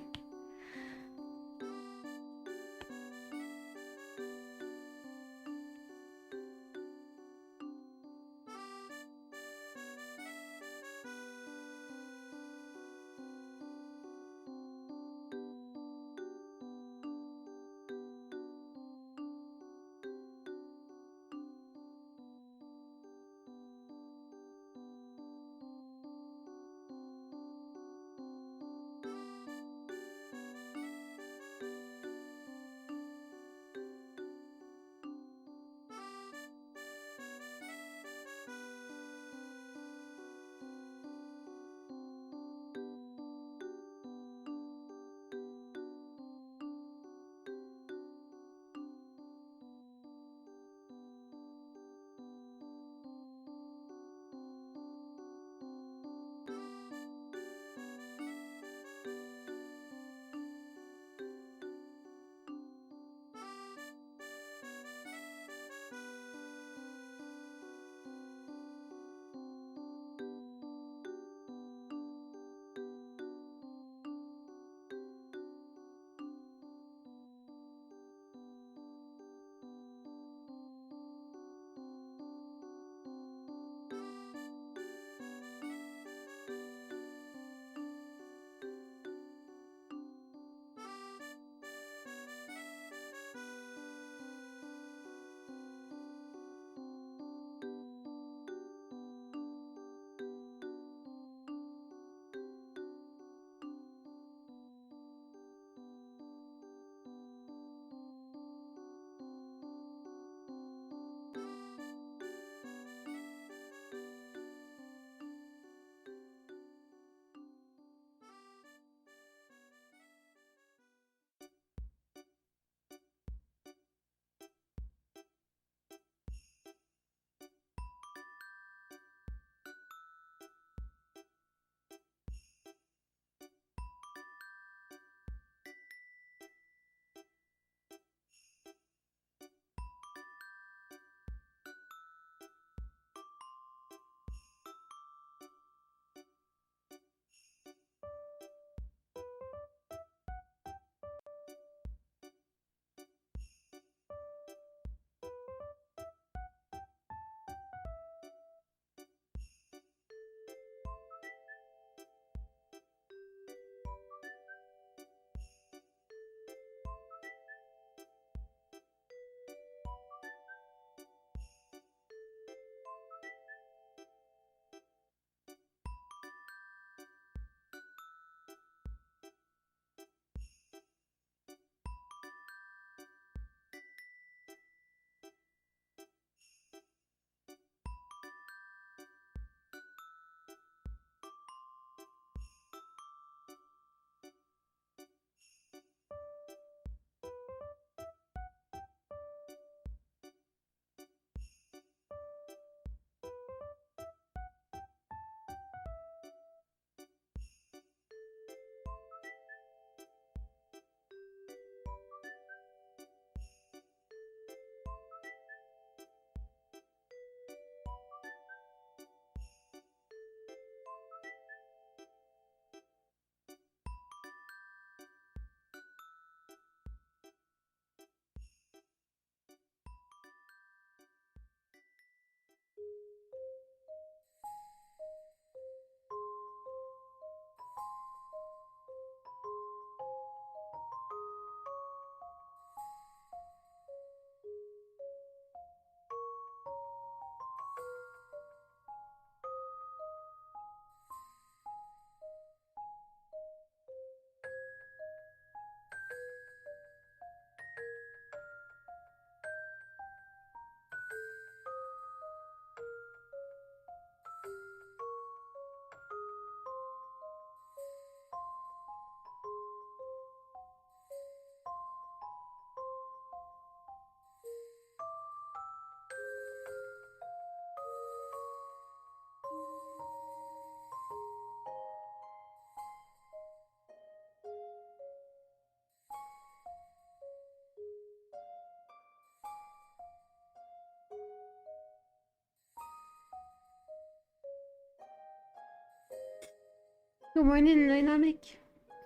Good morning, Dynamic.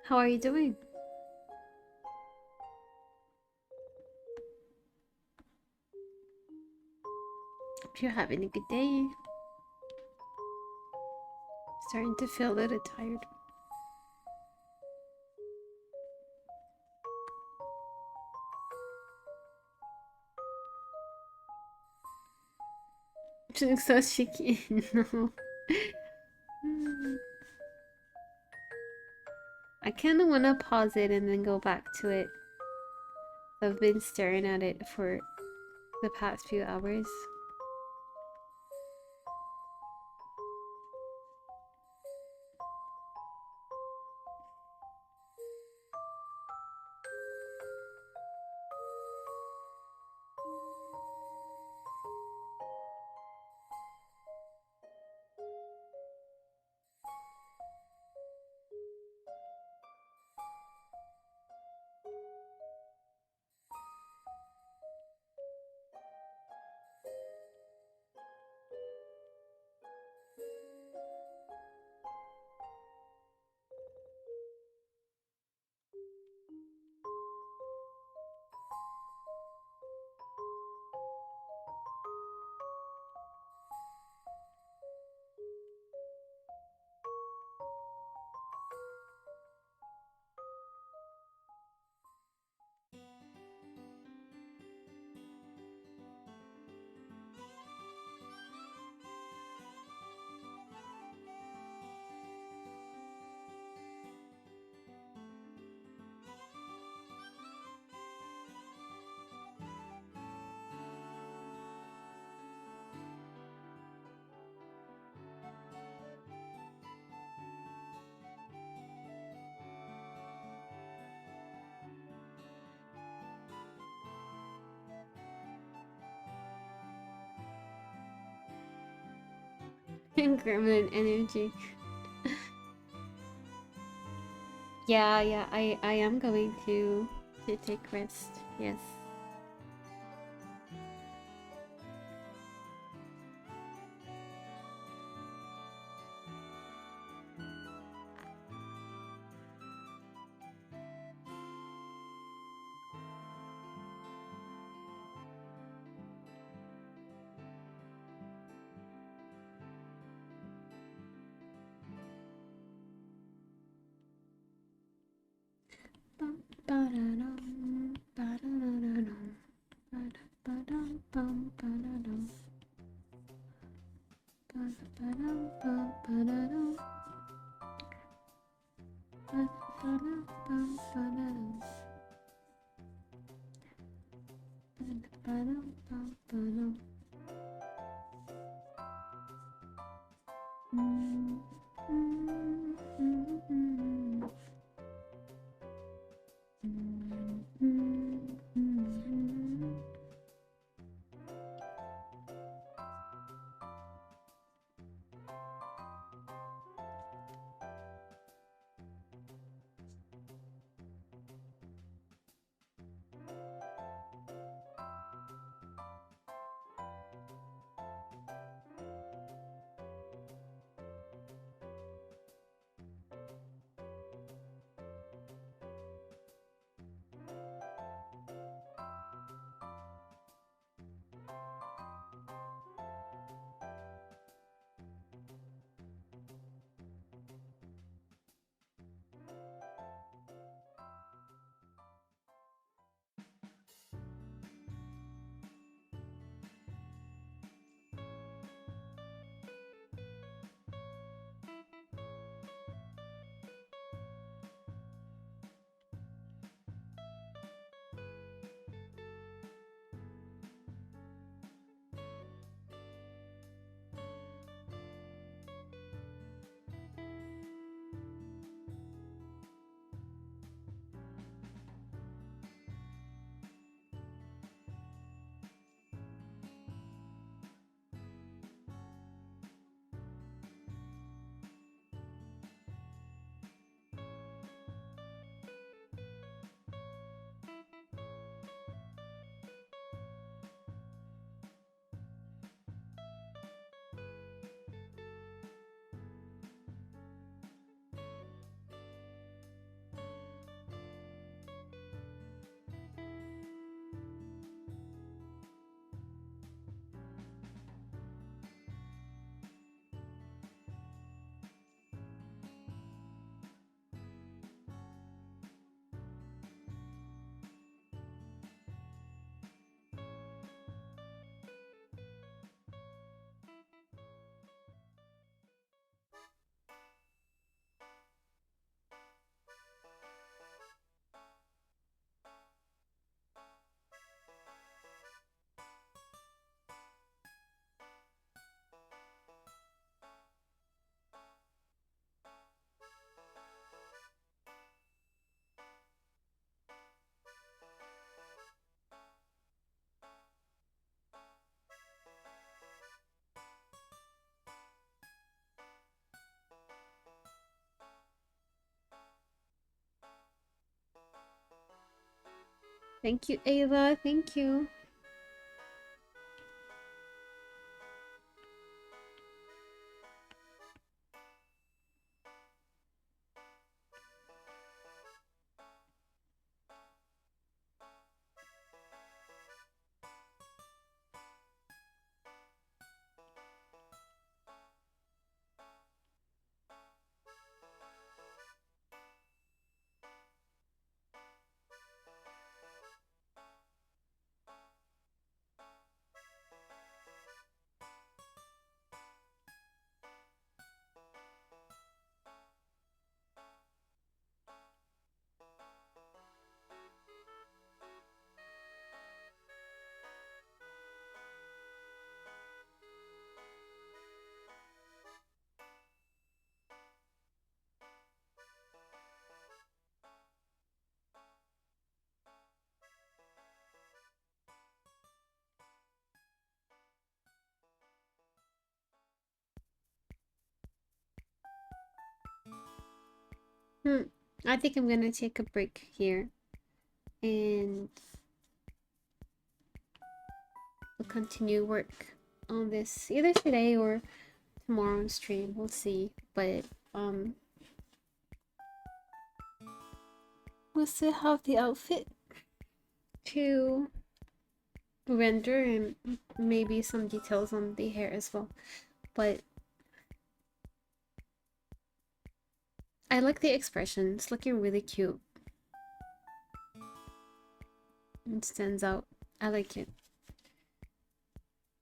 How are you doing? Hope you're having a good day. Starting to feel a little tired. Feeling so cheeky. No. I kind of want to pause it and then go back to it. I've been staring at it for the past few hours. Gremlin energy. Yeah, I am going to take rest. Yes. Thank you, Ayla. Thank you. I think I'm gonna take a break here and we'll continue work on this either today or tomorrow on stream. We'll see. But we'll still have the outfit to render and maybe some details on the hair as well. But I like the expression. It's looking really cute. It stands out. I like it.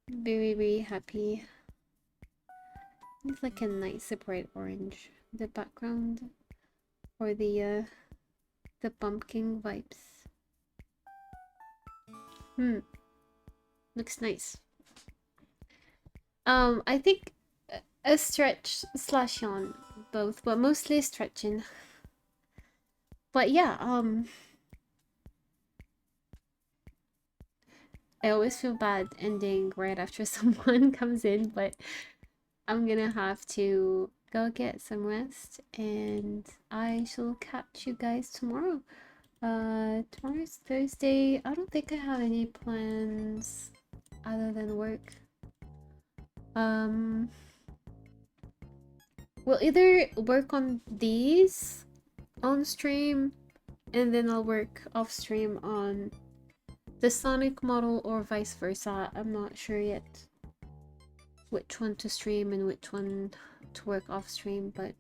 Very, very happy. It's like a nice bright orange. The background or the pumpkin vibes. Looks nice. I think a stretch slash yawn both, but mostly stretching. But yeah, I always feel bad ending right after someone comes in, but I'm gonna have to go get some rest and I shall catch you guys tomorrow. Tomorrow's Thursday. I don't think I have any plans other than work. We'll either work on these on stream and then I'll work off stream on the Sonic model or vice versa. I'm not sure yet which one to stream and which one to work off stream, but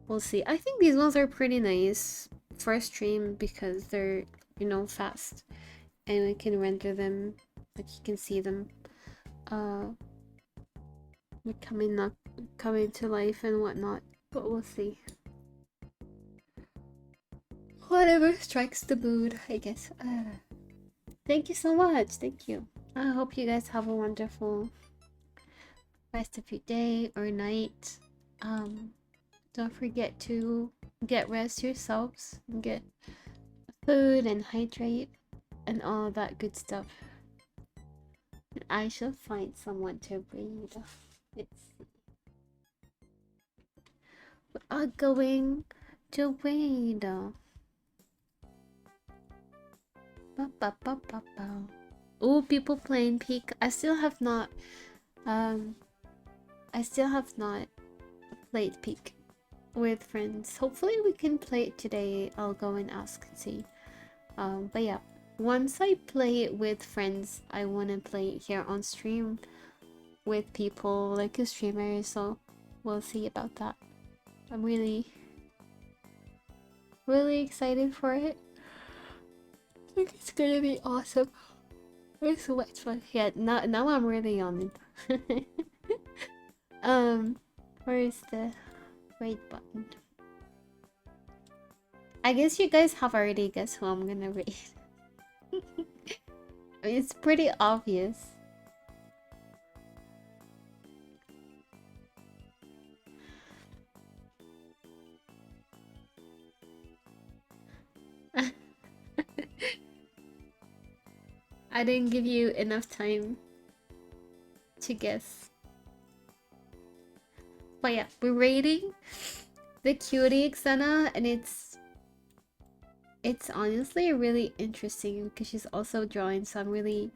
we'll see. I think these ones are pretty nice for stream because they're, you know, fast and we can render them, like you can see them coming to life and whatnot, but we'll see. Whatever strikes the mood, I guess. Thank you so much. Thank you. I hope you guys have a wonderful rest of your day or night. Don't forget to get rest yourselves and get food and hydrate and all that good stuff. I shall find someone to read. Let's see. We are going to read. Oh, people playing Peak. I still have not played Peak with friends. Hopefully we can play it today. I'll go and ask and see. But yeah, once I play it with friends, I want to play it here on stream with people like a streamer, so we'll see about that. I'm really excited for it. I think it's gonna be awesome. It's so much fun. Yeah, now I'm really on it. Where is the raid button? I guess you guys have already guessed who I'm gonna raid. I mean, it's pretty obvious. I didn't give you enough time to guess. But yeah, we're rating the cutie Xena and it's it's honestly really interesting because she's also drawing, so I'm really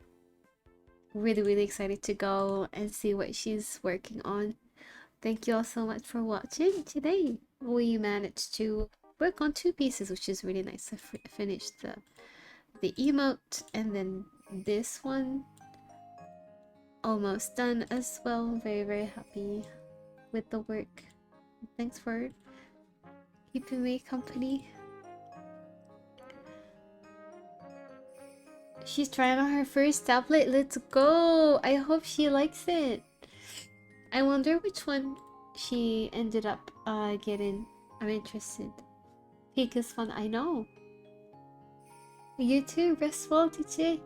really excited to go and see what she's working on. Thank you all so much for watching today. We managed to work on 2 pieces, which is really nice. I finished the emote, and then this one almost done as well. Very happy with the work. Thanks for keeping me company. She's trying on her first tablet. Let's go! I hope she likes it. I wonder which one she ended up getting. I'm interested. Pink is fun, I know. You too, rest well, DJ.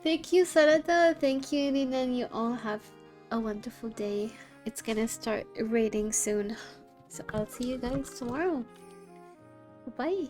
Thank you, Sarada. Thank you, Nina. You all have a wonderful day. It's gonna start raining soon. So I'll see you guys tomorrow. Bye.